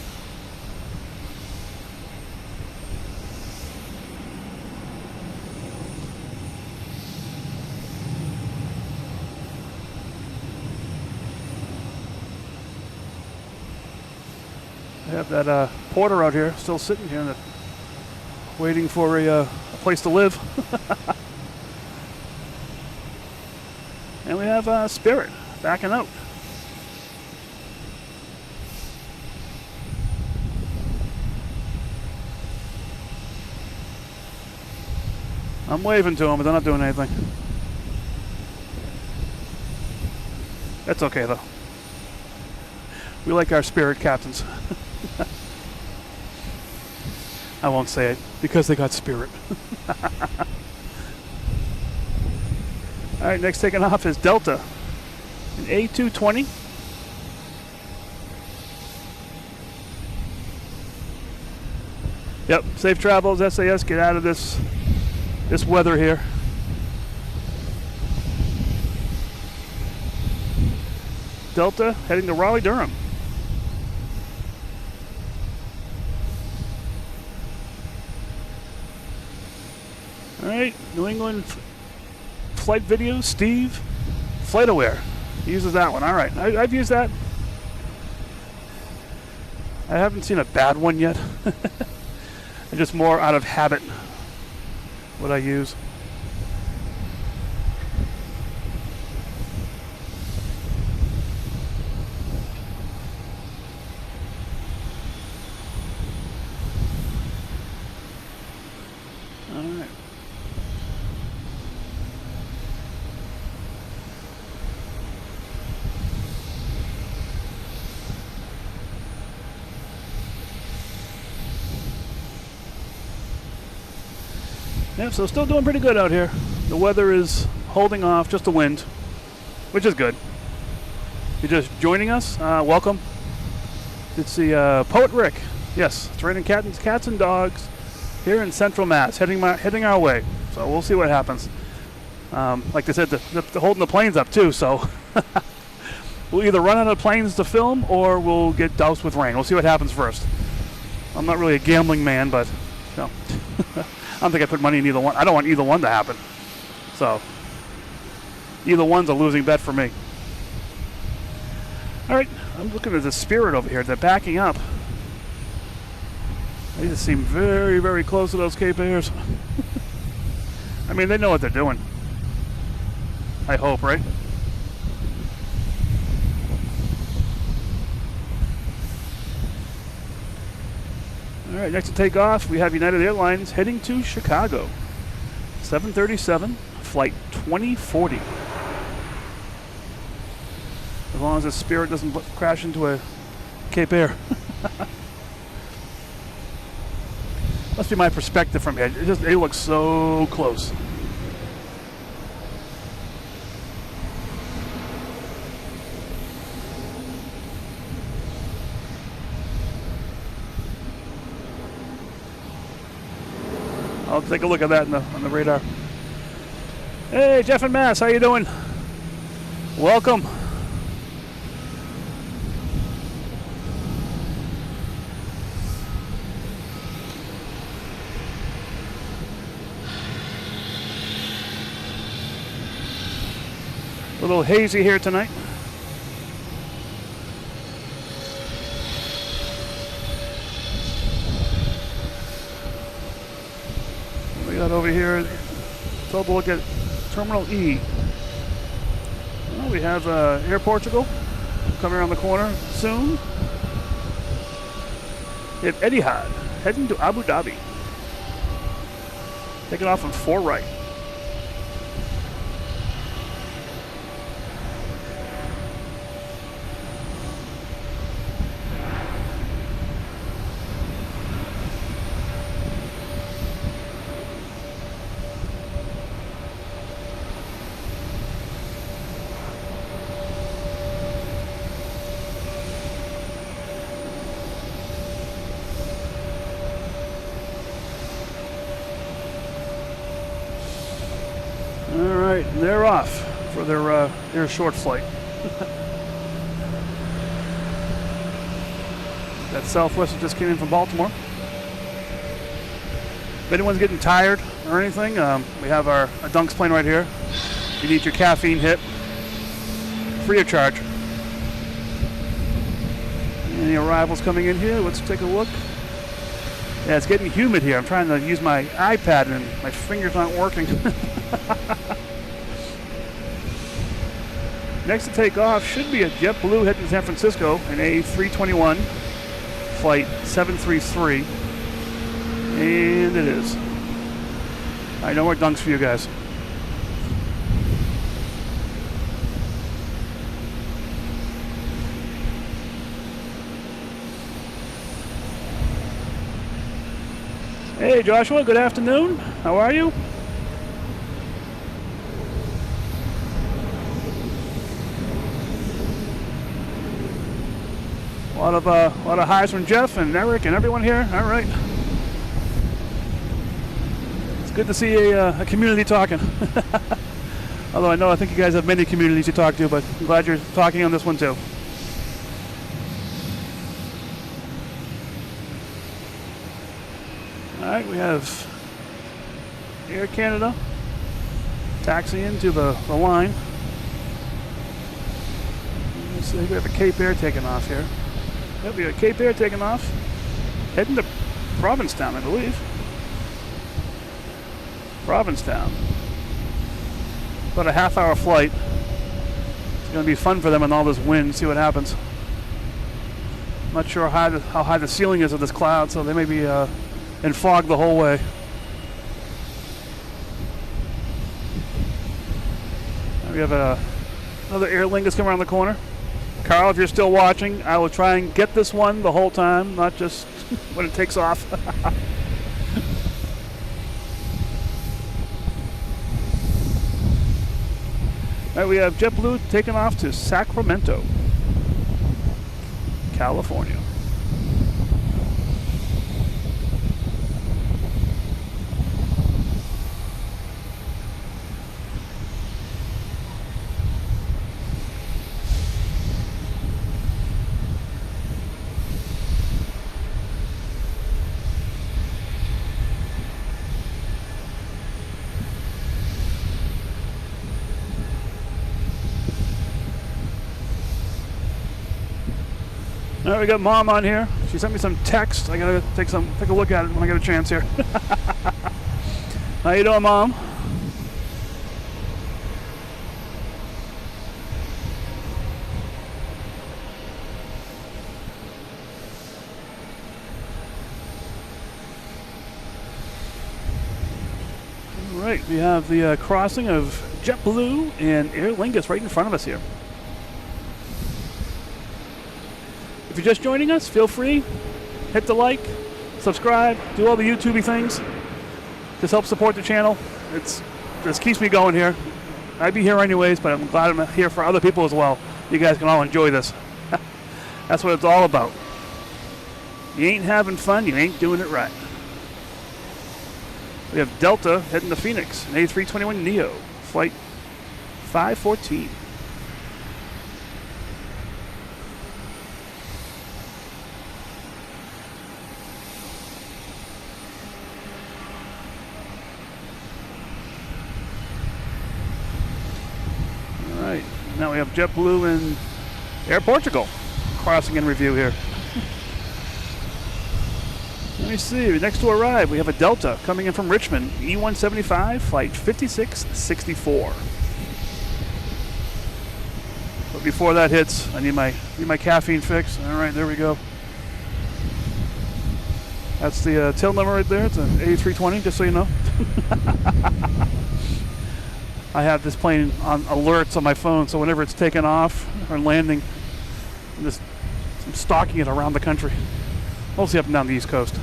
I have that porter out here still sitting here waiting for a place to live. And we have Spirit backing out. I'm waving to them, but they're not doing anything. That's okay, though. We like our Spirit captains. I won't say it, because they got Spirit. All right, next taking off is Delta, an A220. Yep, safe travels, SAS, get out of this weather here. Delta heading to Raleigh-Durham. All right, New England flight video, Steve, FlightAware. He uses that one. All right, I've used that. I haven't seen a bad one yet. I'm just more out of habit what I use. All right. Yeah, so still doing pretty good out here. The weather is holding off, just the wind, which is good. You're just joining us, welcome. It's the Poet Rick. Yes, it's raining cats and dogs here in Central Mass, heading our way. So we'll see what happens. Like they said, they're holding the planes up too, so we'll either run out of planes to film or we'll get doused with rain. We'll see what happens first. I'm not really a gambling man, but you know. I don't think I put money in either one. I don't want either one to happen. So, either one's a losing bet for me. All right, I'm looking at the Spirit over here. They're backing up. They just seem very, very close to those Cape Airs. I mean, they know what they're doing. I hope, right? All right, next to take off, we have United Airlines heading to Chicago. 737, flight 2040. As long as the Spirit doesn't crash into a Cape Air. Must be my perspective from here. It looks so close. I'll take a look at that on the radar. Hey, Jeff and Mass, how you doing? Welcome. A little hazy here tonight. We got over here, told to look at Terminal E. Well, we have Air Portugal coming around the corner soon. We have Etihad heading to Abu Dhabi. Taking off on 4 right. Alright, they're off for their short flight. That Southwest just came in from Baltimore. If anyone's getting tired or anything, we have our Dunks plane right here. You need your caffeine hit, free of charge. Any arrivals coming in here? Let's take a look. Yeah, it's getting humid here. I'm trying to use my iPad and my fingers aren't working. Next to take off should be a JetBlue heading to San Francisco, an A321, flight 733. And it is. All right, no more dunks for you guys. Hey Joshua, good afternoon. How are you? A lot of highs from Jeff and Eric and everyone here. All right. It's good to see a community talking. Although I think you guys have many communities you talk to, but I'm glad you're talking on this one too. All right, we have Air Canada taxiing to the line. Let's see, we have a Cape Air taking off here. Yep, we have a Cape Air taking off, heading to Provincetown, I believe. Provincetown. About a half-hour flight. It's going to be fun for them in all this wind. See what happens. I'm not sure how high the ceiling is of this cloud, so they may be in fog the whole way. We have another Aer Lingus coming around the corner. Carl, if you're still watching, I will try and get this one the whole time, not just when it takes off. All right, we have JetBlue taking off to Sacramento, California. All right, we got Mom on here. She sent me some text. I gotta take a look at it when I get a chance here. How you doing, Mom? right, we have the crossing of JetBlue and Aer Lingus right in front of us here. If you're just joining us, feel free, hit the like, subscribe, do all the YouTubey things. Just help support the channel. This keeps me going here. I'd be here anyways, but I'm glad I'm here for other people as well. You guys can all enjoy this. That's what it's all about. You ain't having fun, you ain't doing it right. We have Delta heading to Phoenix, an A321neo, flight 514. All right, now we have JetBlue and Air Portugal crossing in review here. Let me see, next to arrive, we have a Delta coming in from Richmond, E175, flight 5664. But before that hits, I need my caffeine fix. All right, there we go. That's the tail number right there. It's an A320, just so you know. I have this plane on alerts on my phone, so whenever it's taking off or landing, I'm stalking it around the country. Mostly up and down the East Coast.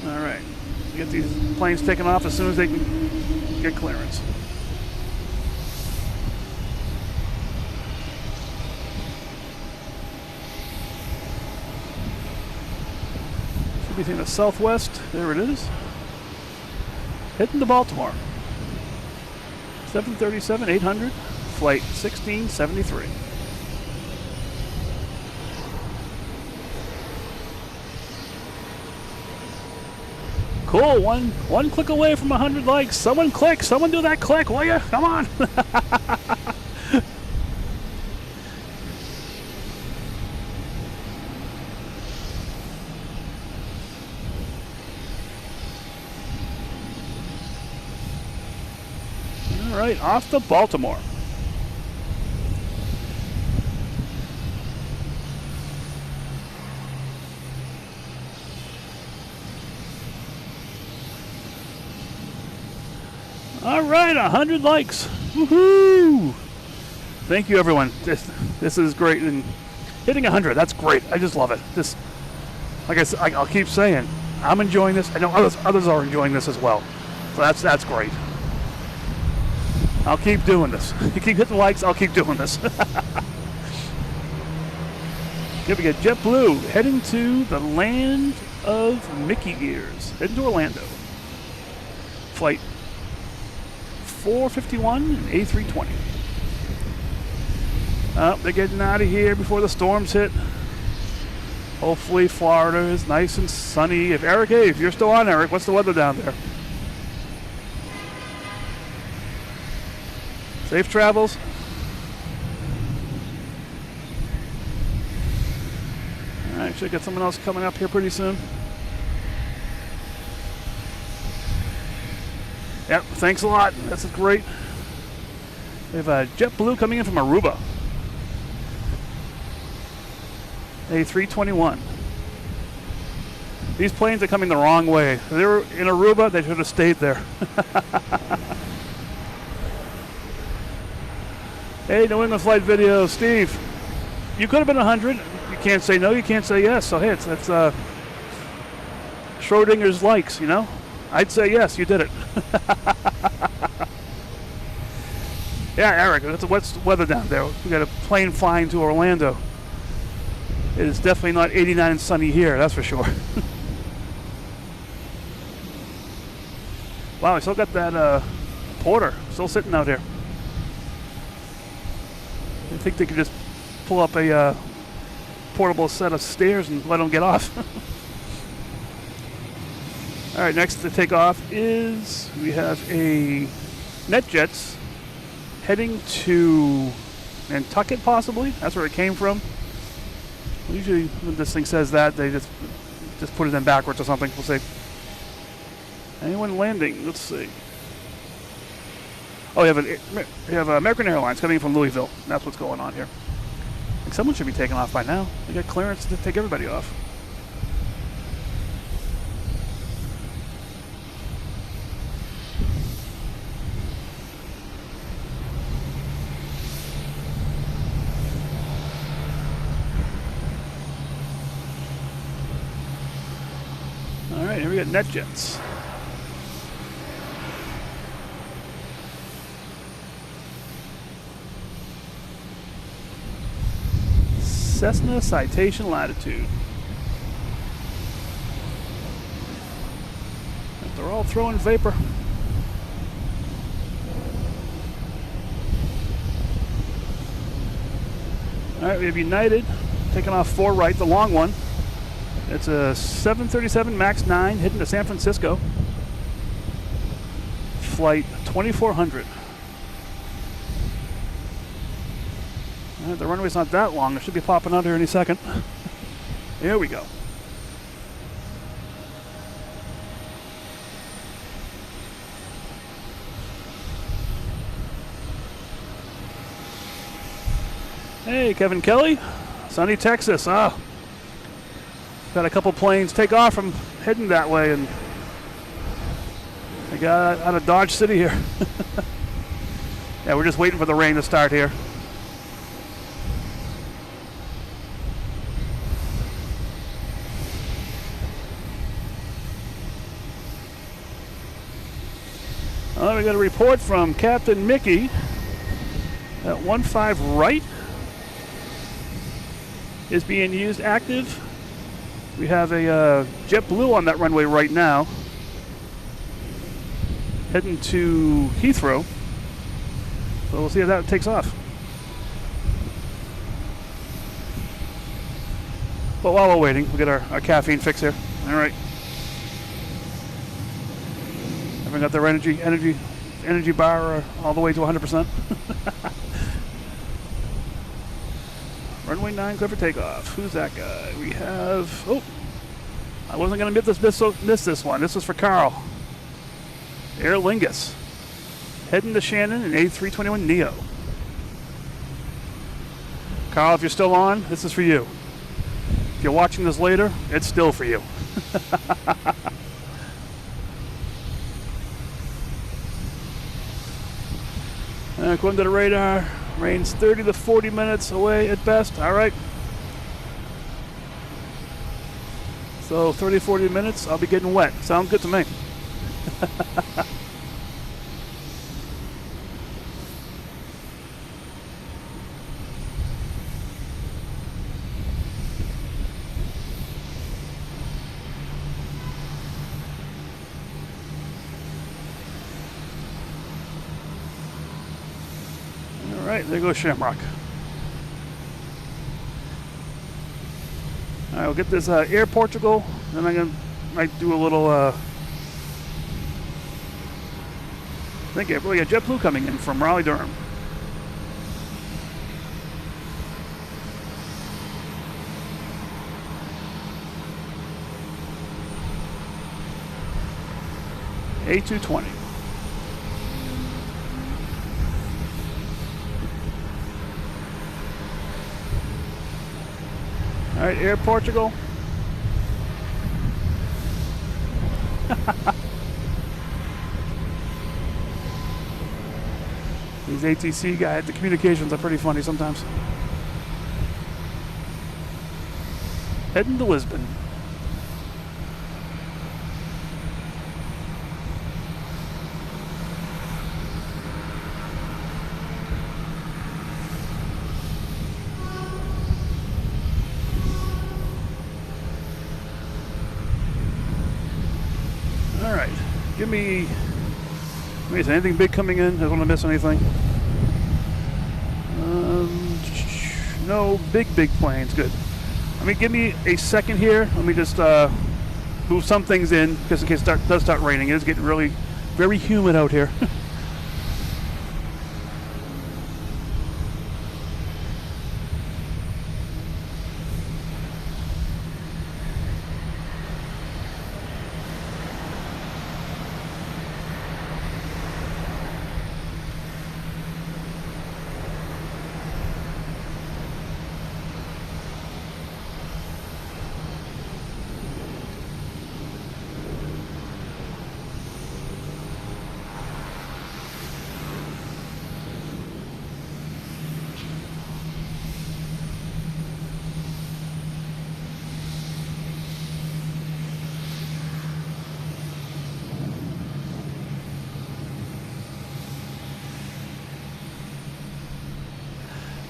All right, get these planes taken off as soon as they can get clearance. Should be seeing the Southwest. There it is. Heading to Baltimore. 737-800. Flight 1673. Cool, one click away from 100 likes. Someone click, someone do that click, will ya? Come on. All right, off to Baltimore. All right, 100 likes. Woohoo! Thank you, everyone. This is great, and hitting 100, that's great. I just love it. Just like I said, I'll keep saying, I'm enjoying this. I know others are enjoying this as well. So that's great. I'll keep doing this. You keep hitting likes, I'll keep doing this. Here we get JetBlue heading to the land of Mickey ears, heading to Orlando. Flight 451 and A320. They're getting out of here before the storms hit. Hopefully Florida is nice and sunny. If you're still on, Eric, what's the weather down there? Safe travels. All right, should get someone else coming up here pretty soon. Yep, thanks a lot. This is great. We have JetBlue coming in from Aruba. A321. These planes are coming the wrong way. If they were in Aruba, they should have stayed there. Hey, New England Flight Video, Steve. You could have been 100. You can't say no, you can't say yes. So hey, that's Schrodinger's likes, you know? I'd say yes, you did it. Yeah, Eric, what's the weather down there? We got a plane flying to Orlando. It is definitely not 89 and sunny here, that's for sure. Wow, we still got that porter still sitting out here. I think they could just pull up a portable set of stairs and let them get off. All right, next to take off is we have a NetJets heading to Nantucket, possibly. That's where it came from. Usually when this thing says that, they just put it in backwards or something. We'll see. Anyone landing? Let's see. Oh, we have American Airlines coming in from Louisville. That's what's going on here. Like someone should be taking off by now. They got clearance to take everybody off. got NetJets. Cessna Citation Latitude. They're all throwing vapor. All right, we have United taking off 4 right, the long one. It's a 737 MAX 9 heading to San Francisco. Flight 2400. All right, the runway's not that long. It should be popping out here any second. Here we go. Hey, Kevin Kelly, sunny Texas. Got a couple planes take off from heading that way, and they got out of Dodge City here. Yeah, we're just waiting for the rain to start here. Well, we got a report from Captain Mickey at 15 right. Is being used active. We have a JetBlue on that runway right now, heading to Heathrow. So we'll see if that takes off. But while we're waiting, we'll get our caffeine fix here. All right. Haven't got their energy bar all the way to 100%. Runway 9 clear for takeoff. Who's that guy? We have... Oh! I wasn't going to miss this one. This was for Carl. Aer Lingus. Heading to Shannon in A321neo. Carl, if you're still on, this is for you. If you're watching this later, it's still for you. According to the radar, rain's 30 to 40 minutes away at best. All right. So 30, 40 minutes, I'll be getting wet. Sounds good to me. All right, there goes Shamrock. All right, we'll get this Air Portugal, then I might do a little. I think we got JetBlue coming in from Raleigh, Durham. A220. All right, Air Portugal. These ATC guys, the communications are pretty funny sometimes. Heading to Lisbon. All right, give me. Is anything big coming in? I don't want to miss anything. No big planes. Good. I mean, give me a second here. Let me just move some things in, just in case it does start raining. It is getting really very humid out here.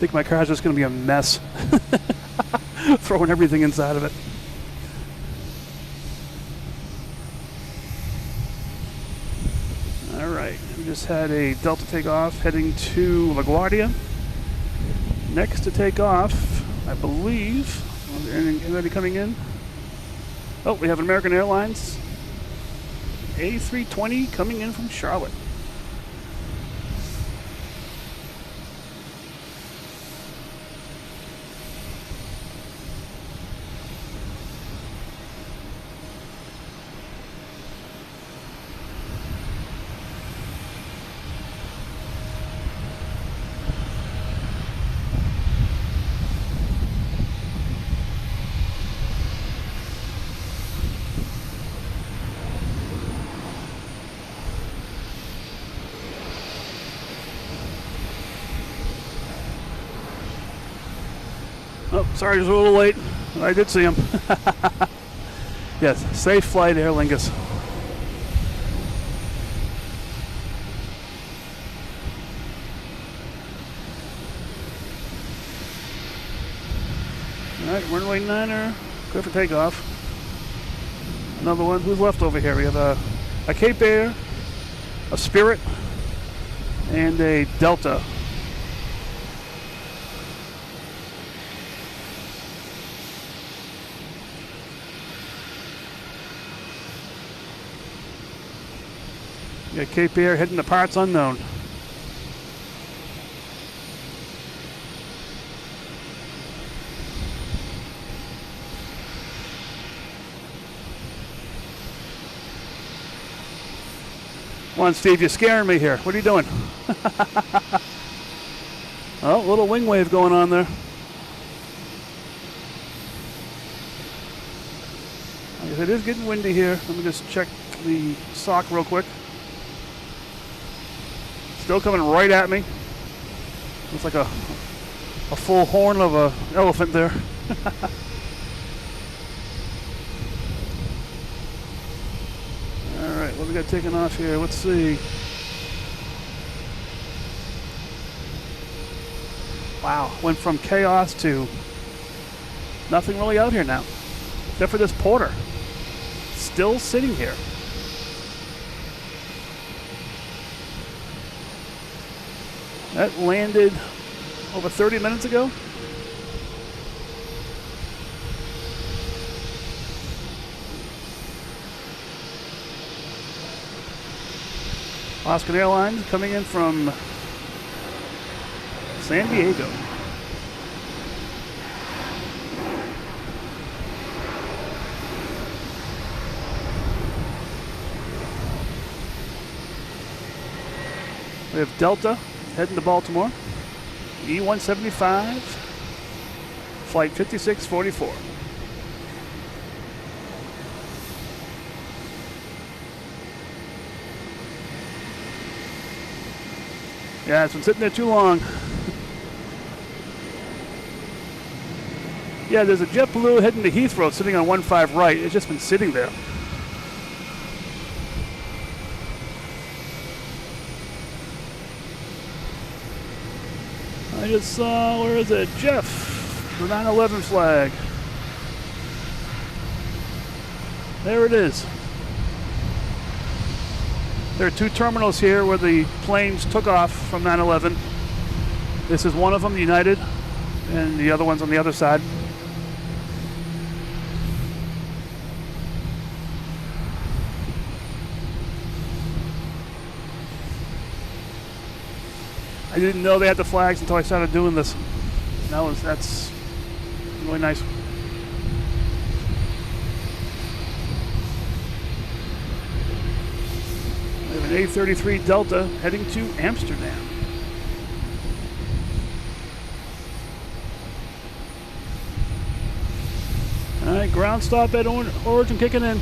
think my car's just going to be a mess. Throwing everything inside of it. Alright, we just had a Delta takeoff heading to LaGuardia. Next to take off, I believe, anybody coming in? Oh, we have an American Airlines A320 coming in from Charlotte. Oh, sorry, just a little late. I did see him. Yes, safe flight, Aer Lingus. All right, runway 9er, clear for takeoff. Another one. Who's left over here? We have a Cape Air, a Spirit, and a Delta. We got Cape Air heading to parts unknown. Come on, Steve, you're scaring me here. What are you doing? Oh, a little wing wave going on there. It is getting windy here. Let me just check the sock real quick. Still coming right at me. Looks like a full horn of an elephant there. Alright, what we got taking off here? Let's see. Wow, went from chaos to nothing really out here now. Except for this porter. Still sitting here. That landed over 30 minutes ago. Alaska Airlines coming in from San Diego. We have Delta heading to Baltimore, E175, flight 5644. Yeah, it's been sitting there too long. Yeah, there's a JetBlue heading to Heathrow sitting on 15 right. It's just been sitting there. I just saw, where is it? Jeff, the 9/11 flag. There it is. There are two terminals here where the planes took off from 9/11. This is one of them, United, and the other one's on the other side. I didn't know they had the flags until I started doing this. That's really nice. We have an A33 Delta heading to Amsterdam. All right, ground stop at Origin kicking in.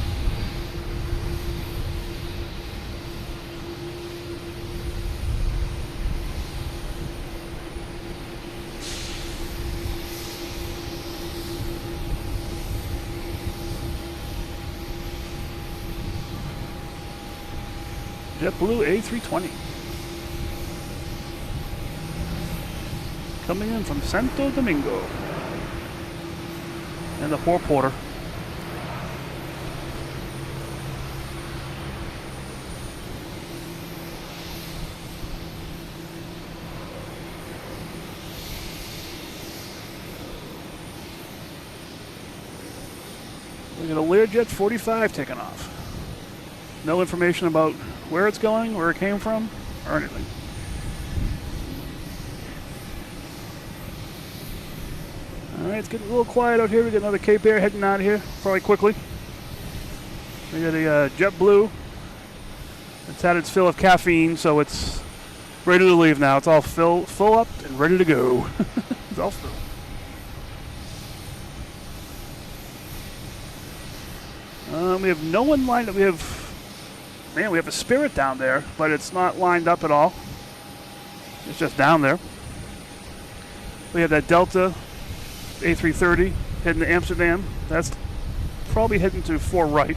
JetBlue A320. coming in from Santo Domingo. And the poor porter. We got a Learjet 45 taking off. No information about where it's going, where it came from, or anything. Alright, it's getting a little quiet out here. We got another Cape Air heading out here, probably quickly. We got a JetBlue. It's had its fill of caffeine, so it's ready to leave now. It's all full up and ready to go. It's all full. We have no one lined up. We have a Spirit down there, but it's not lined up at all. It's just down there. We have that Delta A330 heading to Amsterdam. That's probably heading to 4 right.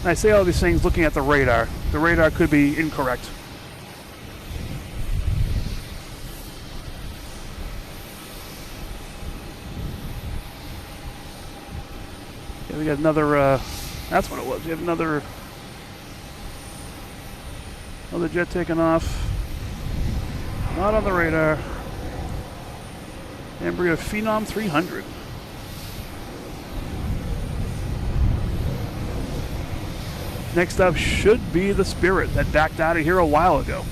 I say all these things looking at the radar. The radar could be incorrect. Yeah, we got another, that's what it was. We have another jet taking off. Not on the radar. Embraer Phenom 300. Next up should be the Spirit that backed out of here a while ago.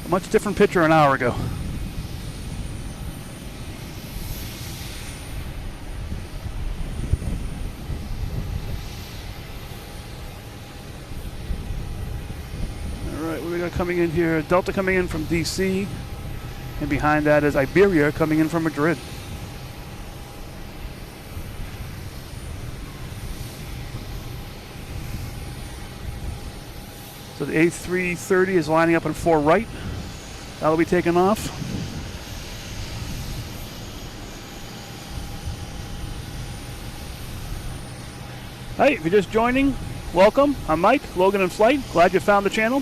A much different picture an hour ago. Alright, what we got coming in here? Delta coming in from DC. And behind that is Iberia coming in from Madrid. So the A330 is lining up in 4 right. That'll be taken off. Hey, if you're just joining, welcome. I'm Mike, Logan in Flight. Glad you found the channel.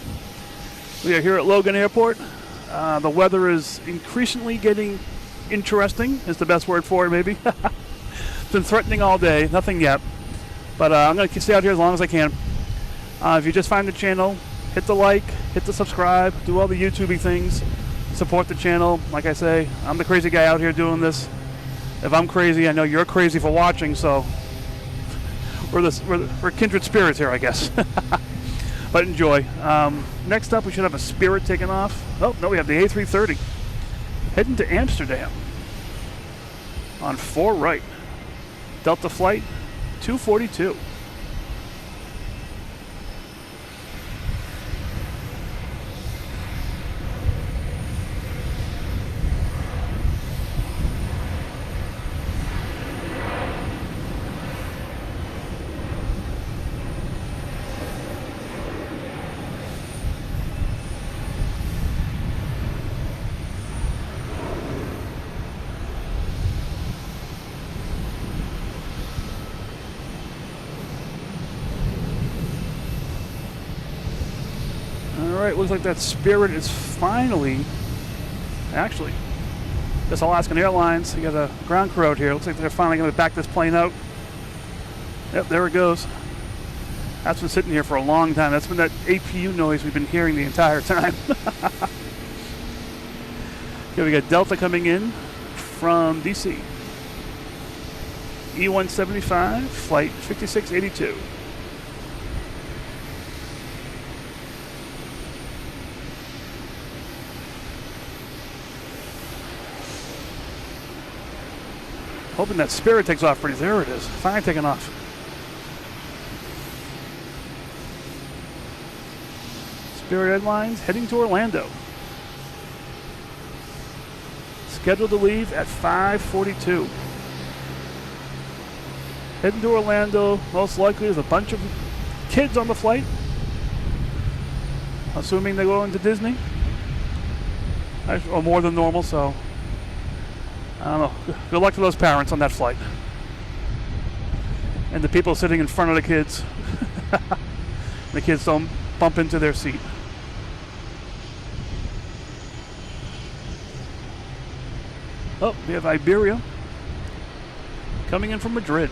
We are here at Logan Airport. The weather is increasingly getting interesting, is the best word for it, maybe. It's been threatening all day, nothing yet. But I'm going to stay out here as long as I can. If you just find the channel, hit the like, hit the subscribe, do all the YouTubey things, support the channel. Like I say, I'm the crazy guy out here doing this. If I'm crazy, I know you're crazy for watching, so we're kindred spirits here, I guess. But enjoy. Next up, we should have a Spirit taking off. Oh, no, we have the A330 heading to Amsterdam on 4 right. Delta flight 242. Alright, looks like that Spirit is finally, actually, this Alaskan Airlines, you got a ground crew out here. Looks like they're finally going to back this plane out. Yep, there it goes. That's been sitting here for a long time. That's been that APU noise we've been hearing the entire time. Okay, we got Delta coming in from DC. E175, flight 5682. Hoping that Spirit takes off pretty. There it is. Finally taking off. Spirit Airlines heading to Orlando. Scheduled to leave at 5:42. Heading to Orlando. Most likely there's a bunch of kids on the flight. Assuming they go into Disney. Or more than normal, so I don't know. Good luck to those parents on that flight. and the people sitting in front of the kids. The kids don't bump into their seat. Oh, we have Iberia coming in from Madrid.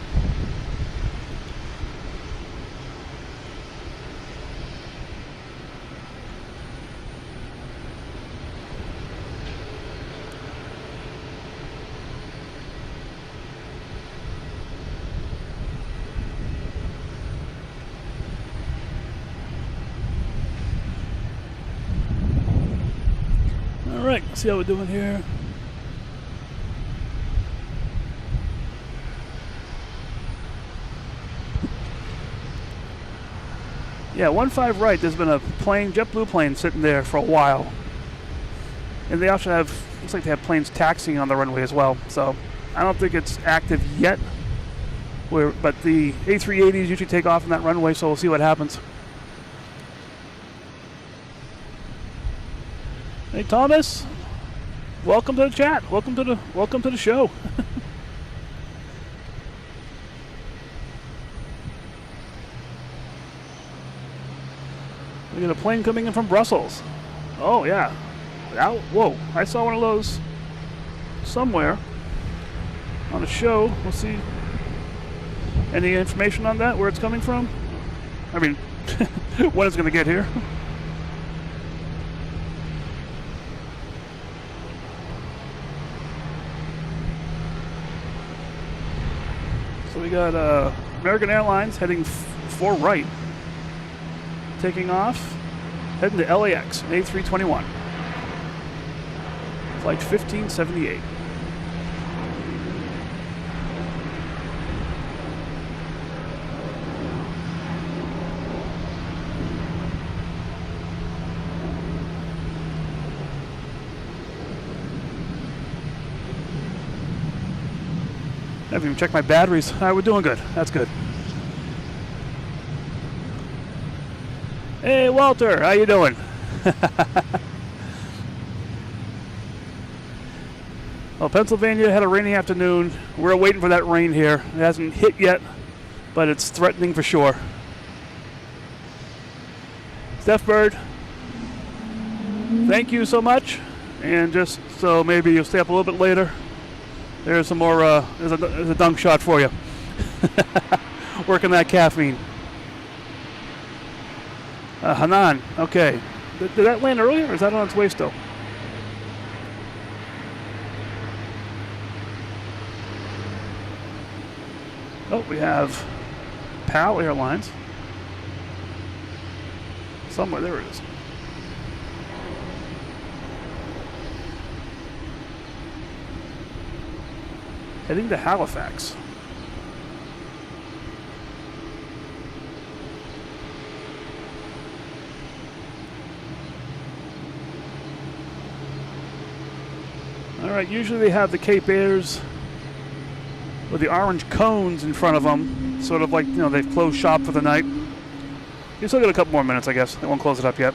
All right, let's see how we're doing here. Yeah, 15 right, there's been a plane, JetBlue plane sitting there for a while. And they also have, looks like they have planes taxiing on the runway as well. So I don't think it's active yet. But the A380s usually take off on that runway, so we'll see what happens. Hey Thomas, welcome to the chat. Welcome to the show. We got a plane coming in from Brussels. Oh yeah. Out, whoa, I saw one of those somewhere on a show. We'll see. Any information on that, where it's coming from? I mean, when it's going to get here. So we got American Airlines heading 4 right. Taking off, heading to LAX, an A321. Flight 1578. I haven't even checked my batteries. All right, we're doing good. That's good. Hey, Walter, how you doing? Well, Pennsylvania had a rainy afternoon. We're waiting for that rain here. It hasn't hit yet, but it's threatening for sure. Steph Bird, thank you so much. And just so maybe you'll stay up a little bit later, there's some more, there's a dunk shot for you. Working that caffeine. Hanan, okay. Did that land earlier, or is that on its way still? Oh, we have PAL Airlines. Somewhere, there it is. Heading to Halifax. All right, usually they have the Cape Airs with the orange cones in front of them, sort of like, you know, they've closed shop for the night. You still got a couple more minutes, I guess. They won't close it up yet.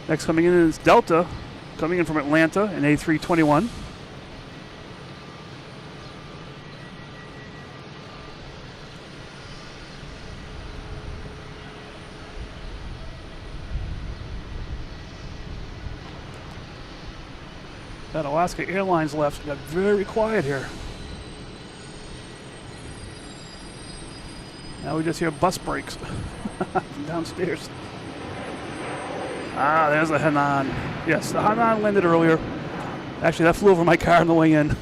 Next coming in is Delta, coming in from Atlanta, an A321. That Alaska Airlines left got very quiet here. Now we just hear bus brakes from downstairs. Ah, there's the Hanan. Yes, the Hanan landed earlier. Actually, that flew over my car on the way in.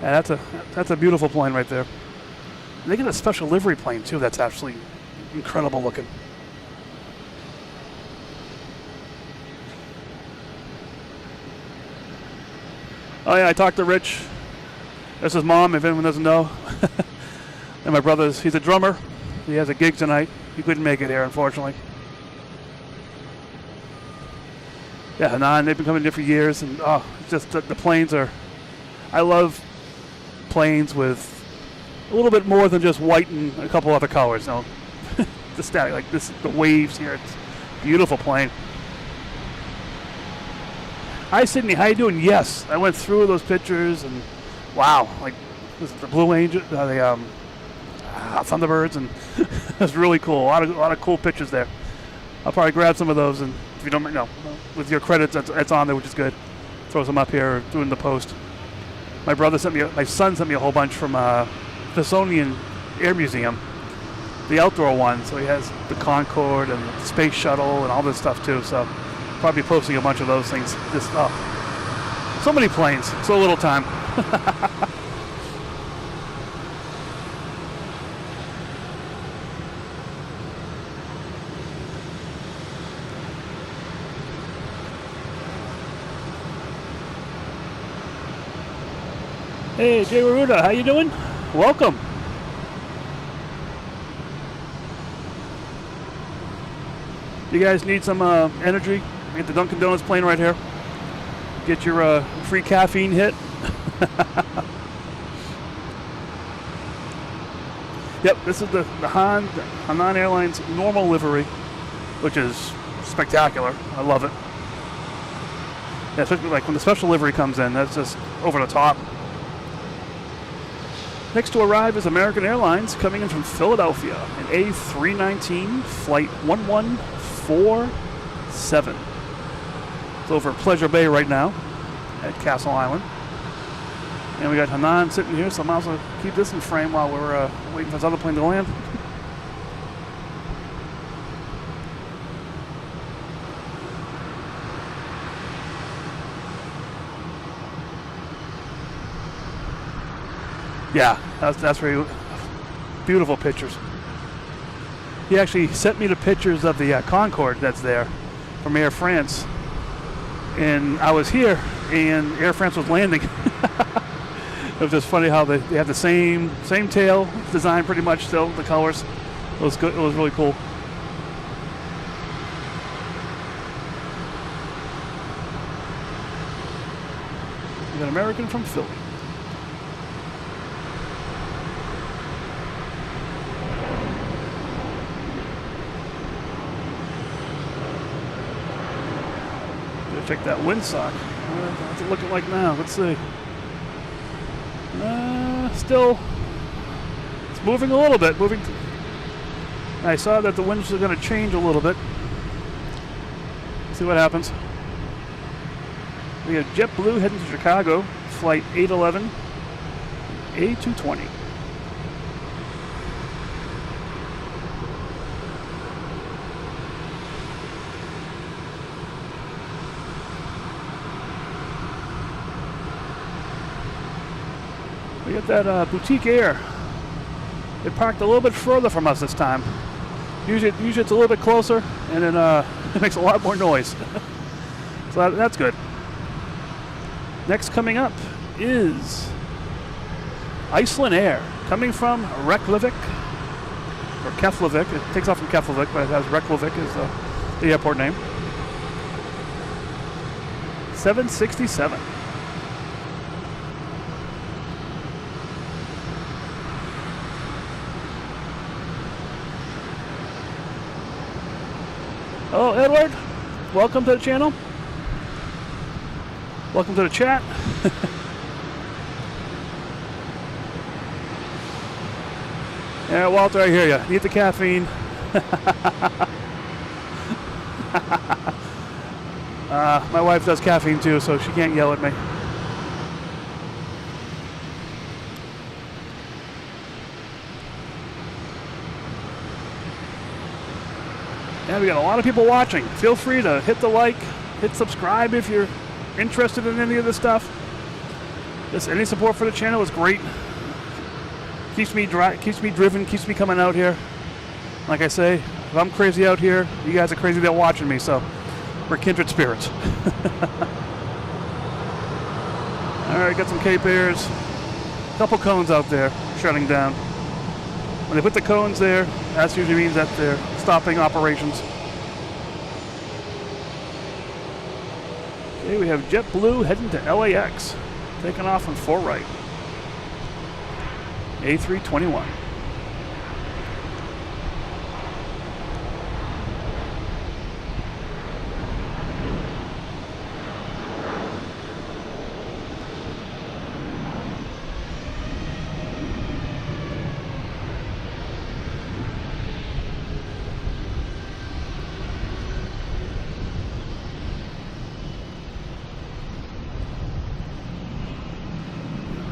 Yeah, that's a beautiful plane right there. And they get a special livery plane too. That's absolutely incredible looking. Oh yeah, I talked to Rich. That's his mom, if anyone doesn't know. And my brother's, he's a drummer. He has a gig tonight. He couldn't make it here, unfortunately. Yeah, Hanan, they've been coming here for years, and it's just the planes are, I love planes with a little bit more than just white and a couple other colors. No, the static, like this, the waves here, it's a beautiful plane. Hi, Sydney. How you doing? Yes, I went through those pictures, and wow, like this is the Blue Angel, the Thunderbirds, and it was really cool. A lot of cool pictures there. I'll probably grab some of those, and if you don't know, with your credits, that's on there, which is good. Throw some up here, doing the post. My son sent me a whole bunch from Smithsonian Air Museum, the outdoor one. So he has the Concorde and the Space Shuttle and all this stuff too. So probably posting a bunch of those things. Just so many planes, so little time. Hey, Jay Waruda, how you doing? Welcome. You guys need some energy? Get the Dunkin' Donuts plane right here. Get your free caffeine hit. Yep, this is the Hainan Airlines normal livery, which is spectacular. I love it. Yeah, especially like when the special livery comes in, that's just over the top. Next to arrive is American Airlines coming in from Philadelphia, an A319 flight 1147. It's over Pleasure Bay right now at Castle Island. And we got Hainan sitting here, so I might as well keep this in frame while we're waiting for this other plane to land. Yeah, that's very beautiful pictures. He actually sent me the pictures of the Concorde that's there from Air France, and I was here, and Air France was landing. It was just funny how they have the same tail design, pretty much still the colors. It was good. It was really cool. We got American from Philly. Check that windsock. What's it looking like now? Let's see. Still, it's moving a little bit. I saw that the winds are going to change a little bit. See what happens. We have JetBlue heading to Chicago, flight 811, A220. We got that Boutique Air. It parked a little bit further from us this time. Usually it's a little bit closer, and then it makes a lot more noise. So that's good. Next coming up is Iceland Air, coming from Reykjavik, or Keflavik. It takes off from Keflavik, but it has Reykjavik as the airport name. 767. Hello, Edward. Welcome to the channel. Welcome to the chat. Yeah, Walter, I hear you. Need the caffeine. My wife does caffeine too, so she can't yell at me. Yeah, we got a lot of people watching. Feel free to hit the like, hit subscribe if you're interested in any of this stuff. Just any support for the channel is great. Keeps me driven, keeps me coming out here. Like I say, if I'm crazy out here, you guys are crazy there watching me, so we're kindred spirits. Alright, got some Cape Airs. Couple cones out there shutting down. When they put the cones there, that usually means that they're stopping operations. Okay, we have JetBlue heading to LAX, taking off on 4 right. A321.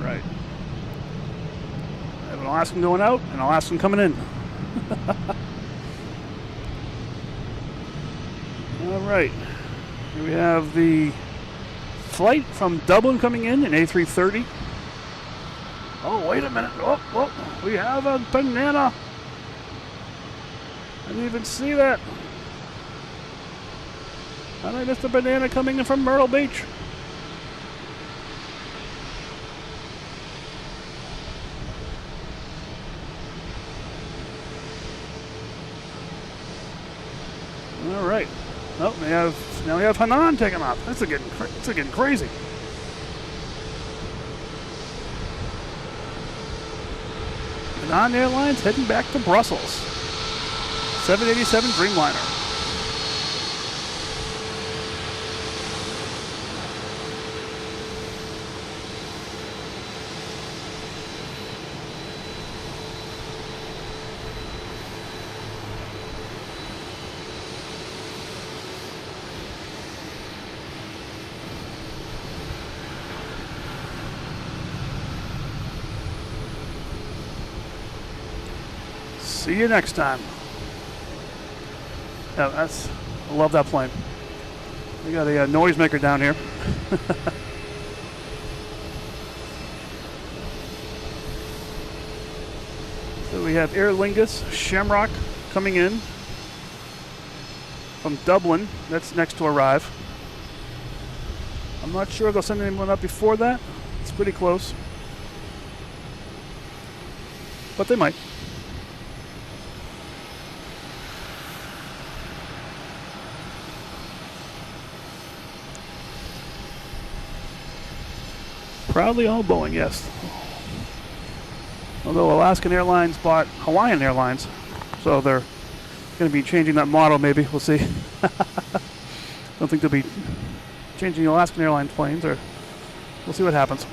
Right. I have an Alaskan going out and an Alaskan coming in. All right. Here we have the flight from Dublin coming in an A330. Oh, wait a minute. Oh, we have a banana. I didn't even see that. And I missed a banana coming in from Myrtle Beach. All right. Oh, now we have Hanan taking off. It's getting crazy. Hanan Airlines heading back to Brussels. 787 Dreamliner. See you next time. Yeah, I love that plane. We got a noisemaker down here. So we have Aer Lingus Shamrock coming in from Dublin. That's next to arrive. I'm not sure if they'll send anyone up before that. It's pretty close. But they might. Proudly all Boeing, yes. Although Alaskan Airlines bought Hawaiian Airlines, so they're going to be changing that model maybe. We'll see. Don't think they'll be changing Alaskan Airlines planes, or we'll see what happens.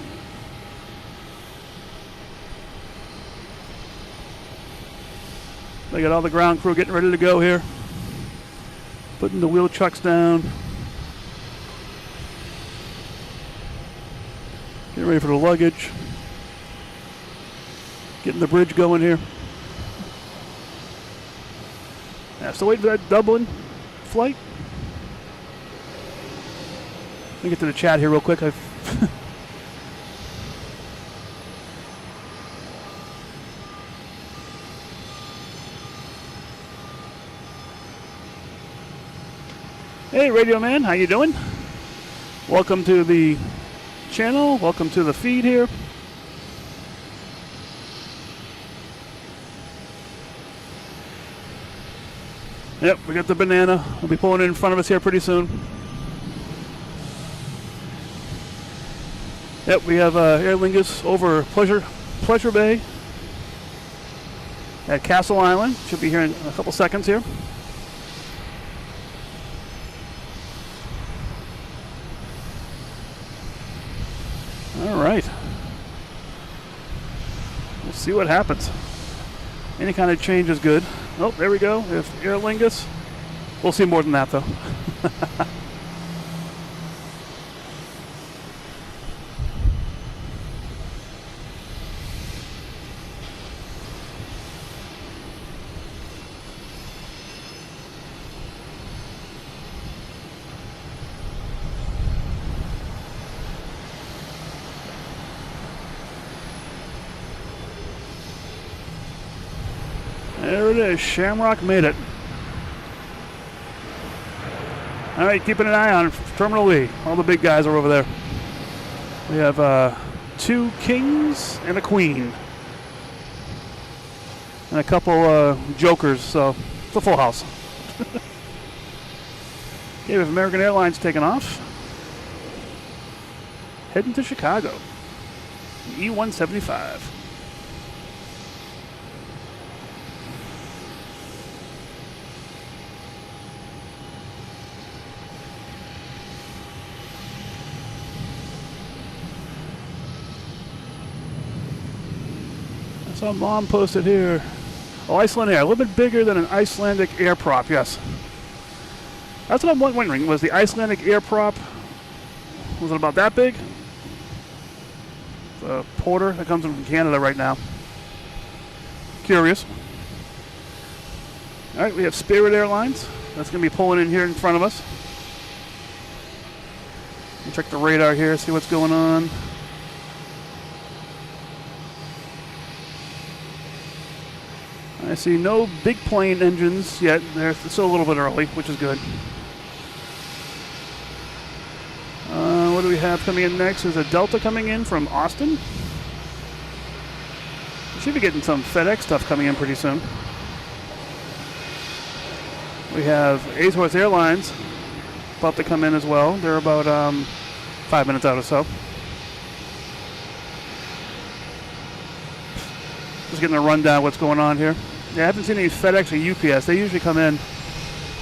They got all the ground crew getting ready to go here. Putting the wheel chucks down. Getting ready for the luggage. Getting the bridge going here. Yeah, still waiting for that Dublin flight. Let me get to the chat here real quick. Hey, Radio Man, how you doing? Welcome to the channel. Welcome to the feed here. Yep, we got the banana. We'll be pulling it in front of us here pretty soon. Yep, we have Aer Lingus over Pleasure Bay at Castle Island. Should be here in a couple seconds here. All right. We'll see what happens. Any kind of change is good. Oh, there we go. If Aer Lingus, we'll see more than that though. There it is. Shamrock made it. All right, keeping an eye on Terminal E. All the big guys are over there. We have 2 kings and a queen. And a couple jokers, so it's a full house. Okay, we have American Airlines taking off. Heading to Chicago. E-175. So Mom posted here. Oh, Iceland Air, a little bit bigger than an Icelandic air prop, yes. That's what I'm wondering. Was the Icelandic air prop, was it about that big? The porter that comes in from Canada right now. Curious. All right, we have Spirit Airlines. That's going to be pulling in here in front of us. We'll check the radar here, see what's going on. I see no big plane engines yet. They're still a little bit early, which is good. What do we have coming in next? There's a Delta coming in from Austin. We should be getting some FedEx stuff coming in pretty soon. We have Azores Airlines about to come in as well. They're about 5 minutes out or so. Just getting a rundown of what's going on here. Yeah, I haven't seen any FedEx or UPS. They usually come in.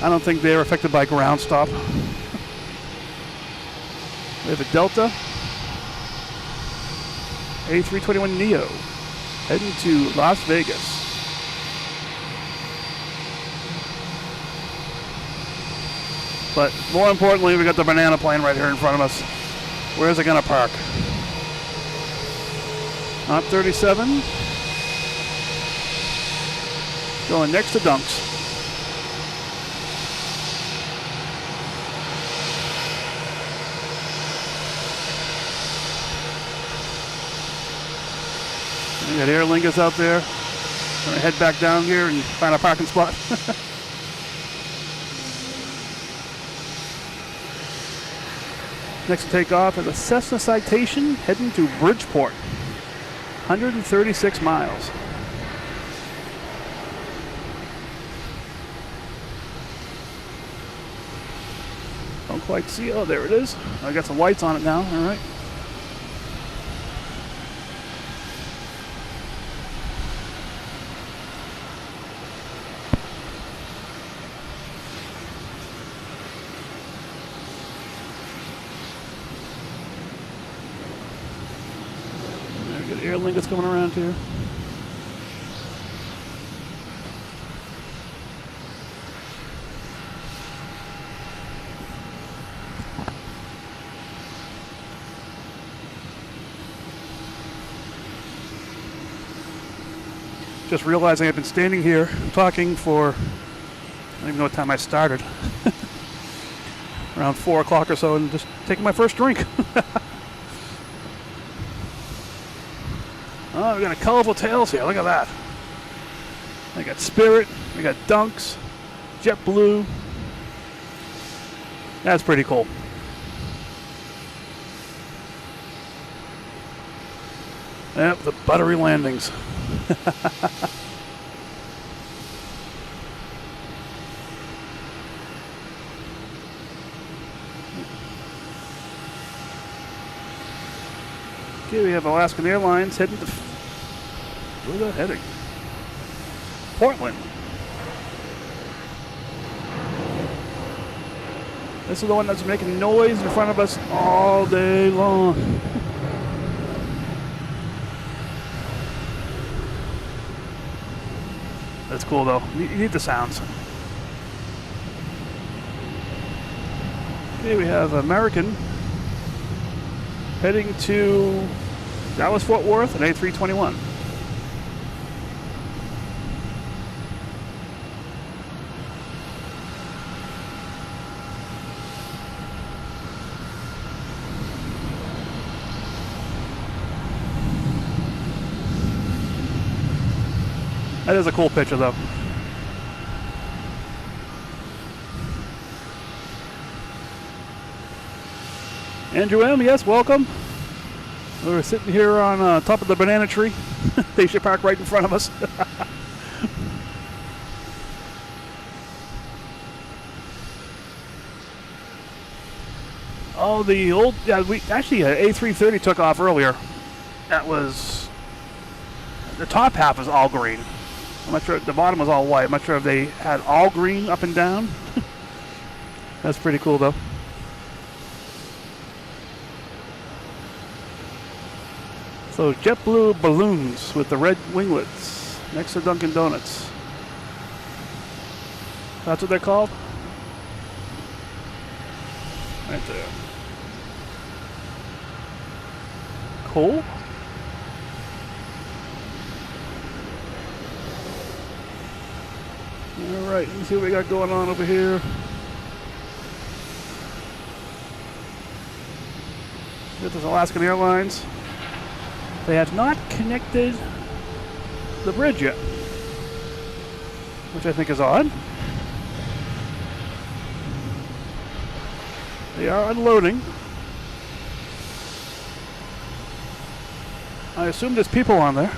I don't think they're affected by ground stop. We have a Delta A321neo heading to Las Vegas. But more importantly, we got the banana plane right here in front of us. Where's it gonna park? Op 37. Going next to Dunks. We got Aer Lingus out there. Gonna head back down here and find a parking spot. Next to take off is a Cessna Citation heading to Bridgeport. 136 miles. Don't quite see. Oh, there it is. I got some lights on it now. All right. Aer Lingus coming around here. Just realizing I've been standing here talking for, I don't even know what time I started. Around 4 o'clock or so, and just taking my first drink. Oh, we got a colorful tails here. Look at that. I got Spirit. We got Dunks. JetBlue. That's pretty cool. Yep, the buttery landings. Okay, we have Alaskan Airlines heading to... Where's that heading? Portland. This is the one that's making noise in front of us all day long. That's cool though. You need the sounds. Okay, we have American heading to Dallas Fort Worth at A321. That is a cool picture though. Andrew M., yes, welcome. We're sitting here on top of the banana tree. They should park right in front of us. Oh, the old, yeah, we actually A330 took off earlier. That was, the top half was all green. I'm not sure, the bottom was all white. I'm not sure if they had all green up and down. That's pretty cool though. So JetBlue balloons with the red winglets next to Dunkin' Donuts. That's what they're called? Right there. Cool. Alright, let's see what we got going on over here. This is Alaskan Airlines. They have not connected the bridge yet, which I think is odd. They are unloading. I assume there's people on there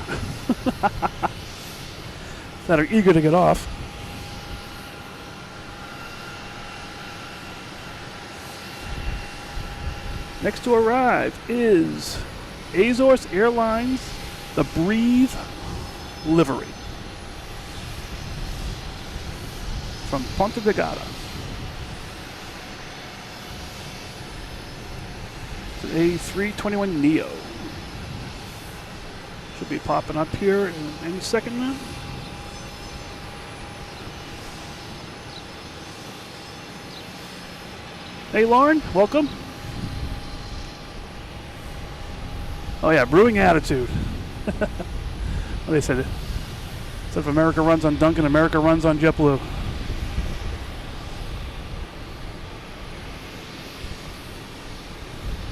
that are eager to get off. Next to arrive is Azores Airlines, the Breathe livery from Ponta Delgada. It's an A321 Neo. Should be popping up here in any second now. Hey Lauren, welcome. Oh yeah, brewing attitude. What they said. So if America runs on Dunkin', America runs on JetBlue.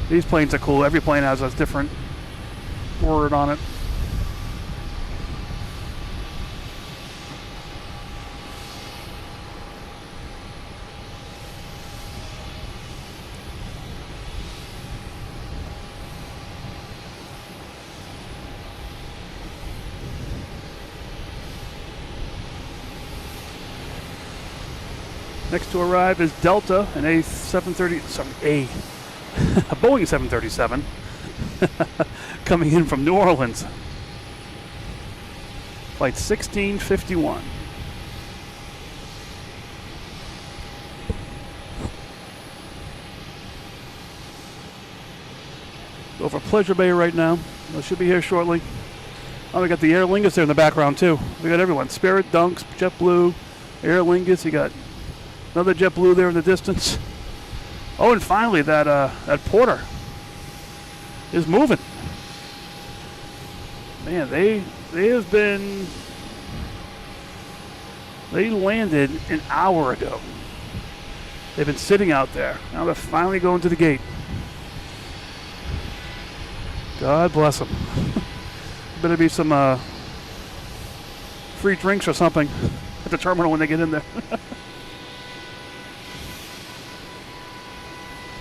These planes are cool. Every plane has a different word on it. Next to arrive is Delta, an A730, sorry, a Boeing 737 coming in from New Orleans. Flight 1651. Over Pleasure Bay right now. They should be here shortly. Oh, we got the Aer Lingus there in the background too. We got everyone. Spirit, Dunks, JetBlue, Aer Lingus. You got another JetBlue there in the distance. Oh, and finally that Porter is moving. Man, they landed an hour ago. They've been sitting out there. Now they're finally going to the gate. God bless them. Better be some free drinks or something at the terminal when they get in there.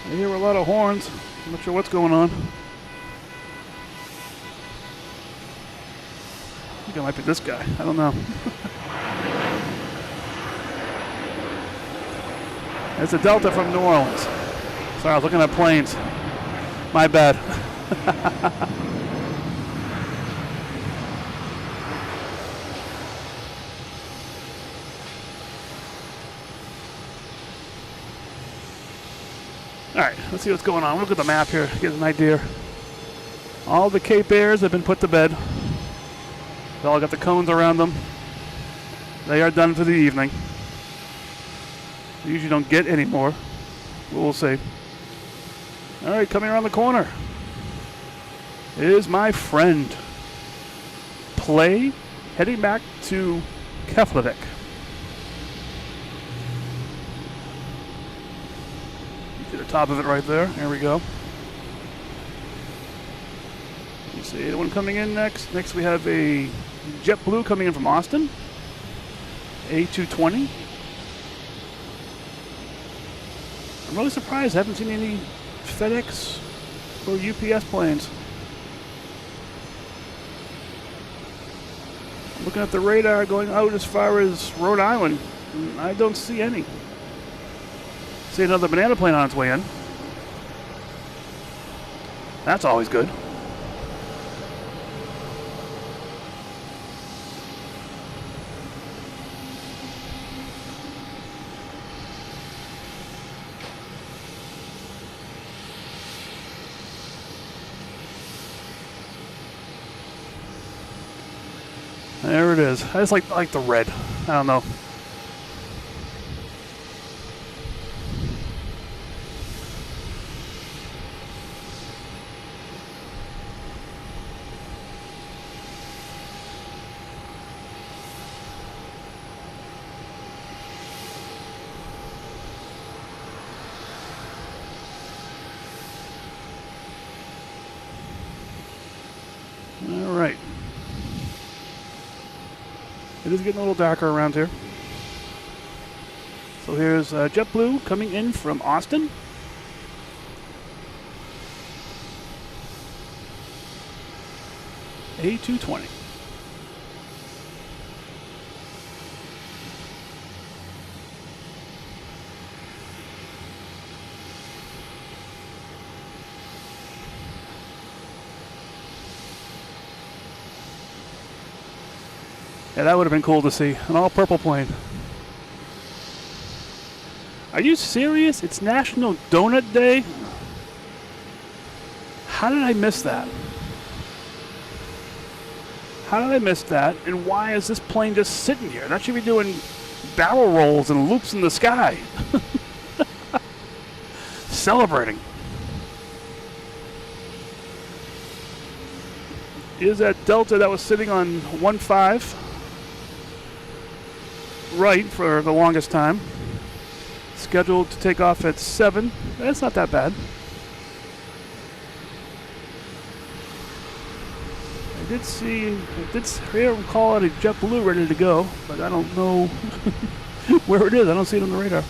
I hear a lot of horns. I'm not sure what's going on. I think it might be this guy. I don't know. It's a Delta from New Orleans. Sorry, I was looking at planes. My bad. All right, let's see what's going on. Look at the map here, get an idea. All the Cape Airs have been put to bed. They all got the cones around them. They are done for the evening. They usually don't get any more. We'll see. All right, coming around the corner is my friend. Play, heading back to Keflavik. To the top of it right there. There we go. Let's see, anyone coming in next? Next we have a JetBlue coming in from Austin. A220. I'm really surprised I haven't seen any FedEx or UPS planes. I'm looking at the radar going out as far as Rhode Island. I don't see any. See another banana plane on its way in. That's always good. There it is. I just like the red. I don't know. All right. It is getting a little darker around here. So here's JetBlue coming in from Austin. A220. Yeah, that would have been cool to see. An all-purple plane. Are you serious? It's National Donut Day? How did I miss that? How did I miss that? And why is this plane just sitting here? That should be doing barrel rolls and loops in the sky. Celebrating. Is that Delta that was sitting on 1-5 right for the longest time. Scheduled to take off at 7. That's not that bad. I did hear him call out a JetBlue ready to go, but I don't know where it is. I don't see it on the radar.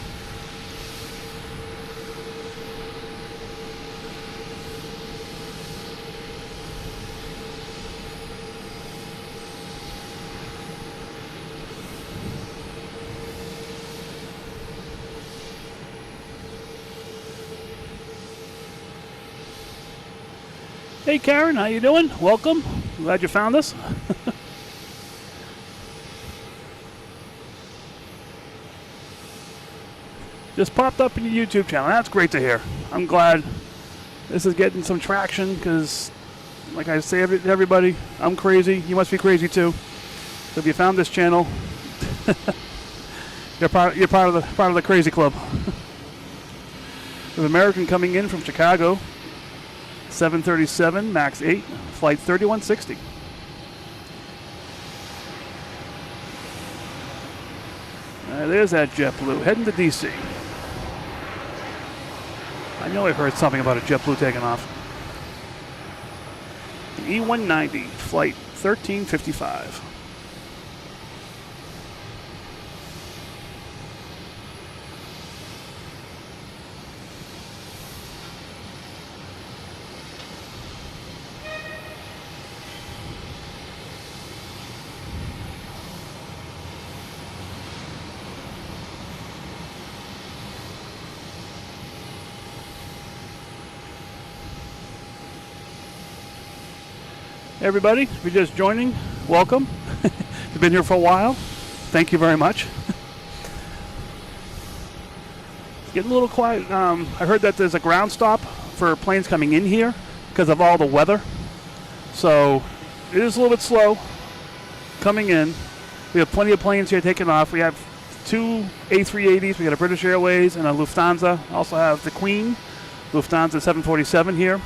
Hey Karen, how you doing? Welcome. Glad you found us. Just popped up in your YouTube channel. That's great to hear. I'm glad this is getting some traction because, like I say to everybody, I'm crazy. You must be crazy too. So if you found this channel, you're part of the crazy club. There's American coming in from Chicago. 737 MAX 8, flight 3160. There's that JetBlue heading to DC. I know I've heard something about a JetBlue taking off. The E190, flight 1355. Everybody, if you're just joining, welcome. If you've been here for a while, thank you very much. It's getting a little quiet. I heard that there's a ground stop for planes coming in here because of all the weather. So it is a little bit slow coming in. We have plenty of planes here taking off. We have 2 A380s. We got a British Airways and a Lufthansa. Also have the Queen, Lufthansa 747 here.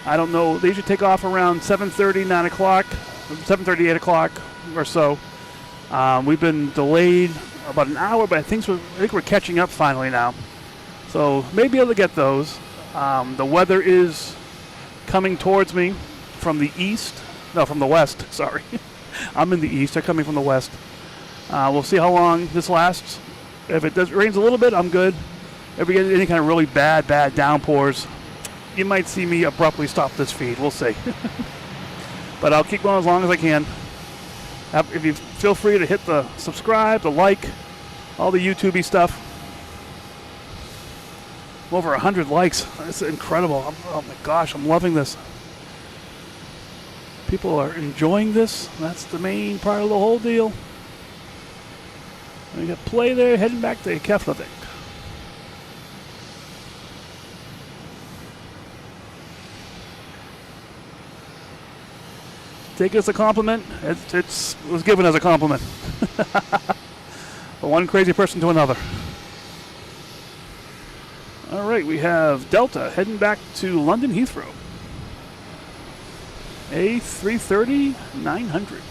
I don't know. They usually take off around 7:30, 9 o'clock, 7:30, 8 o'clock or so. We've been delayed about an hour, but I think we're catching up finally now. So maybe able to get those. The weather is coming towards me from the east. No, from the west. Sorry. I'm in the east. They're coming from the west. We'll see how long this lasts. If it rains a little bit, I'm good. If we get any kind of really bad downpours, you might see me abruptly stop this feed. We'll see. But I'll keep going as long as I can. If you feel free to hit the subscribe, the like, all the YouTubey stuff. Over 100 likes. That's incredible. Oh my gosh, I'm loving this. People are enjoying this. That's the main part of the whole deal. We got play there, heading back to Keflavik. Take it as a compliment. It was given as a compliment. From one crazy person to another. All right, we have Delta heading back to London Heathrow. A330-900.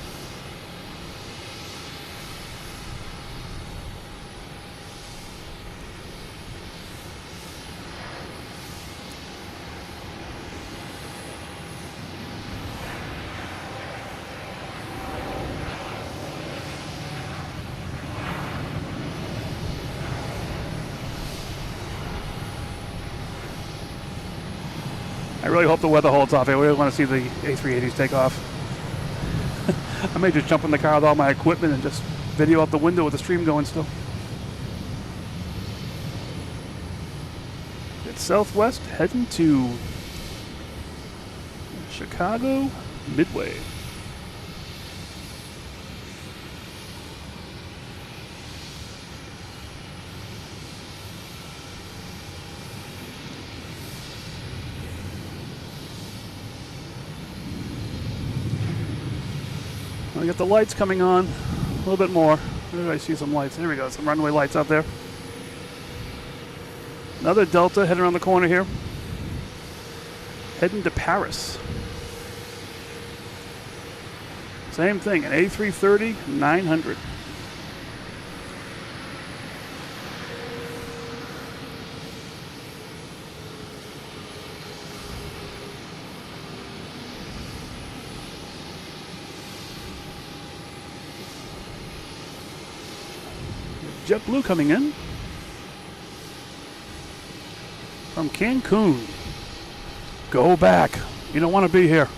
I really hope the weather holds off. I really want to see the A380s take off. I may just jump in the car with all my equipment and just video out the window with the stream going still. It's Southwest heading to Chicago Midway. We got the lights coming on a little bit more. Where did I see some lights? There we go, some runway lights out there. Another Delta heading around the corner here. Heading to Paris. Same thing, an A330-900. JetBlue coming in from Cancun. Go back. You don't want to be here.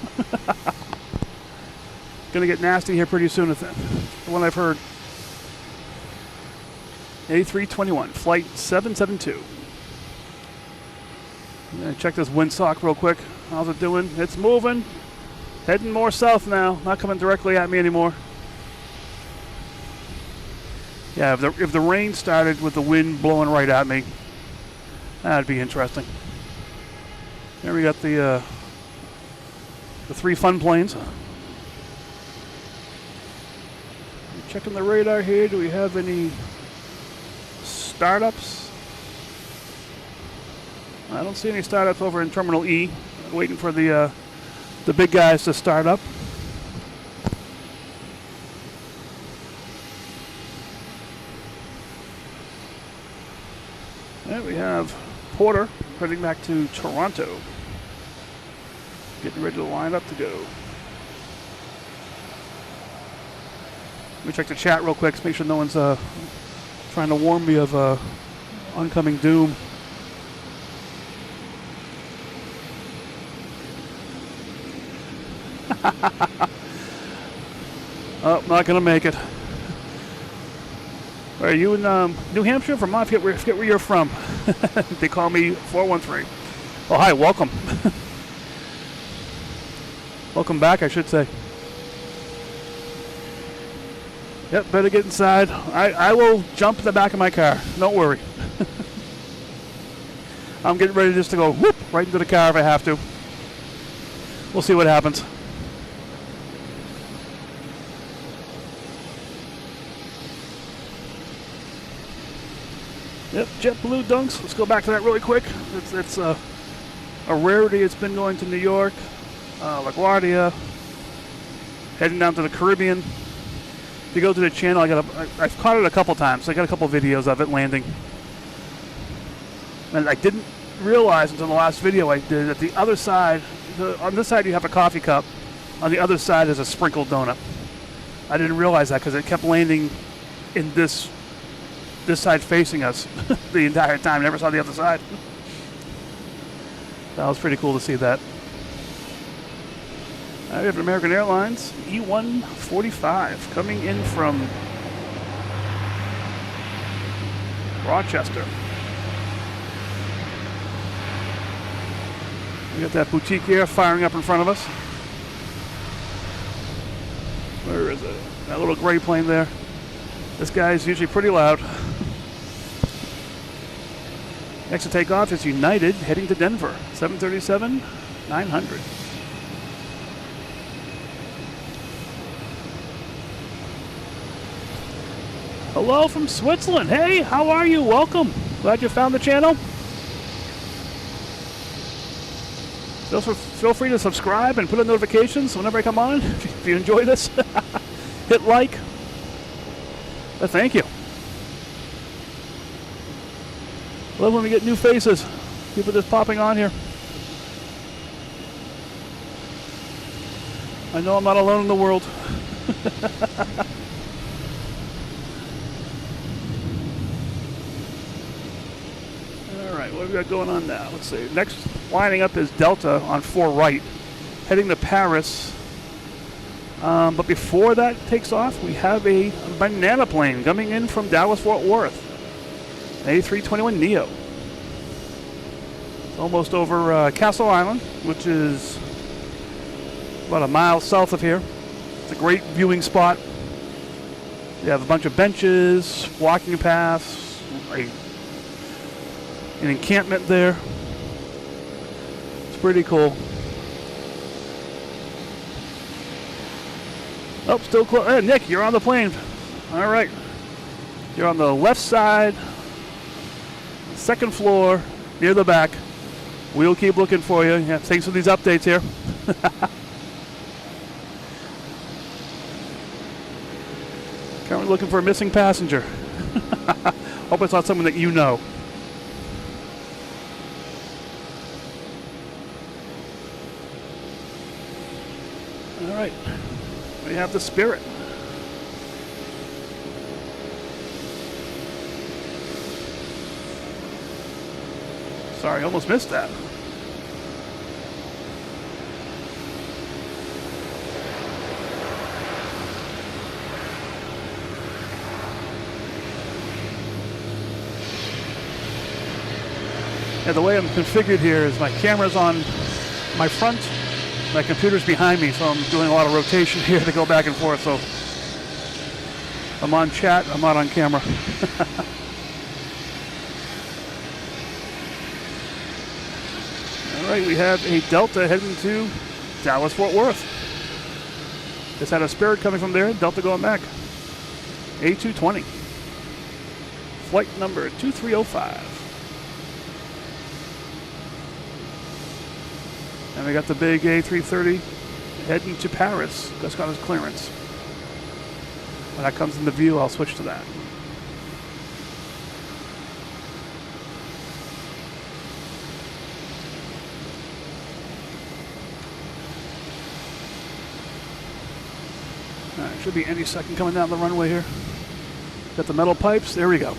Gonna get nasty here pretty soon, from what I've heard. A321, flight 772. I'm gonna check this windsock real quick. How's it doing? It's moving. Heading more south now. Not coming directly at me anymore. Yeah, if the rain started with the wind blowing right at me, that'd be interesting. There we got the 3 fun planes. Checking the radar here. Do we have any startups? I don't see any startups over in Terminal E. Waiting for the big guys to start up. And we have Porter heading back to Toronto. Getting ready to line up to go. Let me check the chat real quick to make sure no one's trying to warn me of oncoming doom. Oh, not gonna make it. Are you in New Hampshire, Vermont? I forget where you're from. They call me 413. Oh, hi, welcome. Welcome back, I should say. Yep, better get inside. I will jump in the back of my car. Don't worry. I'm getting ready just to go whoop right into the car if I have to. We'll see what happens. Yep, JetBlue dunks. Let's go back to that really quick. It's a rarity. It's been going to New York, LaGuardia, heading down to the Caribbean. If you go to the channel, I've caught it a couple times. I got a couple videos of it landing. And I didn't realize until the last video I did that the other side, on this side you have a coffee cup, on the other side is a sprinkled donut. I didn't realize that because it kept landing in this side facing us the entire time. Never saw the other side. That was pretty cool to see that. We have American Airlines E145 coming in from Rochester. We got that boutique here firing up in front of us. Where is it? That little gray plane there. This guy's usually pretty loud. Next to take off is United heading to Denver. 737-900. Hello from Switzerland. Hey, how are you? Welcome. Glad you found the channel. Feel free to subscribe and put on notifications whenever I come on. If you enjoy this, hit like. Thank you. Love when we get new faces. People just popping on here. I know I'm not alone in the world. right, what have we got going on now? Let's see. Next lining up is Delta on 4 right, heading to Paris. But before that takes off, we have a banana plane coming in from Dallas-Fort Worth. A321neo. It's almost over Castle Island, which is about a mile south of here. It's a great viewing spot. You have a bunch of benches, walking paths, an encampment there. It's pretty cool. Oh, still close. Hey, Nick, you're on the plane. All right. You're on the left side, second floor, near the back. We'll keep looking for you. Yeah, thanks for these updates here. Currently looking for a missing passenger. Hope it's not someone that you know. All right. We have the Spirit. Sorry, almost missed that. Yeah, the way I'm configured here is my camera's on my front, my computer's behind me, so I'm doing a lot of rotation here to go back and forth. So I'm on chat, I'm not on camera. All right, we have a Delta heading to Dallas-Fort Worth. Just had a Spirit coming from there, Delta going back. A220. Flight number 2305. And we got the big A330 heading to Paris. Just got his clearance. When that comes into view, I'll switch to that. All right, should be any second coming down the runway here. Got the metal pipes. There we go.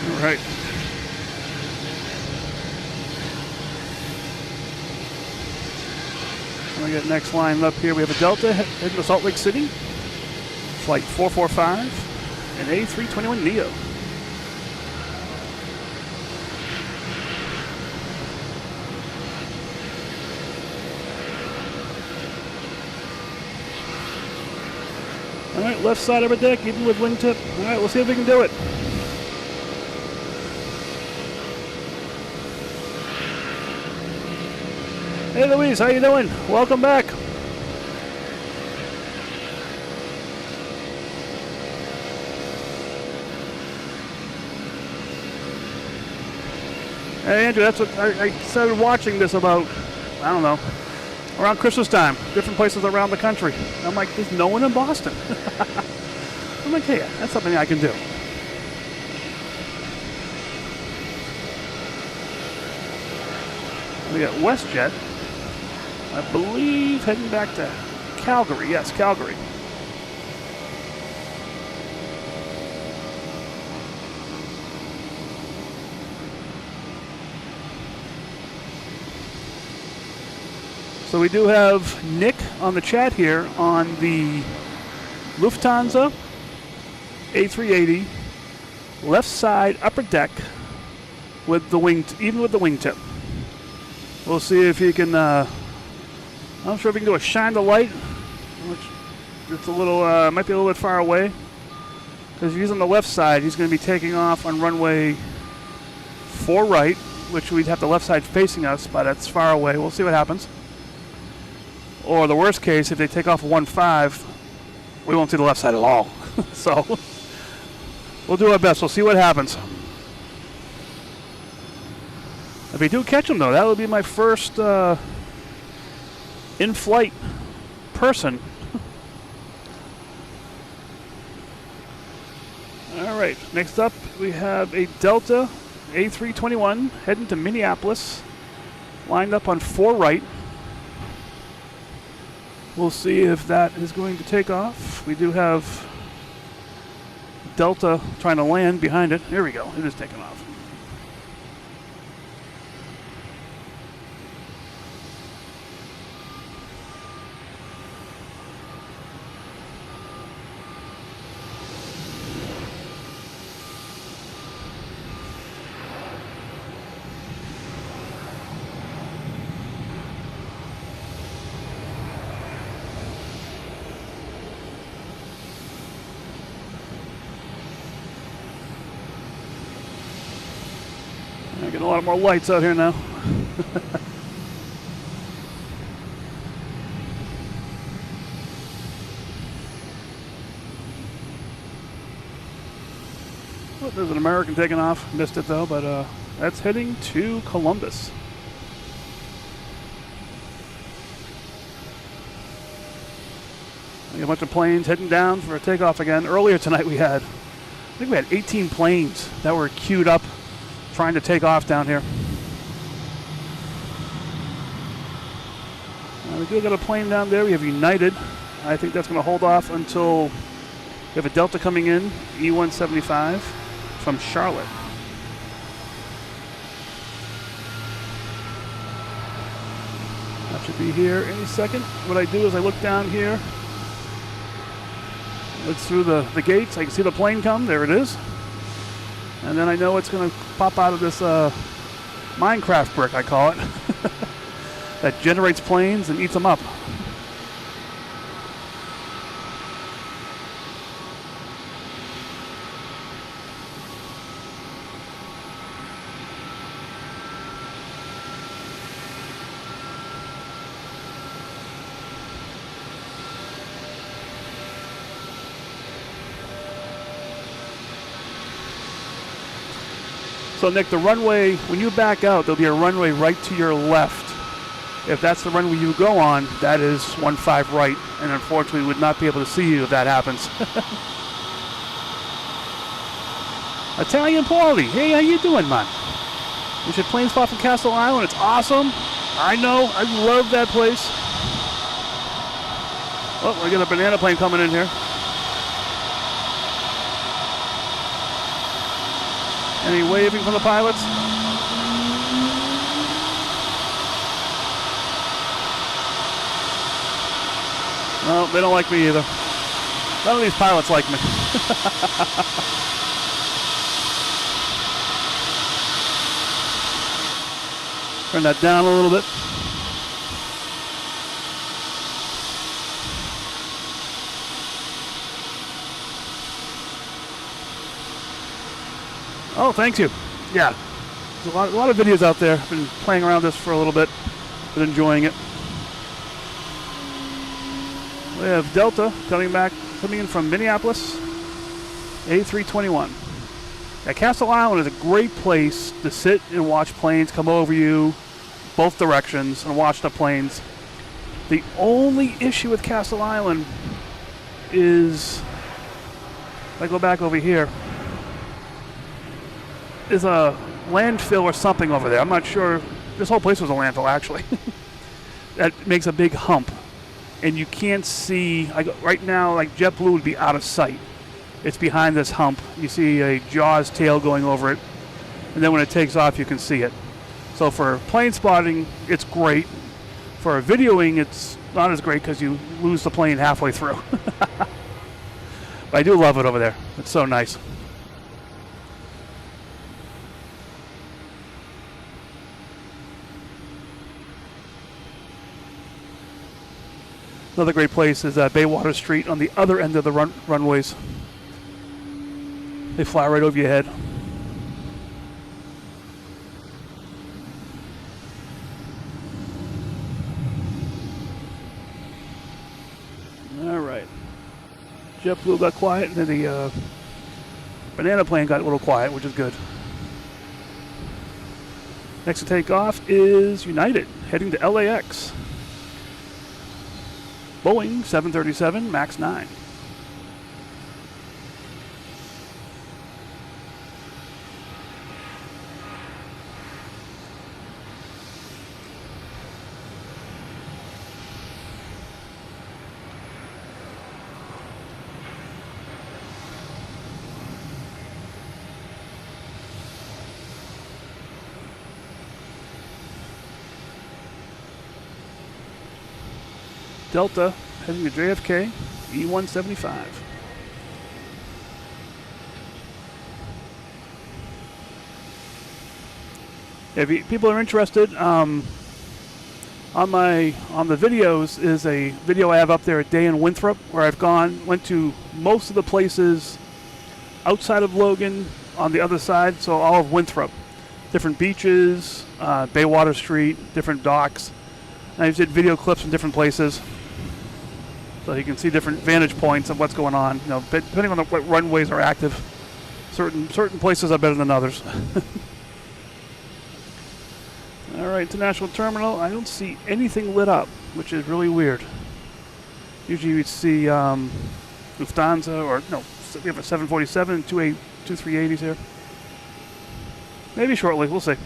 All right. We got next line up here. We have a Delta heading to Salt Lake City. Flight 445 and A321neo. All right, left side of our deck, even with wingtip. All right, we'll see if we can do it. Hey Louise, how you doing? Welcome back. Hey Andrew, that's what I started watching this about, I don't know, around Christmas time, different places around the country. I'm like, there's no one in Boston. I'm like, hey, that's something I can do. We got WestJet, I believe, heading back to Calgary. Yes, Calgary. So we do have Nick on the chat here on the Lufthansa A380 left side upper deck with the wing, even with the wingtip. We'll see if he can. I'm not sure if he can do a shine the light, which it's a little might be a little bit far away because he's on the left side. He's going to be taking off on runway 4 right, which we'd have the left side facing us, but it's far away. We'll see what happens. Or the worst case, if they take off 1.5, we won't see the left side at all. So we'll do our best. We'll see what happens. If we do catch them, though, that will be my first in-flight person. All right, next up we have a Delta A321 heading to Minneapolis, lined up on 4 right. We'll see if that is going to take off. We do have Delta trying to land behind it. Here we go, it is taking off. I'm getting a lot more lights out here now. Oh, there's an American taking off. Missed it though, but that's heading to Columbus. A bunch of planes heading down for a takeoff again. Earlier tonight I think we had 18 planes that were queued up trying to take off down here. We do got a plane down there. We have United. I think that's going to hold off until we have a Delta coming in, E175 from Charlotte. That should be here any second. What I do is I look down here, look through the gates. I can see the plane come. There it is. And then I know it's going to pop out of this Minecraft brick, I call it, that generates planes and eats them up. So Nick, the runway, when you back out, there'll be a runway right to your left. If that's the runway you go on, that is 15 right, and unfortunately we would not be able to see you if that happens. Italian Paulie, hey, how you doing, man? We should plane spot from Castle Island. It's awesome. I know, I love that place. Oh, we got a banana plane coming in here. Any waving from the pilots? No, they don't like me either. None of these pilots like me. Turn that down a little bit. Oh, thank you. Yeah, there's a lot of videos out there. I've been playing around this for a little bit, been enjoying it. We have Delta coming in from Minneapolis, A321. Now, Castle Island is a great place to sit and watch planes come over you, both directions, and watch the planes. The only issue with Castle Island is, if I go back over here, is a landfill or something over there. I'm not sure. This whole place was a landfill, actually. That makes a big hump. And you can't see, right now, like JetBlue would be out of sight. It's behind this hump. You see a Jaws tail going over it. And then when it takes off, you can see it. So for plane spotting, it's great. For videoing, it's not as great because you lose the plane halfway through. But I do love it over there. It's so nice. Another great place is Baywater Street on the other end of the runways. They fly right over your head. JetBlue got quiet, and then the banana plane got a little quiet, which is good. Next to take off is United, heading to LAX. Boeing 737 MAX 9. Delta heading to JFK, E175. If people are interested, on the videos is a video I have up there, a day in Winthrop, where I've went to most of the places outside of Logan on the other side, so all of Winthrop, different beaches, Baywater Street, different docks. And I just did video clips from different places, so you can see different vantage points of what's going on. You know, depending on what runways are active, certain places are better than others. All right, international terminal. I don't see anything lit up, which is really weird. Usually you'd see Lufthansa, or no, we have a 747 and two 380s here. Maybe shortly, we'll see.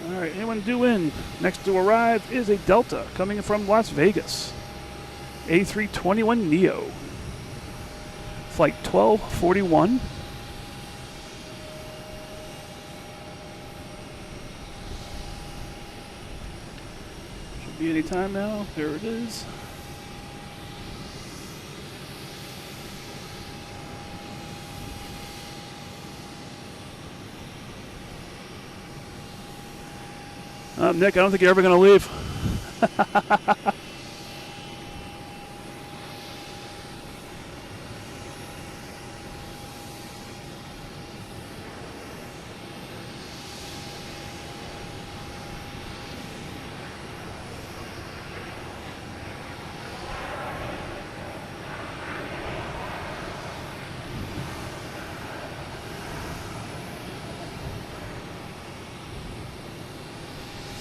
All right, anyone due in? Next to arrive is a Delta coming from Las Vegas. A321neo. Flight 1241. Should be any time now. There it is. Nick, I don't think you're ever going to leave.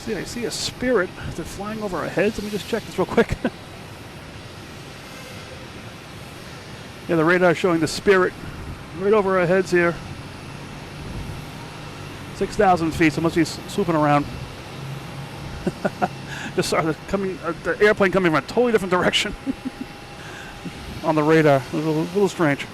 I see a Spirit. They're flying over our heads. Let me just check this real quick. Yeah, the radar showing the Spirit right over our heads here. 6,000 feet, so it must be swooping around. Just saw the airplane coming from a totally different direction on the radar. It was a little strange.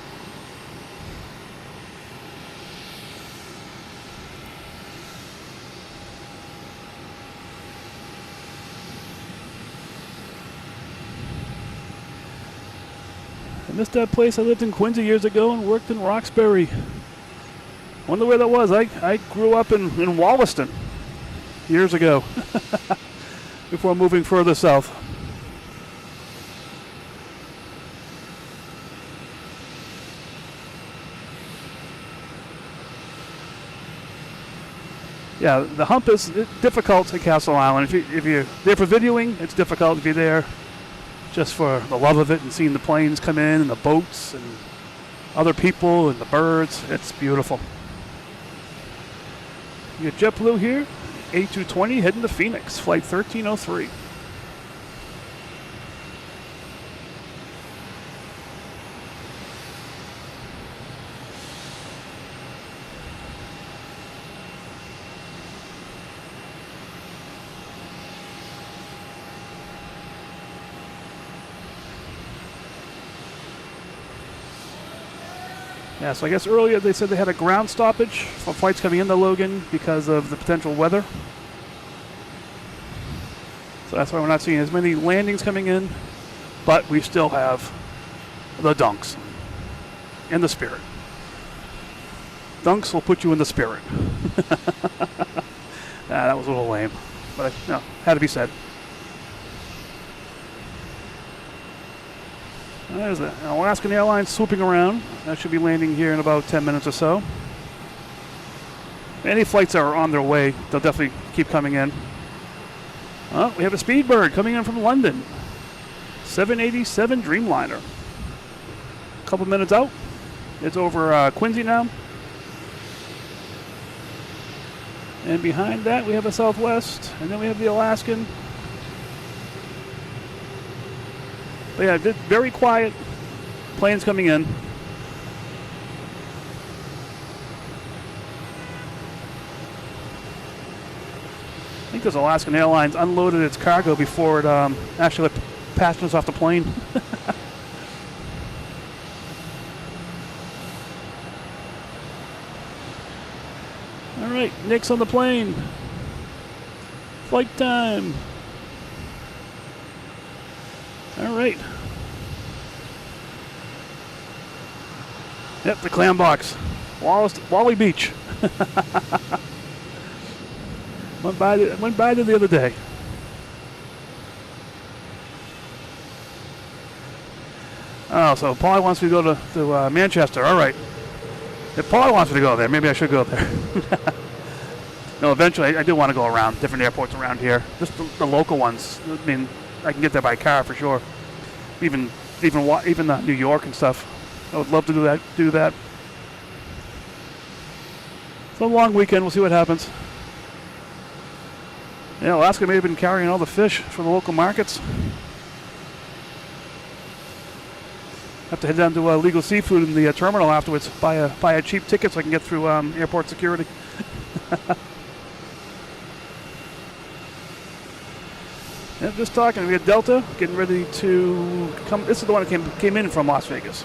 I missed that place. I lived in Quincy years ago and worked in Roxbury. Wonder where that was. I grew up in Wallaston years ago before moving further south. Yeah, the hump is difficult at Castle Island. If you're there for videoing, it's difficult. If you're there just for the love of it and seeing the planes come in and the boats and other people and the birds, it's beautiful. You got JetBlue here, A220 heading to Phoenix, flight 1303. Yeah, so I guess earlier they said they had a ground stoppage for flights coming into Logan because of the potential weather. So that's why we're not seeing as many landings coming in, but we still have the dunks and the Spirit. Dunks will put you in the Spirit. That was a little lame, but had to be said. There's the Alaskan Airlines swooping around. That should be landing here in about 10 minutes or so. Any flights that are on their way, they'll definitely keep coming in. Oh, we have a Speedbird coming in from London. 787 Dreamliner. A couple minutes out. It's over Quincy now. And behind that we have a Southwest, and then we have the Alaskan. But yeah, very quiet. Planes coming in. I think this Alaskan Airlines unloaded its cargo before it actually let passengers off the plane. All right, Nick's on the plane. Flight time. All right. Yep, the clam box. Wally Beach. Went by there the other day. Oh, so Paul wants me to go to Manchester. All right. If Paul wants me to go there, maybe I should go there. No, eventually I do want to go around different airports around here. Just the local ones. I mean, I can get there by car for sure. Even New York and stuff. I would love to do that. It's a long weekend. We'll see what happens. Yeah, Alaska may have been carrying all the fish for the local markets. Have to head down to Legal Seafood in the terminal afterwards. Buy a cheap ticket so I can get through airport security. Yeah, just talking. We had Delta getting ready to come. This is the one that came in from Las Vegas.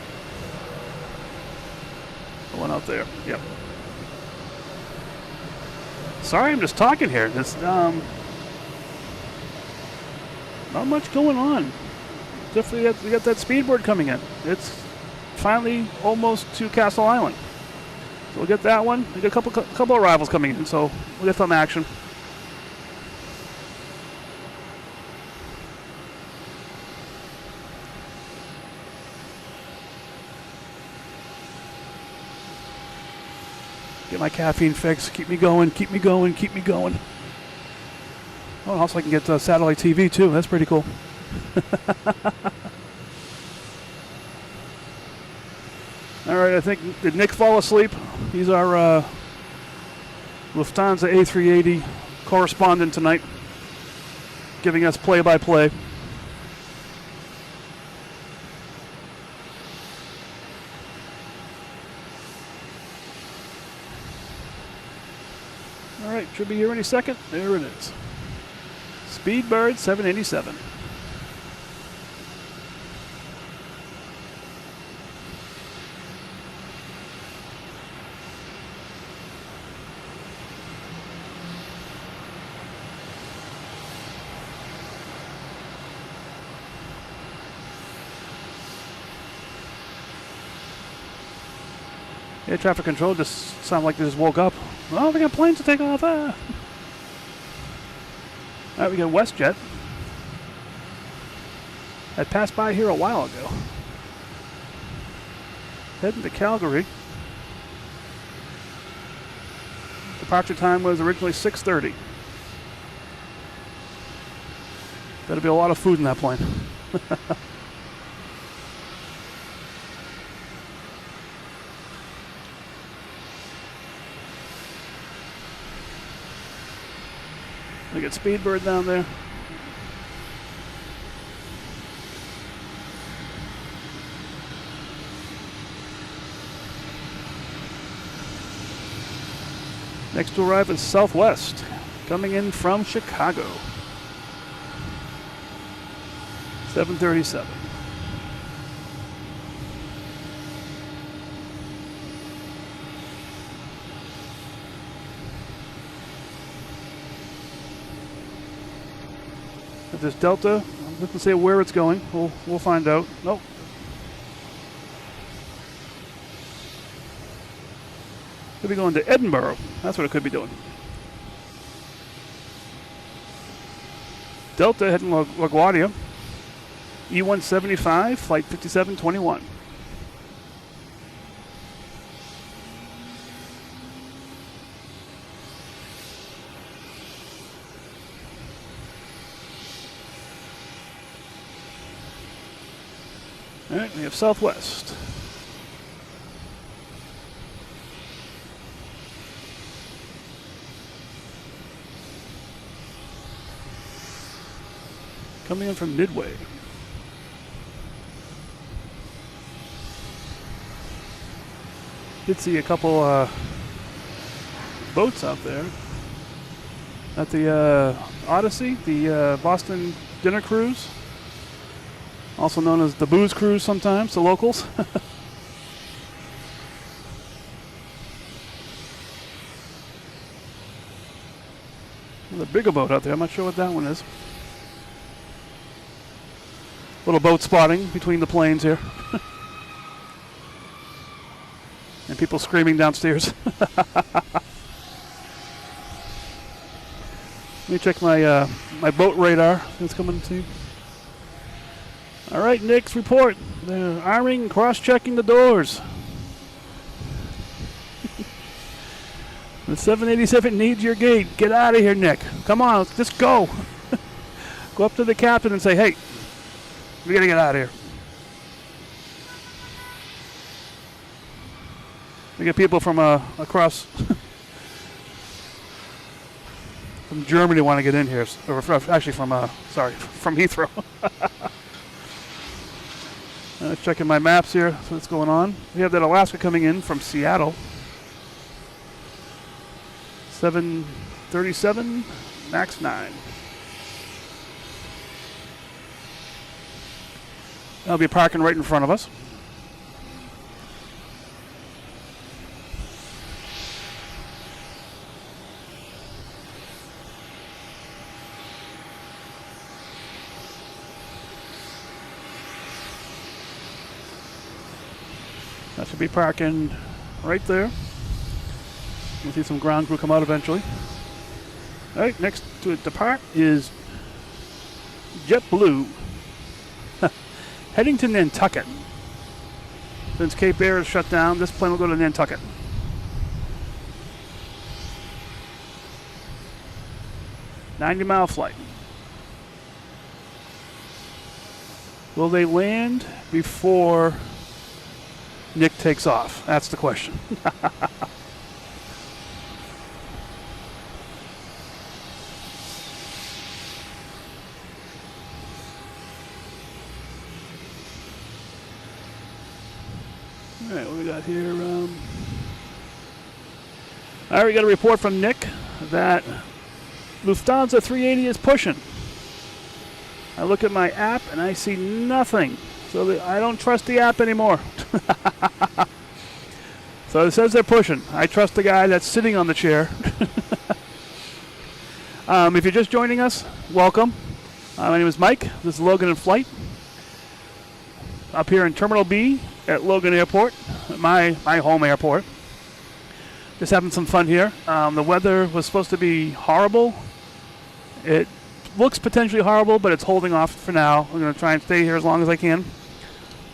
The one out there. Yep. Sorry, I'm just talking here. There's not much going on. Definitely, we got that speedboard coming in. It's finally almost to Castle Island. So we'll get that one. We got a couple of arrivals coming in, so we'll get some action. Get my caffeine fix. Keep me going. Keep me going. Keep me going. Oh, and also I can get satellite TV too. That's pretty cool. All right, I think, did Nick fall asleep? He's our Lufthansa A380 correspondent tonight, giving us play-by-play. All right, should be here any second. There it is. Speedbird 787. Air traffic control just sounded like they just woke up. Oh, we got planes to take off. All right, we got WestJet. I passed by here a while ago. Heading to Calgary. Departure time was originally 6:30. Better be a lot of food in that plane. We got Speedbird down there. Next to arrive is Southwest, coming in from Chicago. 737. If there's Delta, it doesn't say where it's going. We'll find out. Nope. Could be going to Edinburgh. That's what it could be doing. Delta heading LaGuardia. E175, flight 5721. All right, we have Southwest. Coming in from Midway. Did see a couple boats out there at the Odyssey, the Boston dinner cruise, also known as the booze cruise sometimes, the locals. There's a bigger boat out there. I'm not sure what that one is. Little boat spotting between the planes here. And people screaming downstairs. Let me check my my boat radar. It's coming to. All right, Nick's report. They're arming, cross-checking the doors. The 787 needs your gate. Get out of here, Nick. Come on, let's just go. Go up to the captain and say, hey, we gotta get out of here. We get people from across from Germany want to get in here, or actually from from Heathrow. Checking my maps here. So what's going on? We have that Alaska coming in from Seattle. 737 MAX 9. They'll be parking right in front of us. That should be parking right there. We'll see some ground crew come out eventually. All right, next to depart is JetBlue. Heading to Nantucket. Since Cape Air is shut down, this plane will go to Nantucket. $90-mile flight. Will they land before Nick takes off? That's the question. All right, what we got here? All right, we got a report from Nick that Lufthansa 380 is pushing. I look at my app and I see nothing. So I don't trust the app anymore. So it says they're pushing. I trust the guy that's sitting on the chair. If you're just joining us, welcome. My name is Mike. This is Logan in Flight. Up here in Terminal B at Logan Airport, my home airport. Just having some fun here. The weather was supposed to be horrible. It looks potentially horrible, but it's holding off for now. I'm going to try and stay here as long as I can,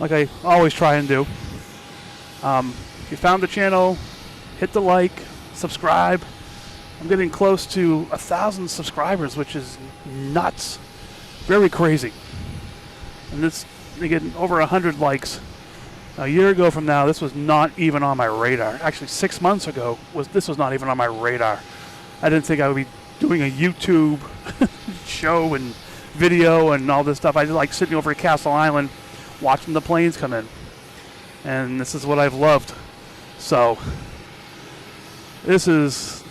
like I always try and do. If you found the channel, hit the like, subscribe. I'm getting close to 1,000 subscribers, which is nuts. Very crazy. And this, getting over 100 likes. A year ago from now, this was not even on my radar. Actually, 6 months ago, this was not even on my radar. I didn't think I would be doing a YouTube show and video and all this stuff. I just like sitting over at Castle Island watching the planes come in. And this is what I've loved. So, this is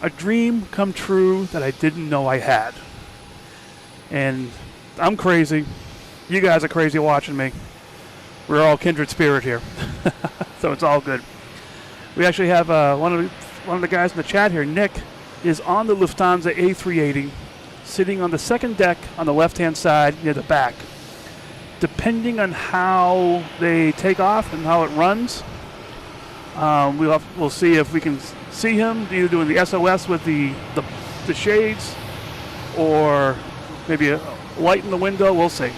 a dream come true that I didn't know I had. And I'm crazy. You guys are crazy watching me. We're all kindred spirit here. So it's all good. We actually have one of the guys in the chat here, Nick, is on the Lufthansa A380, sitting on the second deck on the left-hand side near the back. Depending on how they take off and how it runs, we'll see if we can see him either doing the SOS with the shades or maybe a light in the window. We'll see.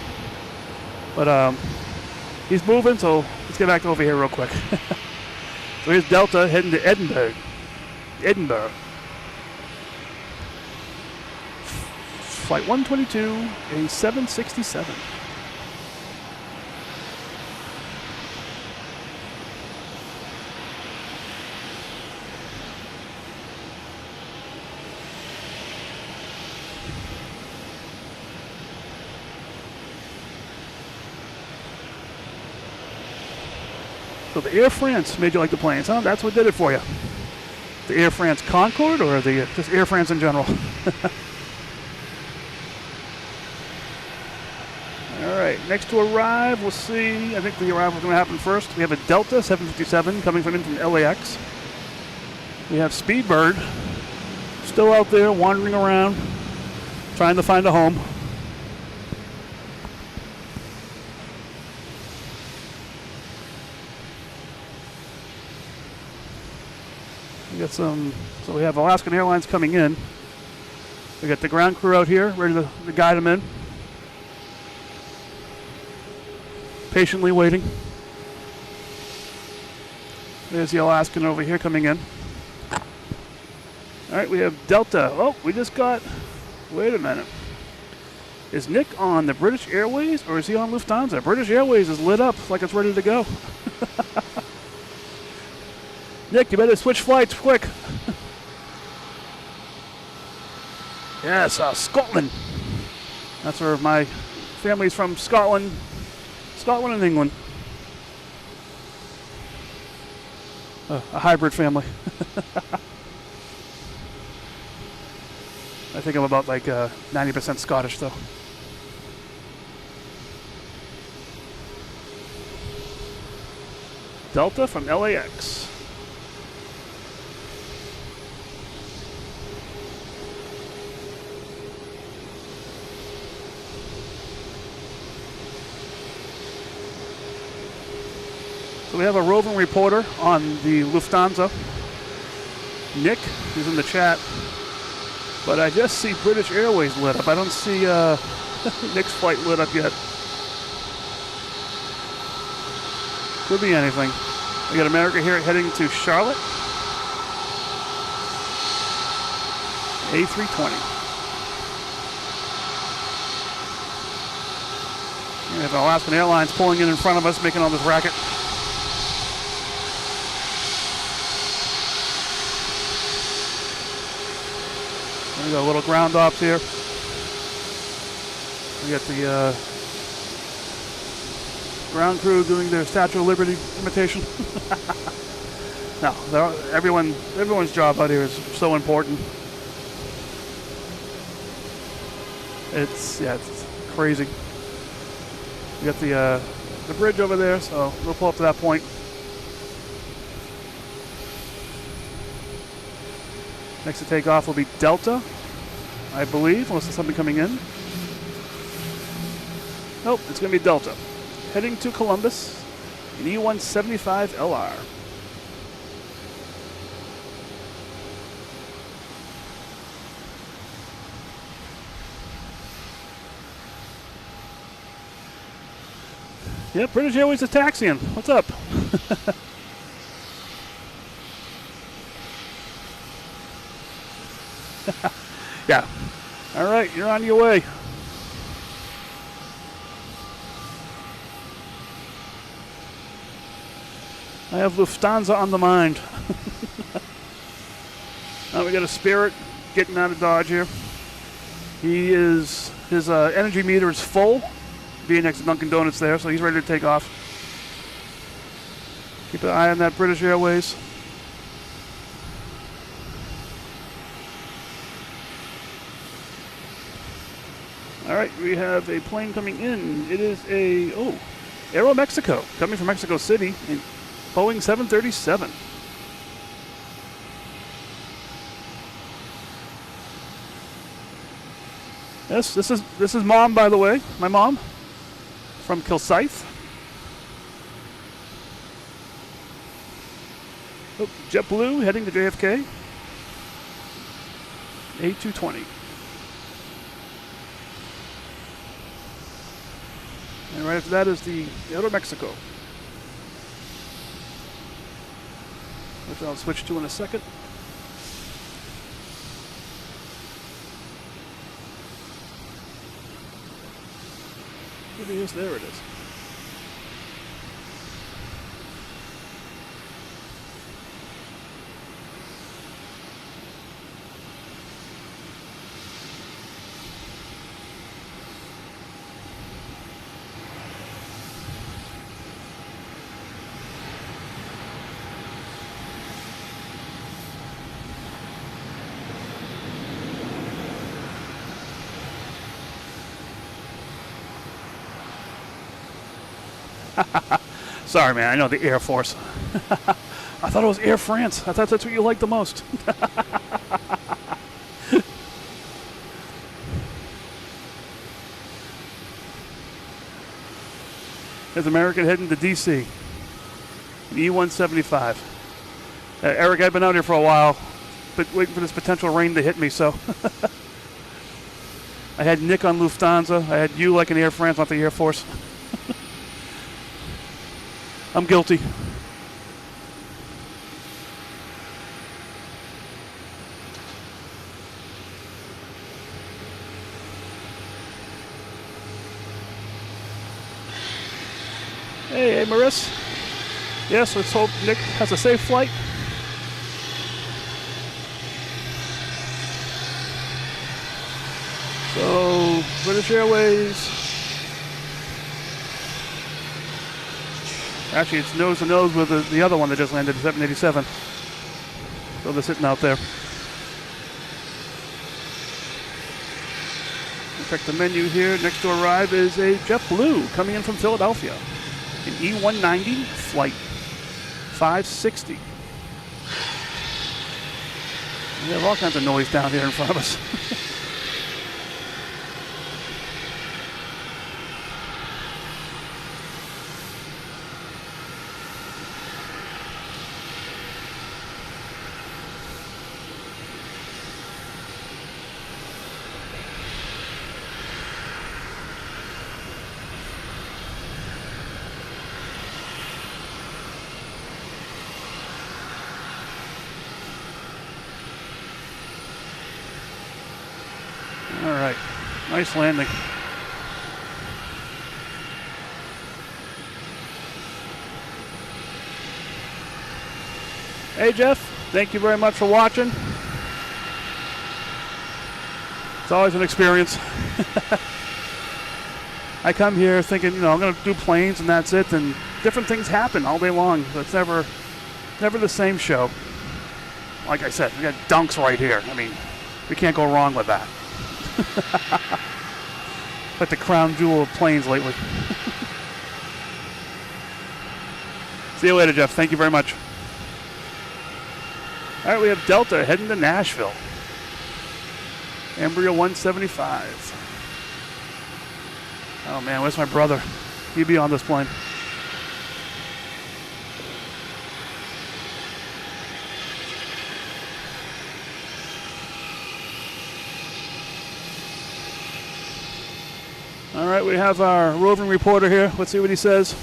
But he's moving, so let's get back over here real quick. So here's Delta heading to Edinburgh. Flight 122, a 767. So the Air France made you like the planes, huh? That's what did it for you. The Air France Concorde or the just Air France in general? All right, next to arrive, we'll see. I think the arrival is going to happen first. We have a Delta 757 coming from LAX. We have Speedbird still out there wandering around, trying to find a home. We got so we have Alaskan Airlines coming in. We got the ground crew out here, ready to guide them in. Patiently waiting. There's the Alaskan over here coming in. All right, we have Delta. Oh, we just got, wait a minute. Is Nick on the British Airways or is he on Lufthansa? British Airways is lit up like it's ready to go. Nick, you better switch flights quick. Yes, Scotland. That's where my family's from, Scotland and England. A hybrid family. I think I'm about like 90% Scottish though. Delta from LAX. So we have a roving reporter on the Lufthansa. Nick, who's in the chat. But I just see British Airways lit up. I don't see Nick's flight lit up yet. Could be anything. We got America here heading to Charlotte. A320. We have Alaskan Airlines pulling in front of us, making all this racket. We got a little ground off here. We got the ground crew doing their Statue of Liberty imitation. No, everyone's job out here is so important. It's crazy. We got the bridge over there, so we'll pull up to that point. Next to take off will be Delta, I believe, unless there's something coming in. Nope, it's going to be Delta. Heading to Columbus, an E175LR. Yep, British Airways is taxiing. What's up? Yeah. All right, you're on your way. I have Lufthansa on the mind. Now we got a Spirit getting out of Dodge here. His energy meter is full, being next to Dunkin' Donuts there, so he's ready to take off. Keep an eye on that British Airways. All right, we have a plane coming in. It is Aero Mexico, coming from Mexico City, in Boeing 737. Yes, this is Mom, by the way, my mom, from Kilsyth. Oh, JetBlue heading to JFK. A220. And right after that is the Aero Mexico, which I'll switch to in a second. It is, there it is. Sorry, man. I know the Air Force. I thought it was Air France. I thought that's what you liked the most. There's American heading to D.C. E-175. Eric, I've been out here for a while, but waiting for this potential rain to hit me, so. I had Nick on Lufthansa. I had you like an Air France, not the Air Force. I'm guilty. Hey, Maris. Yes, let's hope Nick has a safe flight. So, British Airways. Actually, it's nose to nose with the other one that just landed, 787. So they're sitting out there. Check the menu here. Next to arrive is a JetBlue coming in from Philadelphia. An E190 flight 560. We have all kinds of noise down here in front of us. All right, nice landing. Hey Jeff, thank you very much for watching. It's always an experience. I come here thinking, I'm going to do planes and that's it, and different things happen all day long. So it's never the same show. Like I said, we got dunks right here. I mean, we can't go wrong with that. Like the crown jewel of planes lately. See you later, Jeff. Thank you very much. All right, we have Delta heading to Nashville. Embraer 175. Oh man, where's my brother? He'd be on this plane. All right, we have our roving reporter here. Let's see what he says.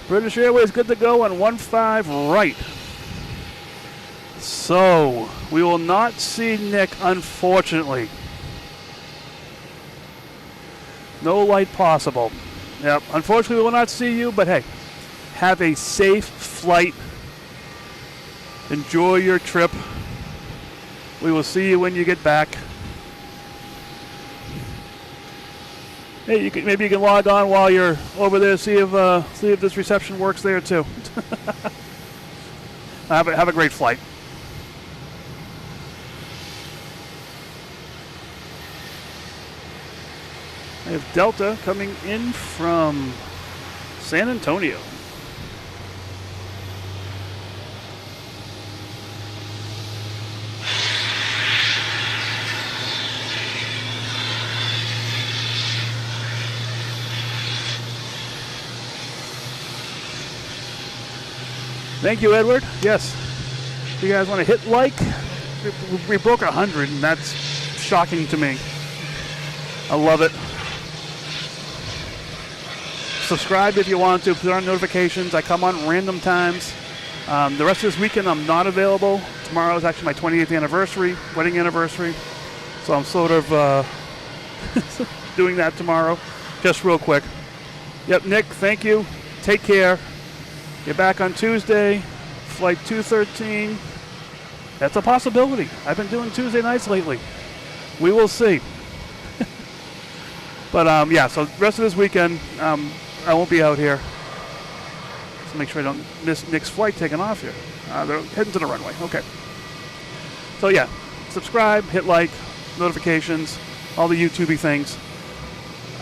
British Airways good to go on 15 right. So, we will not see Nick, unfortunately. No light possible. Yep, unfortunately we will not see you, but hey, have a safe flight. Enjoy your trip. We will see you when you get back. Hey, maybe you can log on while you're over there, see if this reception works there too. Have a great flight. I have Delta coming in from San Antonio. Thank you, Edward. Yes. If you guys want to hit like, we broke 100, and that's shocking to me. I love it. Subscribe if you want to. Put on notifications. I come on random times. The rest of this weekend, I'm not available. Tomorrow is actually my 28th anniversary, wedding anniversary. So I'm sort of doing that tomorrow, just real quick. Yep, Nick, thank you. Take care. Get back on Tuesday, flight 213. That's a possibility. I've been doing Tuesday nights lately. We will see. But yeah, so the rest of this weekend, I won't be out here. So make sure I don't miss Nick's flight taking off here. They're heading to the runway. Okay. So yeah, subscribe, hit like, notifications, all the YouTubey things,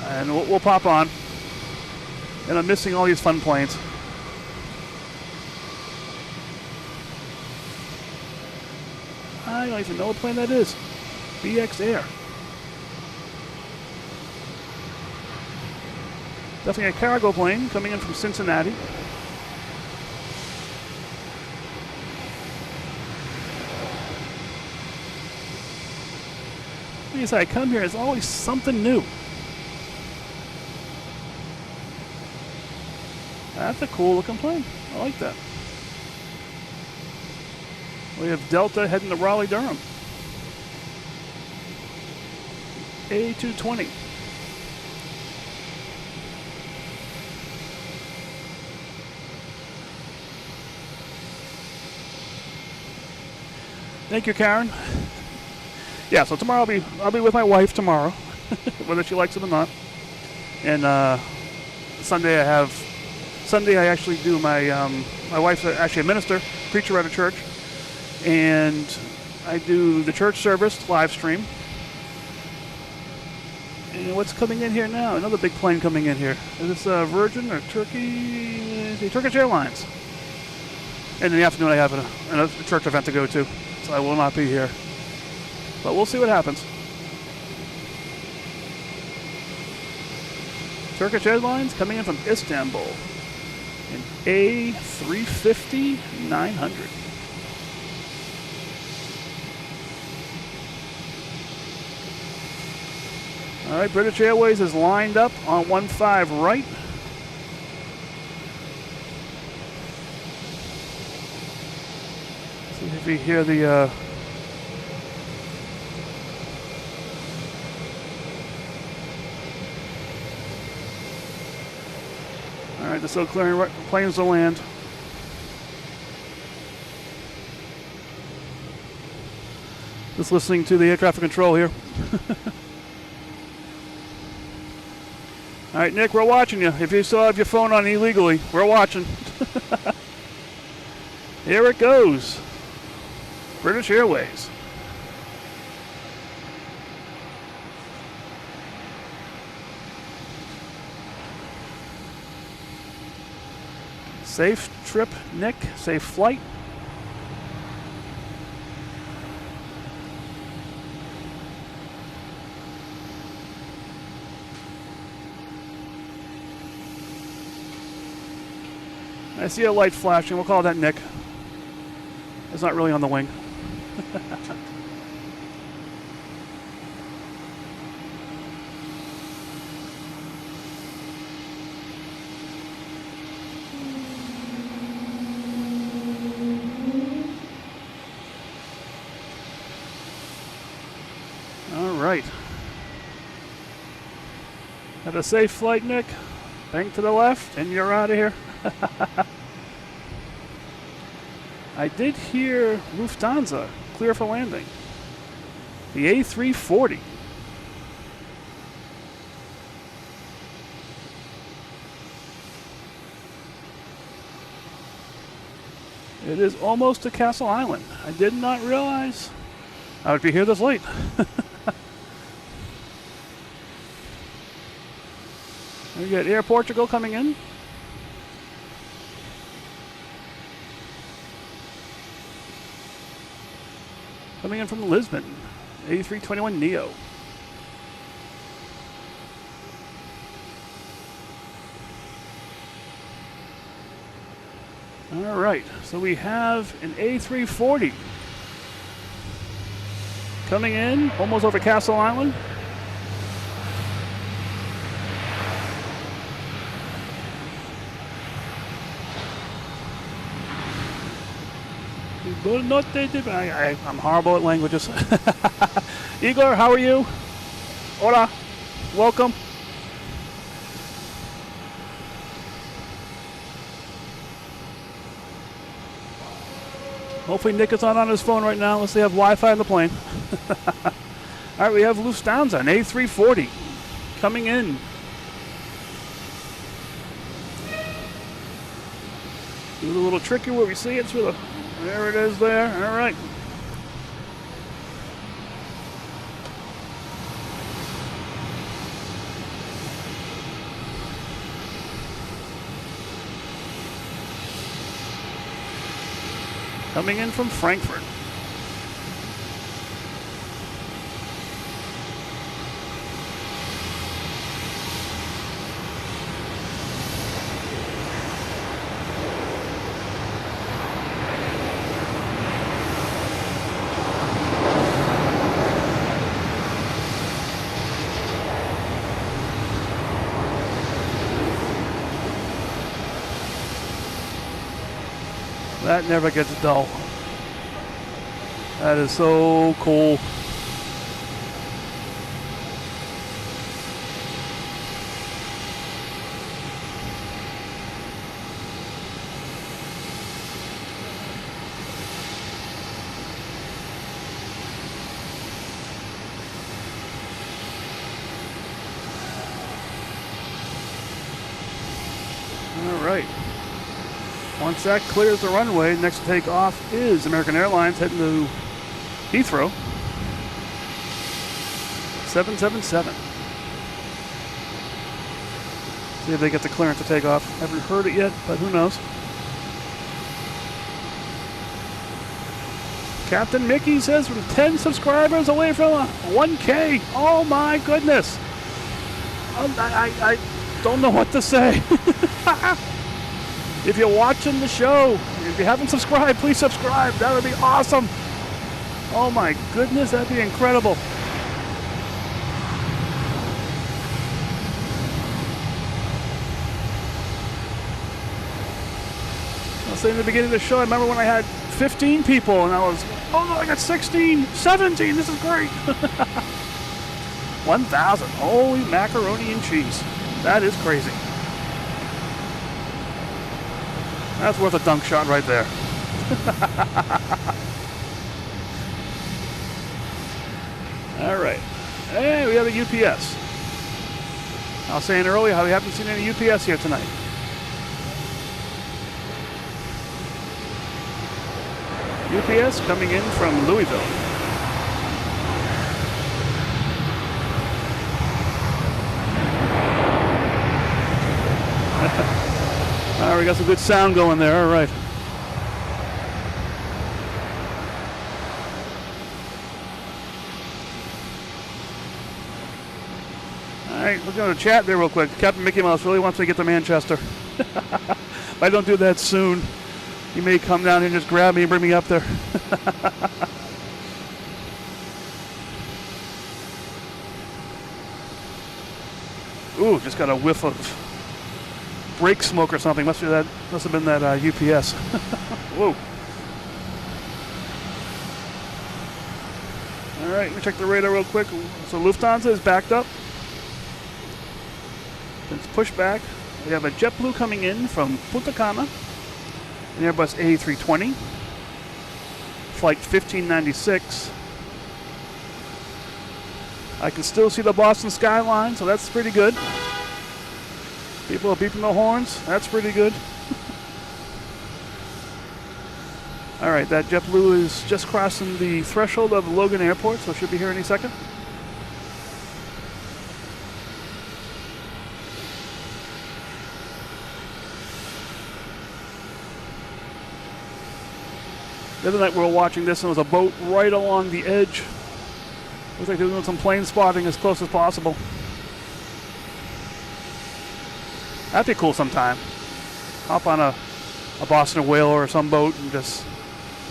and we'll pop on. And I'm missing all these fun planes. I don't even know what plane that is. BX Air. Definitely a cargo plane coming in from Cincinnati. Like I said, I come here, there's always something new. That's a cool looking plane. I like that. We have Delta heading to Raleigh-Durham. A220. Thank you, Karen. Yeah, so tomorrow I'll be with my wife tomorrow, whether she likes it or not. And Sunday I actually do my wife's actually a minister, preacher at a church, and I do the church service live stream. And what's coming in here now? Another big plane coming in here. Is this Virgin or Turkish Airlines? And in the afternoon I have a church event to go to, so I will not be here. But we'll see what happens. Turkish Airlines coming in from Istanbul. An A350-900. All right, British Airways is lined up on 15 right. See if we hear the all right, they're still clearing planes to land. Just listening to the air traffic control here. All right, Nick, we're watching you. If you still have your phone on illegally, we're watching. Here it goes. British Airways. Safe trip, Nick. Safe flight. I see a light flashing. We'll call that Nick. It's not really on the wing. All right. Have a safe flight, Nick. Bank to the left, and you're out of here. I did hear Lufthansa clear for landing. The A340. It is almost to Castle Island. I did not realize I would be here this late. We got Air Portugal coming in. Coming in from Lisbon, A321neo. All right, so we have an A340 coming in, almost over Castle Island. I'm horrible at languages. Igor, how are you? Hola. Welcome. Hopefully Nick is not on his phone right now unless they have Wi-Fi on the plane. All right, we have Lufthansa, an A340 coming in. Do it a little tricky where we see it through the... There it is there. All right. coming in from Frankfurt. That never gets dull. That is so cool. All right. Once that clears the runway, next to take off is American Airlines heading to Heathrow. 777. See if they get the clearance to take off. Haven't heard it yet, but who knows. Captain Mickey says from 10 subscribers away from a 1K. Oh my goodness. I don't know what to say. If you're watching the show, if you haven't subscribed, please subscribe. That would be awesome. Oh my goodness, that'd be incredible. I was saying at the beginning of the show, I remember when I had 15 people and I was, oh no, I got 16, 17, this is great. 1,000, holy macaroni and cheese. That is crazy. That's worth a dunk shot right there. All right. And we have a UPS. I was saying earlier how we haven't seen any UPS here tonight. UPS coming in from Louisville. All right, we got some good sound going there. All right. All right, we're going to chat there real quick. Captain Mickey Mouse really wants me to get to Manchester. If I don't do that soon, he may come down here and just grab me and bring me up there. Ooh, just got a whiff of brake smoke or something. Must have been that UPS. Whoa. All right, let me check the radar real quick. So Lufthansa is backed up. It's pushed back. We have a JetBlue coming in from Punta Cana, an Airbus A320, flight 1596. I can still see the Boston skyline, so that's pretty good. People are beeping the horns. That's pretty good. All right, that JetBlue is just crossing the threshold of Logan Airport, so it should be here any second. The other night we were watching this, and there was a boat right along the edge. Looks like they were doing some plane spotting as close as possible. That'd be cool sometime. Hop on a Boston Whaler or some boat and just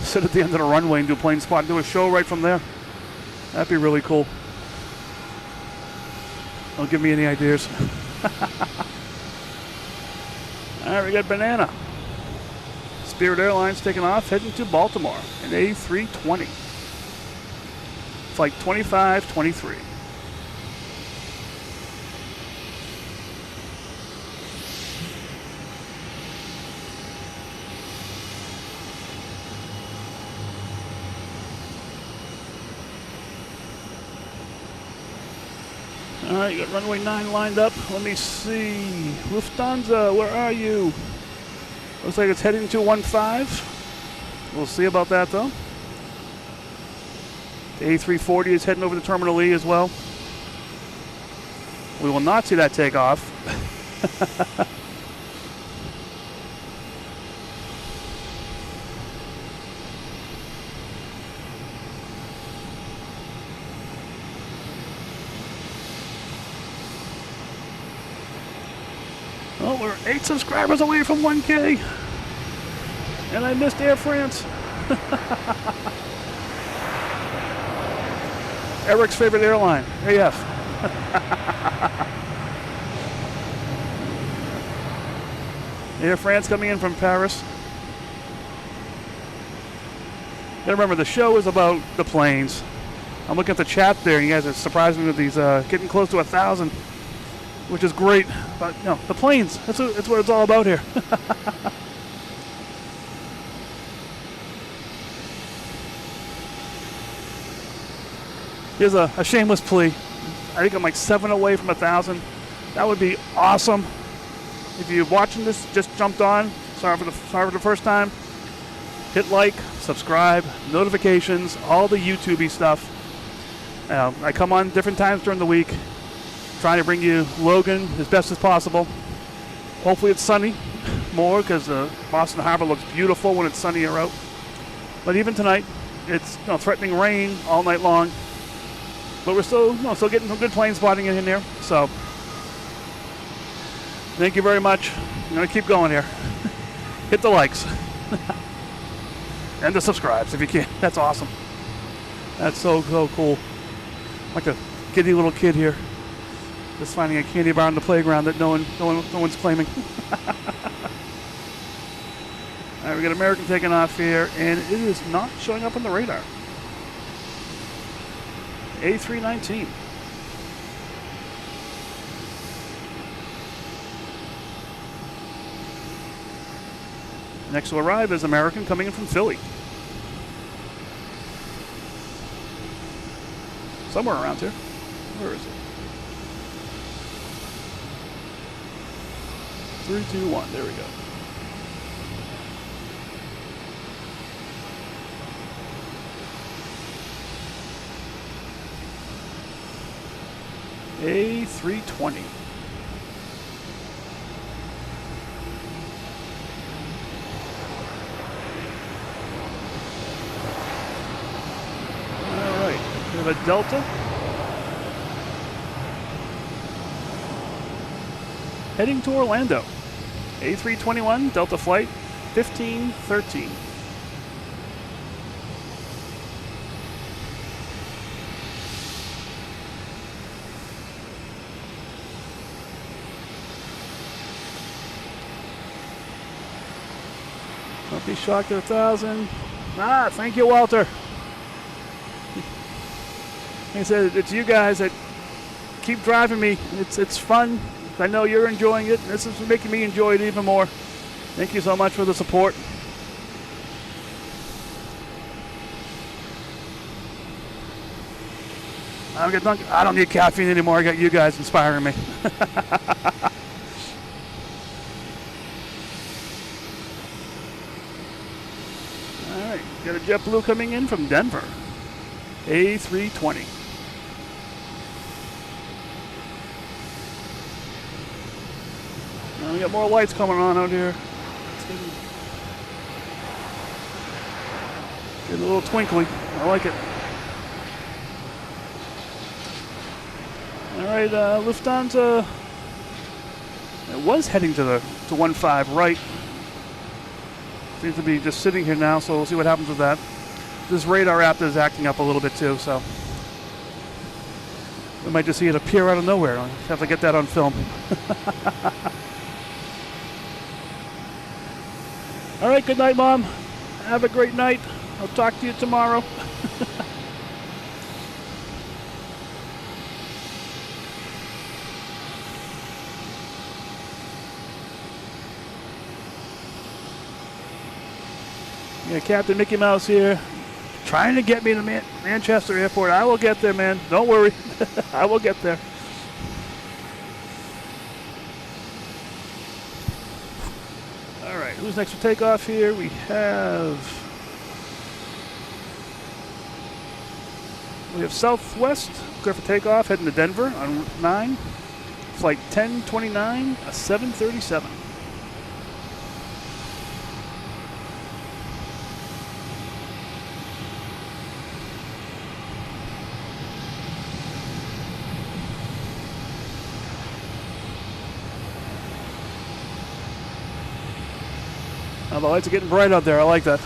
sit at the end of the runway and do plane spot and do a show right from there. That'd be really cool. Don't give me any ideas. All right, we got Banana. Spirit Airlines taking off, heading to Baltimore, an A320. Flight 2523. All right, you got runway 9 lined up. Let me see. Lufthansa, where are you? Looks like it's heading to 15. We'll see about that, though. The A340 is heading over to Terminal E as well. We will not see that take off. Well, we're 8 subscribers away from 1K. And I missed Air France. Eric's favorite airline, AF. Air France coming in from Paris. You gotta remember, the show is about the planes. I'm looking at the chat there, and you guys are surprising me with these getting close to 1,000, which is great. But no, the planes, that's what it's all about here. Here's a shameless plea. I think I'm like 7 away from 1,000. That would be awesome. If you're watching this, just jumped on, sorry for the first time. Hit like, subscribe, notifications, all the YouTube-y stuff. I come on different times during the week, trying to bring you Logan as best as possible. Hopefully it's sunny more, because Boston Harbor looks beautiful when it's sunny or out. But even tonight, it's threatening rain all night long. But we're still getting some good plane spotting in here. So thank you very much. I'm going to keep going here. Hit the likes. And the subscribes if you can. That's awesome. That's so cool. Like a giddy little kid here. Just finding a candy bar on the playground that no one's claiming. Alright, we got American taking off here, and it is not showing up on the radar. A319. Next to arrive is American coming in from Philly. Somewhere around here. Where is it? 3, 2, 1. There we go. A320. All right, we have a Delta. Heading to Orlando. A321 Delta flight 1513. Don't be shocked at 1,000. Thank you, Walter. Like I said, it's you guys that keep driving me. It's fun. I know you're enjoying it. This is making me enjoy it even more. Thank you so much for the support. I don't need caffeine anymore. I got you guys inspiring me. All right, got a JetBlue coming in from Denver. A320. We got more lights coming on out here. It's getting a little twinkly. I like it. All right, Lufthansa. It was heading to 15 right. Seems to be just sitting here now, so we'll see what happens with that. This radar app is acting up a little bit too, so we might just see it appear out of nowhere. I'll have to get that on film. All right, good night, Mom. Have a great night. I'll talk to you tomorrow. Yeah, Captain Mickey Mouse here, trying to get me to Manchester Airport. I will get there, man. Don't worry. I will get there. All right, who's next for takeoff here? We have Southwest, clear for takeoff, heading to Denver on Route 9. Flight 1029, a 737. The lights are getting bright out there. I like that.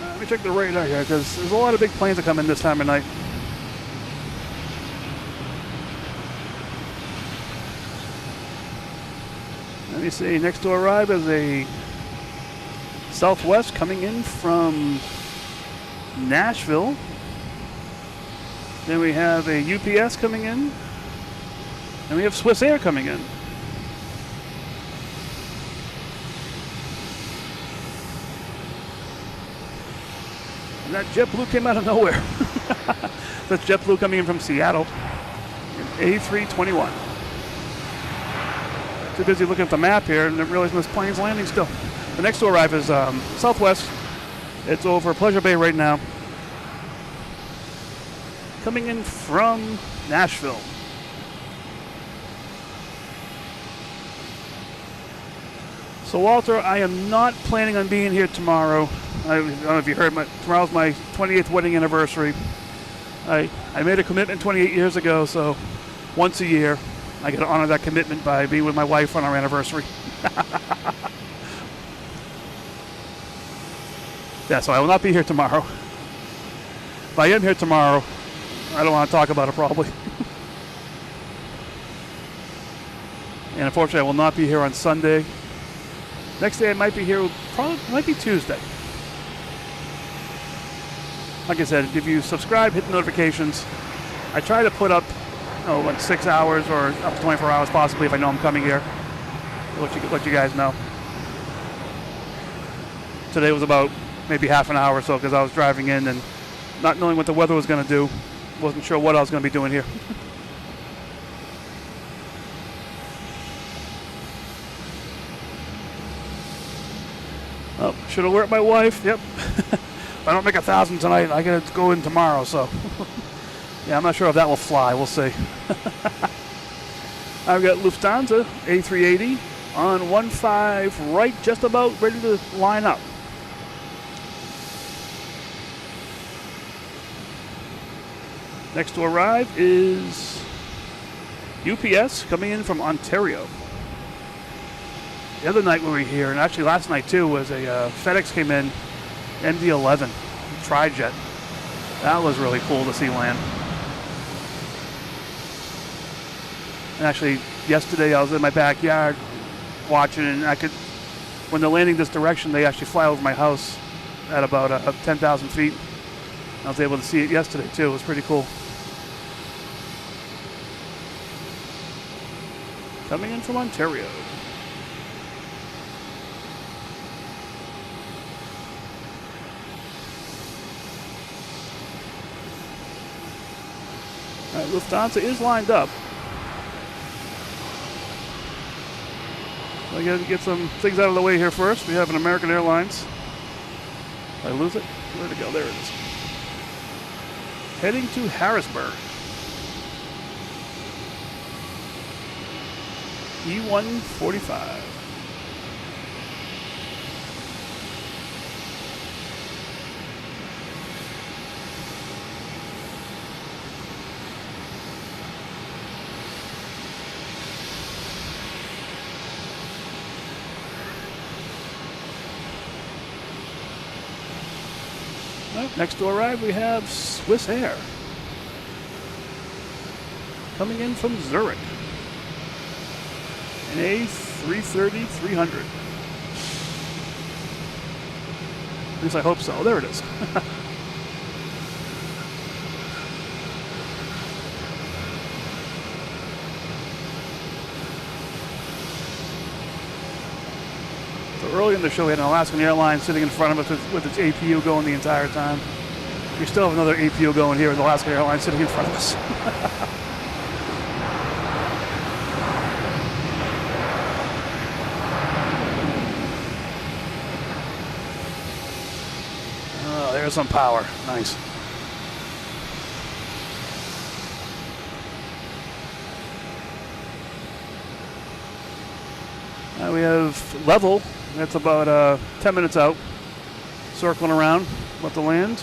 Let me check the radar here because there's a lot of big planes that come in this time of night. Let me see, next to arrive is a Southwest coming in from Nashville. Then we have a UPS coming in. And we have Swiss Air coming in. And that JetBlue came out of nowhere. That's JetBlue coming in from Seattle. A321. Too busy looking at the map here and didn't realize this plane's landing still. The next to arrive is Southwest. It's over Pleasure Bay right now. Coming in from Nashville. So Walter, I am not planning on being here tomorrow. I don't know if you heard, tomorrow's my 28th wedding anniversary. I made a commitment 28 years ago, so once a year I got to honor that commitment by being with my wife on our anniversary. Yeah, so I will not be here tomorrow. If I am here tomorrow, I don't want to talk about it probably. And unfortunately, I will not be here on Sunday. Next day I might be here, probably might be Tuesday. Like I said, if you subscribe, hit the notifications. I try to put up, like 6 hours or up to 24 hours possibly if I know I'm coming here. Let you guys know. Today was about maybe half an hour or so because I was driving in and not knowing what the weather was going to do. Wasn't sure what I was going to be doing here. Oh, should alert my wife. Yep. If I don't make 1,000 tonight, I got to go in tomorrow. So, yeah, I'm not sure if that will fly. We'll see. I've got Lufthansa A380 on 1-5, right, just about ready to line up. Next to arrive is UPS coming in from Ontario. The other night we were here, and actually last night too, was a FedEx came in, MD-11, Tri-Jet. That was really cool to see land. And actually, yesterday I was in my backyard watching, and when they're landing this direction, they actually fly over my house at about 10,000 feet. I was able to see it yesterday too. It was pretty cool. Coming in from Ontario. All right, Lufthansa is lined up. I got to get some things out of the way here first. We have an American Airlines. Did I lose it? Where'd it go? There it is. Heading to Harrisburg. E145. Next to arrive, we have Swiss Air. Coming in from Zurich. An A330-300. At least I hope so. There it is. So early in the show, we had an Alaskan Airlines sitting in front of us with its APU going the entire time. We still have another APU going here with Alaskan Airlines sitting in front of us. Oh, there's some power. Nice. We have level. That's about 10 minutes out. Circling around, about to land.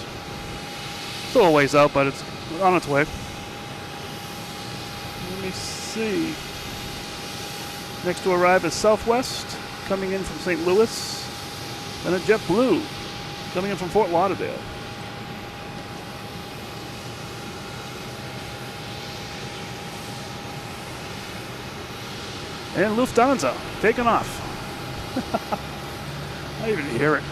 Still a ways out, but it's on its way. Let me see. Next to arrive is Southwest, coming in from St. Louis. Then a JetBlue, coming in from Fort Lauderdale. And Lufthansa, taking off. I didn't even hear it.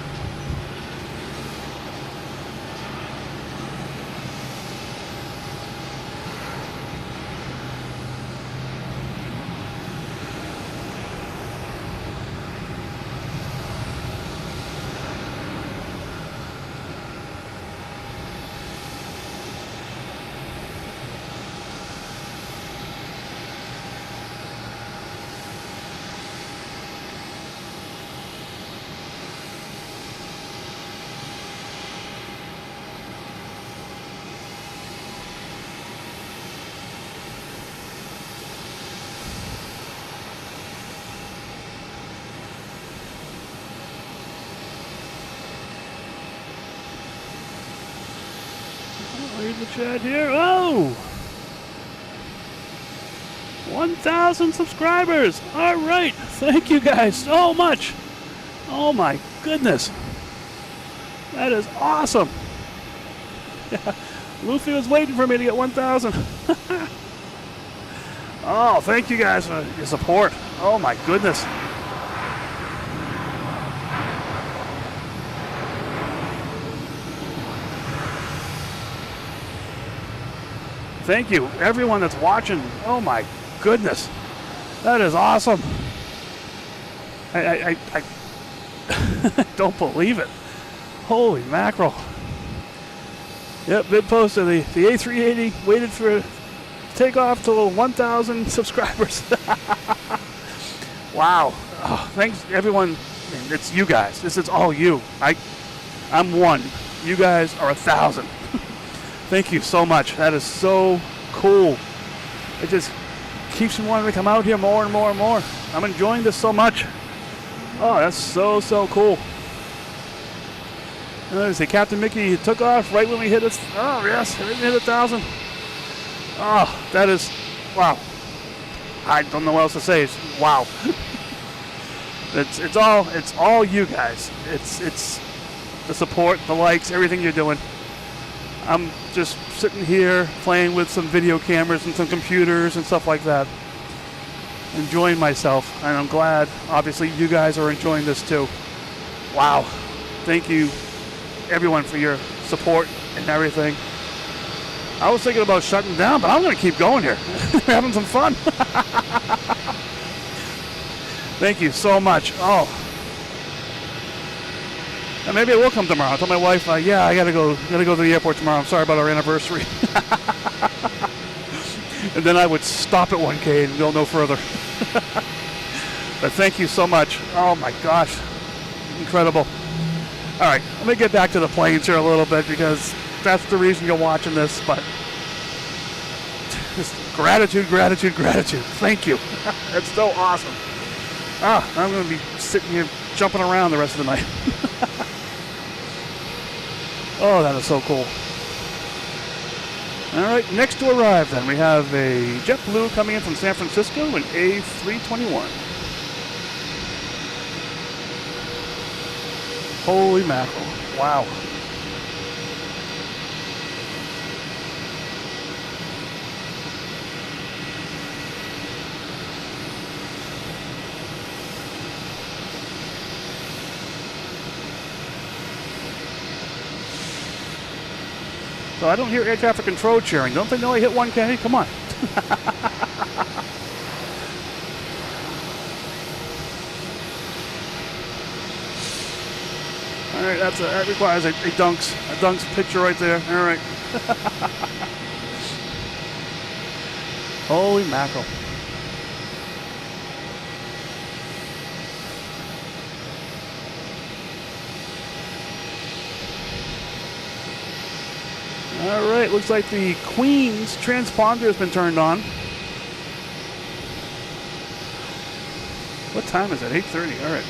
Read the chat here. Oh! 1,000 subscribers! Alright! Thank you guys so much! Oh my goodness! That is awesome! Yeah, Luffy was waiting for me to get 1,000. Oh, thank you guys for your support. Oh my goodness. Thank you, everyone that's watching. Oh my goodness, that is awesome. I don't believe it. Holy mackerel. Yep, vid posted the A380 waited for takeoff till 1,000 subscribers. Wow. Oh, thanks everyone. It's you guys. This is all you. I'm one. You guys are 1,000. Thank you so much. That is so cool. It just keeps me wanting to come out here more and more and more. I'm enjoying this so much. Oh, that's so cool. And there's the Captain Mickey took off right when we hit us. Oh yes, we hit 1,000. Oh, that is wow. I don't know what else to say. It's, wow. it's all you guys. It's the support, the likes, everything you're doing. I'm just sitting here playing with some video cameras and some computers and stuff like that. Enjoying myself, and I'm glad, obviously, you guys are enjoying this too. Wow. Thank you, everyone, for your support and everything. I was thinking about shutting down, but I'm going to keep going here. We're having some fun. Thank you so much. Oh. And maybe I will come tomorrow. I'll tell my wife, yeah, I gotta go to the airport tomorrow. I'm sorry about our anniversary. And then I would stop at 1K and go no further. But thank you so much. Oh my gosh. Incredible. All right, let me get back to the planes here a little bit because that's the reason you're watching this, but just gratitude. Thank you. That's so awesome. I'm gonna be sitting here jumping around the rest of the night. Oh, that is so cool. All right, next to arrive then, we have a JetBlue coming in from San Francisco, an A321. Holy mackerel. Wow. So I don't hear air traffic control cheering. Don't they know I hit 1K? Come on. All right, that requires a dunks picture right there. All right. Holy mackerel. All right, looks like the Queen's transponder has been turned on. What time is it? 8:30. All right.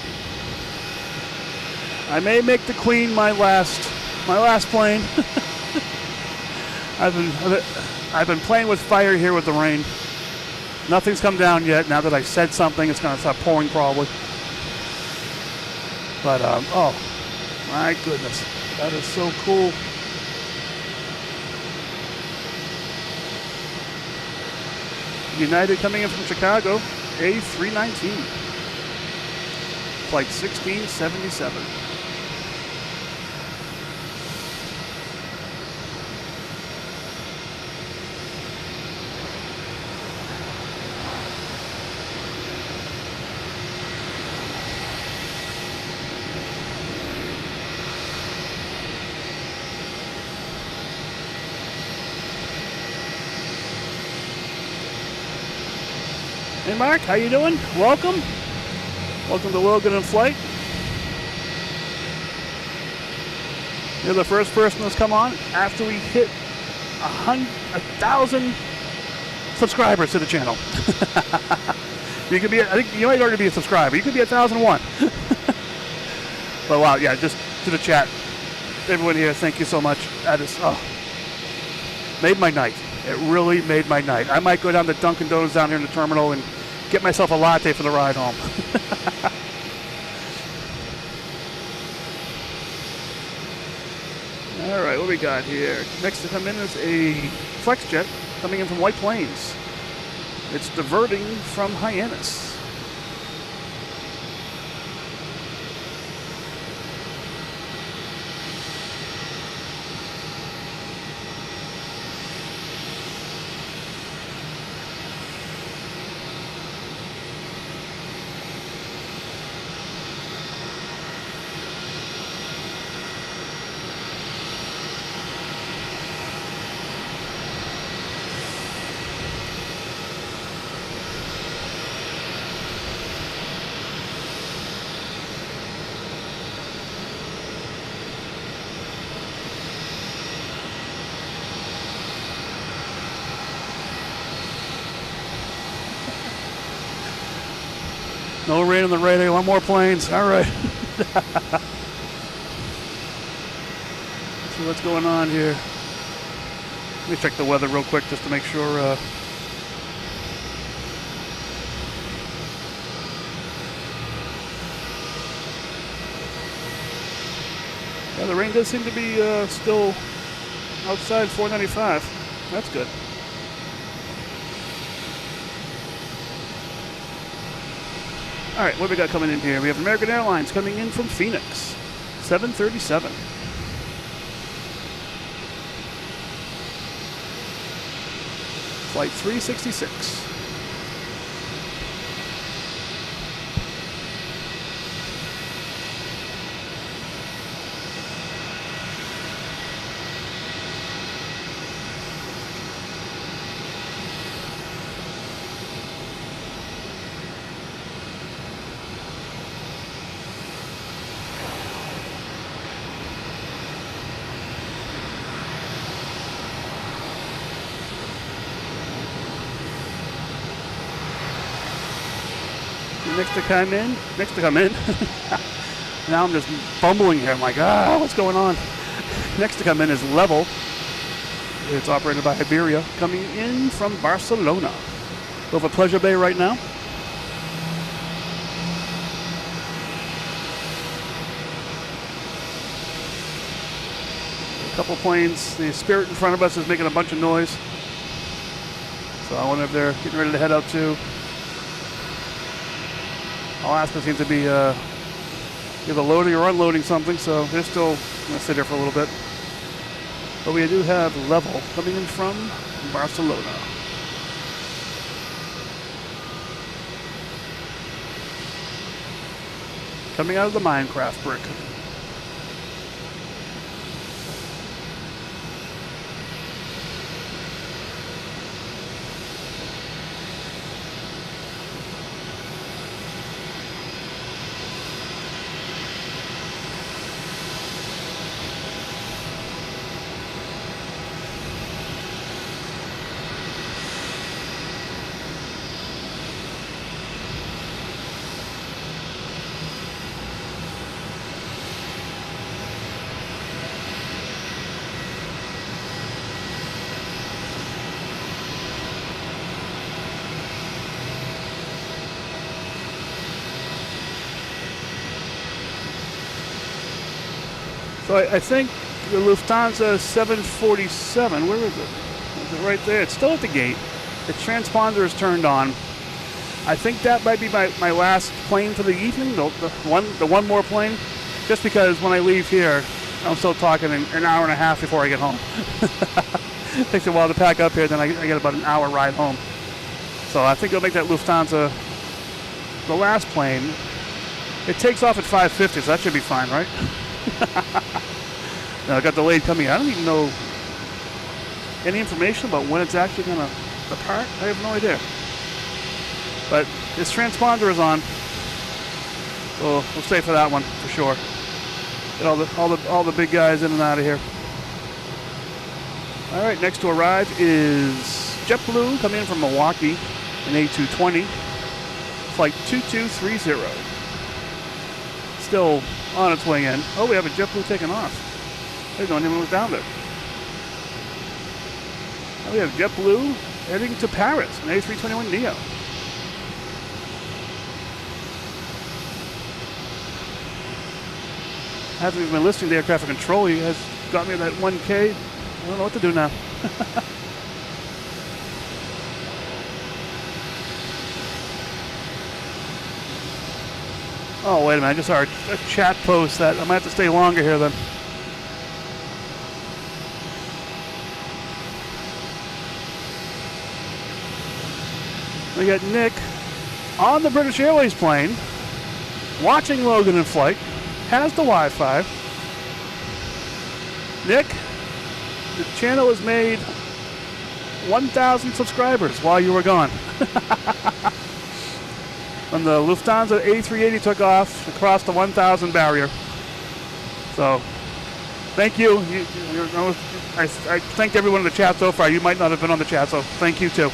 I may make the Queen my last plane. I've been playing with fire here with the rain. Nothing's come down yet. Now that I said something, it's going to start pouring probably. But oh my goodness, that is so cool. United coming in from Chicago, A319, flight 1677. Hey Mark, how you doing? Welcome. Welcome to Logan in Flight. You're the first person that's come on after we hit 1,000 subscribers to the channel. You could be, I think you might already be a subscriber. You could be 1,001. But wow, yeah, just to the chat. Everyone here, thank you so much. That is, made my night. It really made my night. I might go down to Dunkin' Donuts down here in the terminal and get myself a latte for the ride home. All right, what we got here? Next to come in is a flex jet coming in from White Plains. It's diverting from Hyannis. No rain on the radio, one more planes. All right. See what's going on here. Let me check the weather real quick just to make sure. Yeah, the rain does seem to be still outside 495. That's good. All right, what we got coming in here? We have American Airlines coming in from Phoenix, 737. Flight 366. Next to come in. Now I'm just fumbling here. I'm like, what's going on? Next to come in is Level. It's operated by Iberia, coming in from Barcelona. Over Pleasure Bay right now. A couple planes. The Spirit in front of us is making a bunch of noise. So I wonder if they're getting ready to head out too. Alaska seems to be either loading or unloading something, so they're still going to sit here for a little bit. But we do have Level coming in from Barcelona. Coming out of the Minecraft brick. So I think the Lufthansa 747, where is it? Is it right there? It's still at the gate. The transponder is turned on. I think that might be my last plane for the evening, the one more plane, just because when I leave here, I'm still talking an hour and a half before I get home. It takes a while to pack up here, then I get about an hour ride home. So I think I'll make that Lufthansa the last plane. It takes off at 5:50, so that should be fine, right? Now, I got delayed coming. I don't even know any information about when it's actually going to depart. I have no idea. But this transponder is on, so we'll stay for that one for sure. Get all the big guys in and out of here. All right, next to arrive is JetBlue coming in from Milwaukee, an A220, flight 2230. Still on its way in. Oh, we have a JetBlue taking off. They don't even look down there. Oh, we have JetBlue heading to Paris, an A321neo. After we've been listening to air traffic control, he has got me that 1K. I don't know what to do now. Oh, wait a minute. I just saw a chat post that I might have to stay longer here then. We got Nick on the British Airways plane, watching Logan in flight, has the Wi-Fi. Nick, the channel has made 1,000 subscribers while you were gone. When the Lufthansa A380 took off, across the 1,000 barrier. So, thank you. I thanked everyone in the chat so far. You might not have been on the chat, so thank you too.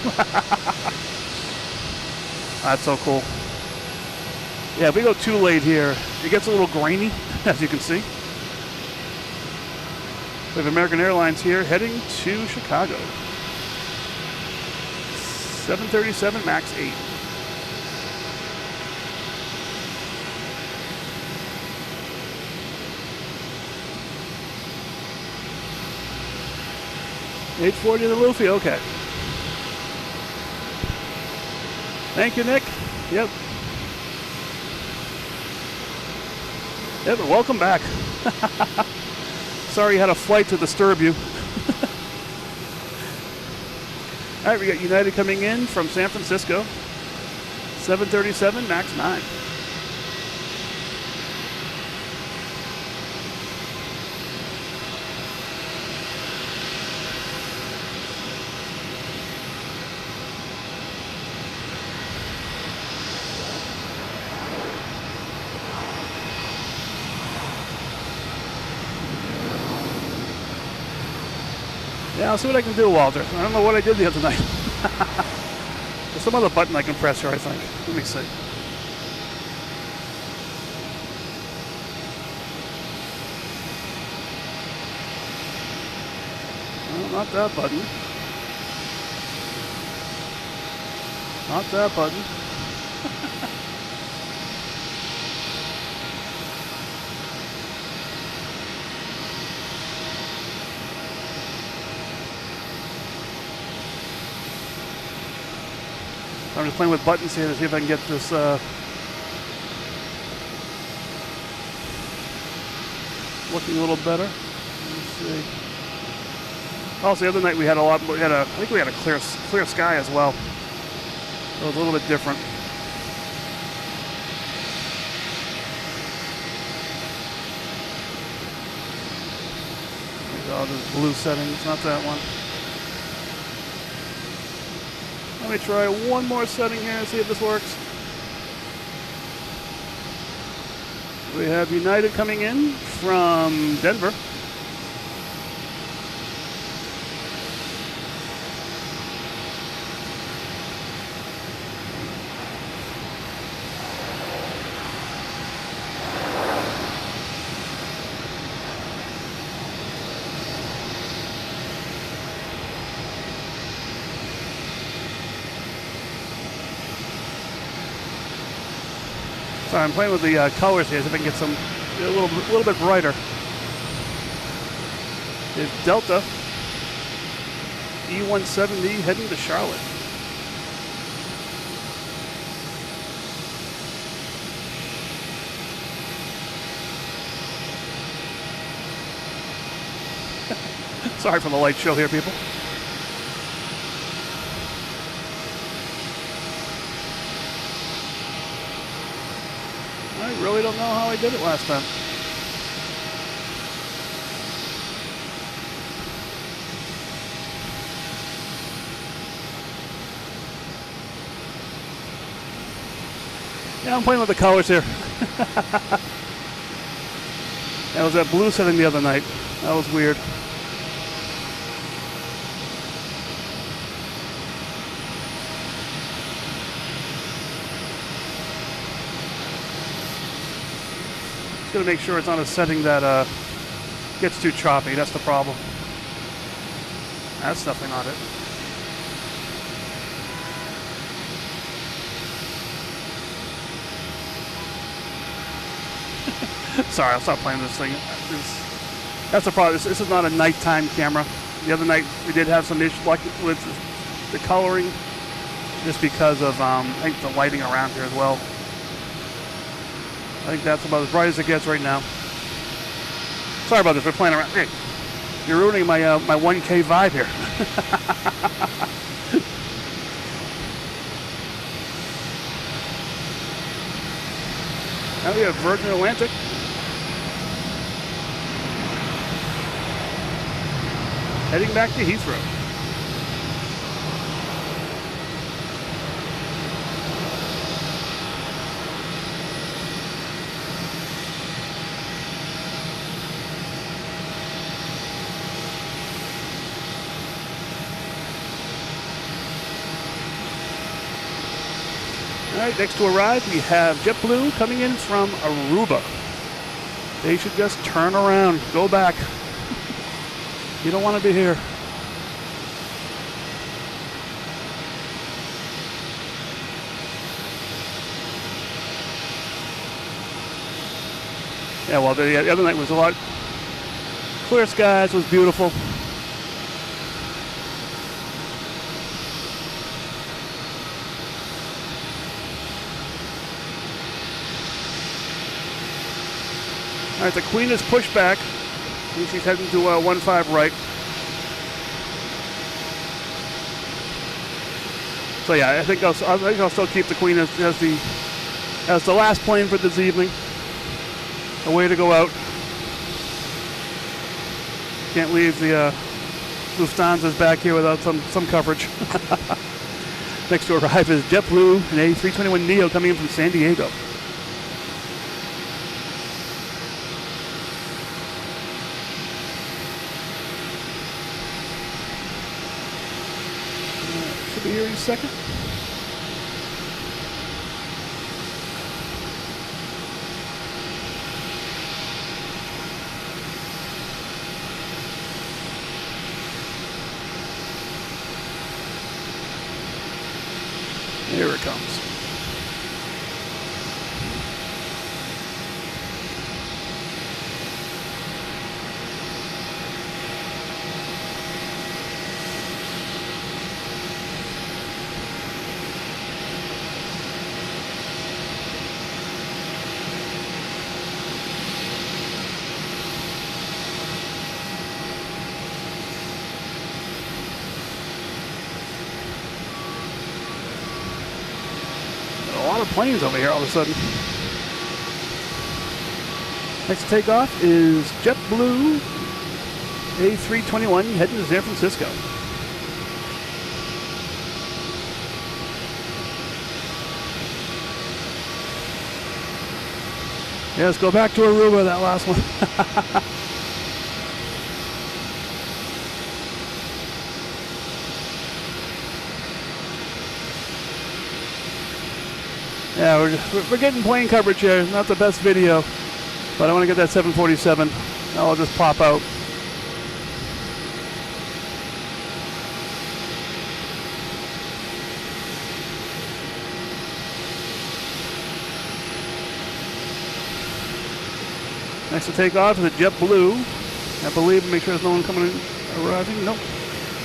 That's so cool. Yeah, if we go too late here, it gets a little grainy, as you can see. We have American Airlines here heading to Chicago. 737 MAX 8. $840 to Luffy, okay. Thank you, Nick. Yep. Yep, welcome back. Sorry you had a flight to disturb you. All right, we got United coming in from San Francisco. 737 MAX 9. Yeah, I'll see what I can do, Walter. I don't know what I did the other night. There's some other button I can press here, I think. Let me see. No, not that button. Not that button. I'm just playing with buttons here to see if I can get this looking a little better. Let's see. Also, the other night we had I think we had a clear sky as well. So it was a little bit different. There's all those blue settings, not that one. Let me try one more setting here and see if this works. We have United coming in from Denver. Sorry, I'm playing with the colors here, so if I can get some a little bit brighter. is Delta E-170 heading to Charlotte. Sorry for the light show here, people. I really don't know how I did it last time. Yeah, I'm playing with the colors here. That was that blue setting the other night. That was weird. Just gonna make sure it's on a setting that gets too choppy. That's the problem. That's definitely not it. Sorry, I'll stop playing this thing. That's the problem. This is not a nighttime camera. The other night we did have some issues with the coloring, just because of I think the lighting around here as well. I think that's about as bright as it gets right now. Sorry about this. We're playing around. Hey, you're ruining my my 1K vibe here. Now we have Virgin Atlantic. Heading back to Heathrow. All right, next to arrive, we have JetBlue coming in from Aruba. They should just turn around, go back. You don't want to be here. Yeah, well, the other night was a lot clear skies, was beautiful. All right, the Queen is pushed back. She's heading to 1-5 right. So yeah, I think I'll still keep the Queen as the last plane for this evening. A way to go out. Can't leave the Lufthansa's back here without some coverage. Next to arrive is JetBlue and A321neo coming in from San Diego. Should be here in a second. Here it comes. A lot of planes over here all of a sudden. Next takeoff is JetBlue A321 heading to San Francisco. Yeah, let's go back to Aruba, that last one. Yeah, we're getting plane coverage here. Not the best video, but I want to get that 747. I'll just pop out. Next to take off is the JetBlue I believe, make sure there's no one coming in, arriving. Nope.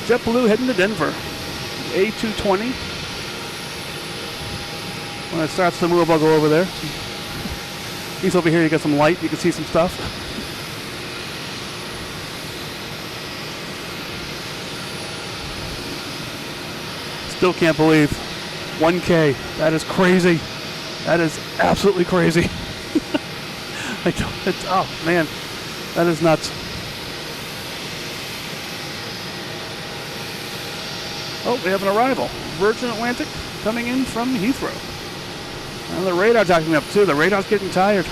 JetBlue heading to Denver. A220. When it starts to move, I'll go over there. He's over here, you got some light, you can see some stuff. Still can't believe 1K. That is crazy. That is absolutely crazy. Oh man, that is nuts. Oh, we have an arrival. Virgin Atlantic coming in from Heathrow. And the radar's acting up too. The radar's getting tired.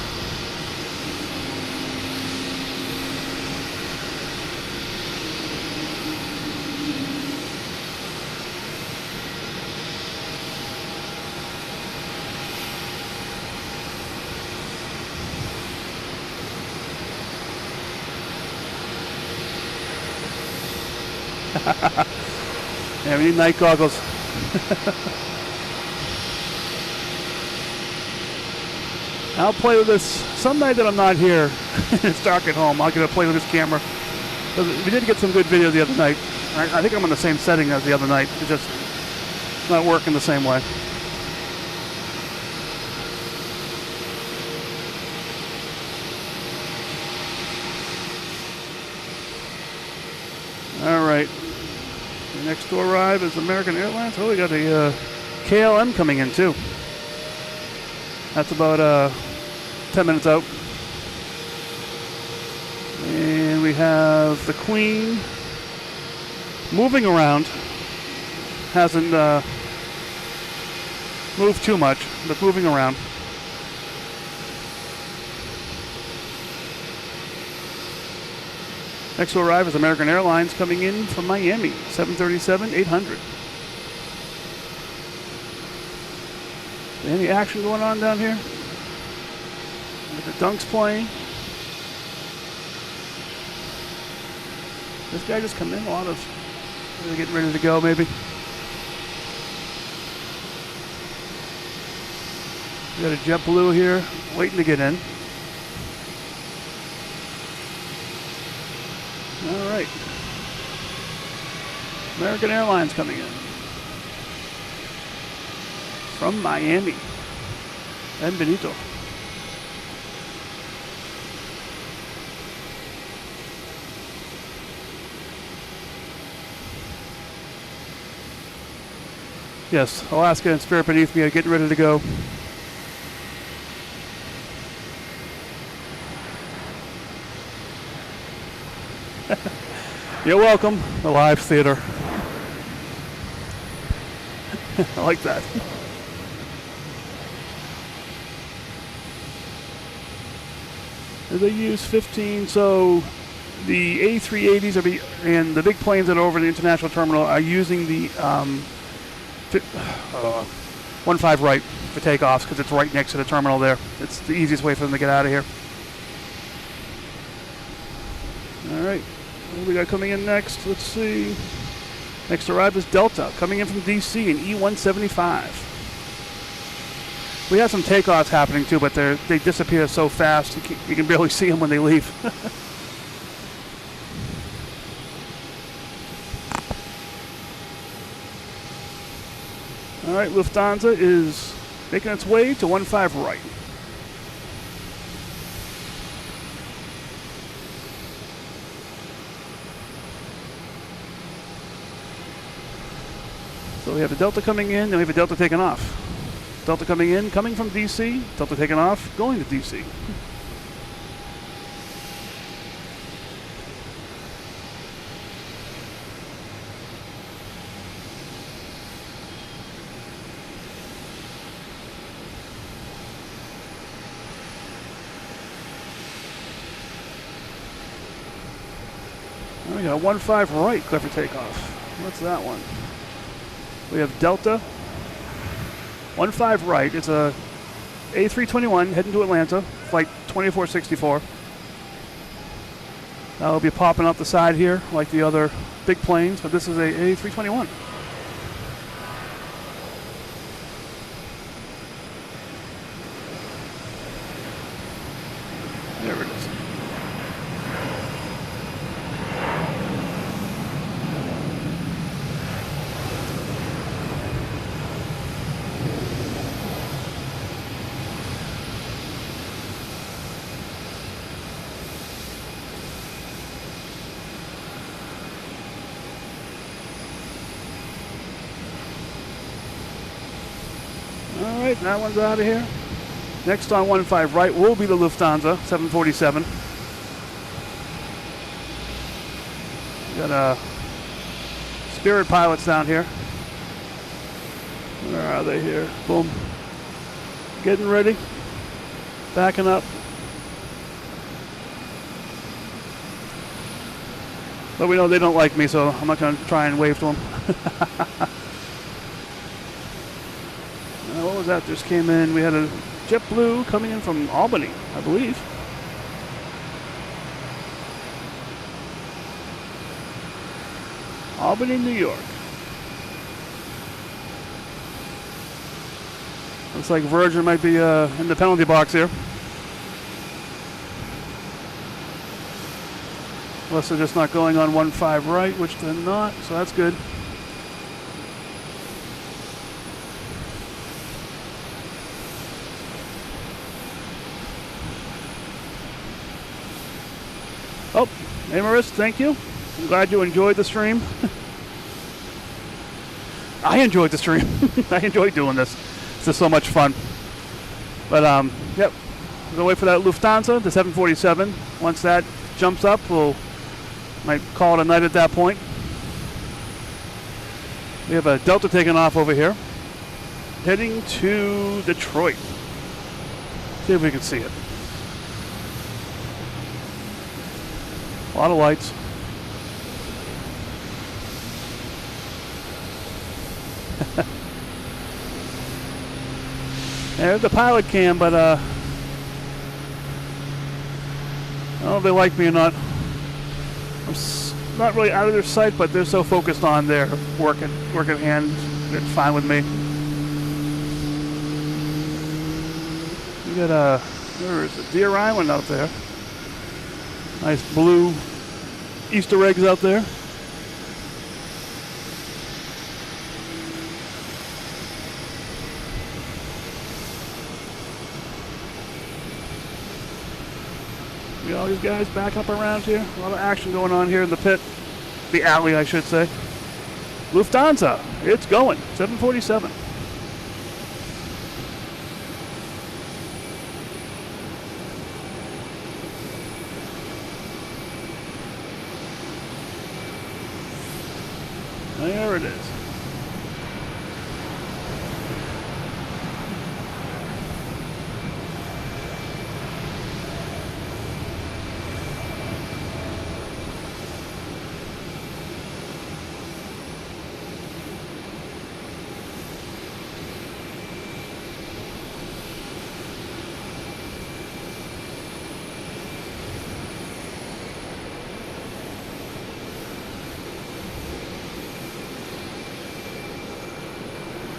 Yeah, we need night goggles. I'll play with this some night that I'm not here. It's dark at home. I'll get to play with this camera. We did get some good video the other night. I think I'm on the same setting as the other night. It's just not working the same way. All right. The next to arrive is American Airlines. Oh, we got a KLM coming in too. That's about 10 minutes out. And we have the Queen moving around. Hasn't moved too much, but moving around. Next to arrive is American Airlines coming in from Miami, 737-800. Any action going on down here? With the Dunks playing. This guy just come in, a lot of, they're getting ready to go maybe. We got a JetBlue here, waiting to get in. All right. American Airlines coming in from Miami and Benito. Yes, Alaska and Spirit Beneath Me are getting ready to go. You're welcome, the live theater. I like that. They use 15, so the A380s and the big planes that are over the international terminal are using the 1-5 right for takeoffs because it's right next to the terminal there. It's the easiest way for them to get out of here. All right, what we got coming in next? Let's see. Next to arrive is Delta, coming in from DC in E175. We have some takeoffs happening too, but they disappear so fast you can barely see them when they leave. All right, Lufthansa is making its way to 1-5 right. So we have a Delta coming in, and we have a Delta taking off. Delta coming in, coming from DC. Delta taking off, going to DC. We got a 1-5 right, clear for takeoff. What's that one? We have Delta, 1-5 right. It's a A321 heading to Atlanta, flight 2464. That'll be popping up the side here like the other big planes, but this is a A321. There it is. right, that one's out of here. Next on 15 right will be the Lufthansa 747. Got Spirit pilots down here. Where are they here? Boom. Getting ready. Backing up. But we know they don't like me, so I'm not going to try and wave to them. What was that? Just came in. We had a JetBlue coming in from Albany, I believe. Albany, New York. Looks like Virgin might be in the penalty box here. Unless they're just not going on 15 right, which they're not, so that's good. Oh, hey Marissa, thank you. I'm glad you enjoyed the stream. I enjoyed the stream. I enjoyed doing this. It's just so much fun. But yep, we're gonna wait for that Lufthansa, the 747. Once that jumps up, we'll might call it a night at that point. We have a Delta taking off over here, heading to Detroit. See if we can see it. A lot of lights. There's the pilot cam, but I don't know if they like me or not. I'm not really out of their sight, but they're so focused on their work at hand. They're fine with me. We got where is it? Deer Island out there. Nice blue Easter eggs out there. We got all these guys back up around here. A lot of action going on here in the pit. The alley, I should say. Lufthansa, it's going. 747. There it is.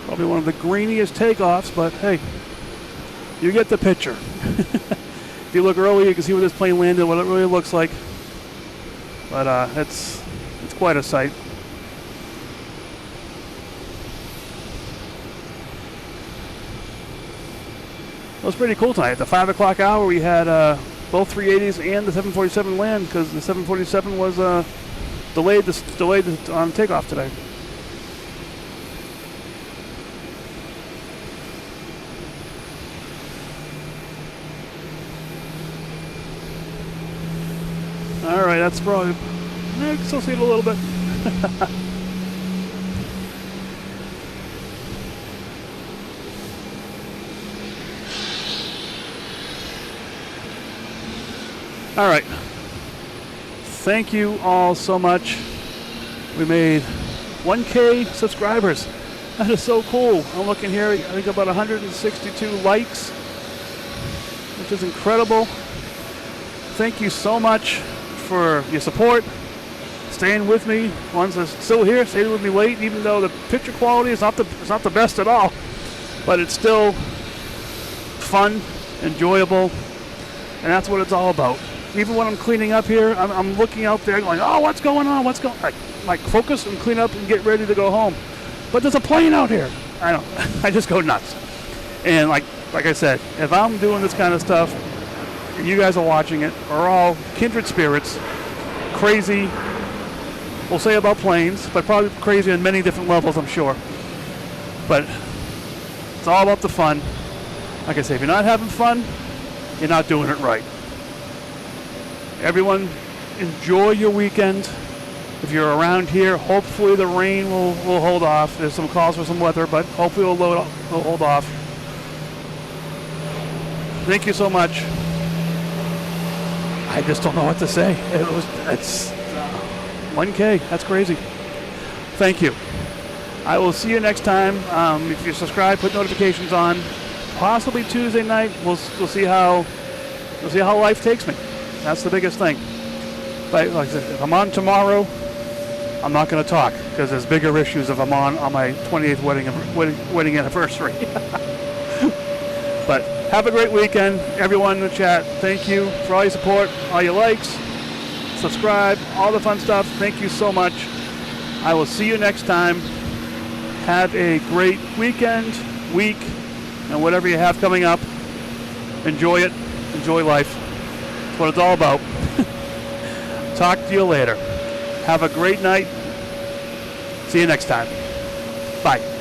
Probably one of the greeniest takeoffs, but hey, you get the picture. If you look early, you can see where this plane landed, what it really looks like. But it's quite a sight. It was pretty cool tonight. At the 5 o'clock hour, we had both 380s and the 747 land because the 747 was delayed on takeoff today. All right, that's probably. I can still see it a little bit. All right. Thank you all so much. We made 1K subscribers. That is so cool. I'm looking here, I think about 162 likes, which is incredible. Thank you so much for your support, staying with me. Ones that's still here, staying with me late, even though the picture quality is not the best at all, but it's still fun, enjoyable, and that's what it's all about. Even when I'm cleaning up here, I'm looking out there going, oh, what's going on? What's going on? Like focus and clean up and get ready to go home. But there's a plane out here. I know. I just go nuts. And like I said, if I'm doing this kind of stuff, and you guys are watching it, are all kindred spirits, crazy, we'll say about planes, but probably crazy on many different levels, I'm sure. But It's all about the fun. Like I say, if you're not having fun, you're not doing it right. Everyone, enjoy your weekend. If you're around here, hopefully the rain will hold off. There's some calls for some weather, but hopefully it'll hold off. Thank you so much. I just don't know what to say. It's 1K. That's crazy. Thank you. I will see you next time. If you subscribe, put notifications on. Possibly Tuesday night. We'll see how life takes me. That's the biggest thing. But like I said, if I'm on tomorrow, I'm not going to talk because there's bigger issues if I'm on my 28th wedding anniversary. But have a great weekend, everyone in the chat. Thank you for all your support, all your likes, subscribe, all the fun stuff. Thank you so much. I will see you next time. Have a great weekend, week, and whatever you have coming up. Enjoy it. Enjoy life. That's what it's all about. Talk to you later. Have a great night. See you next time. Bye.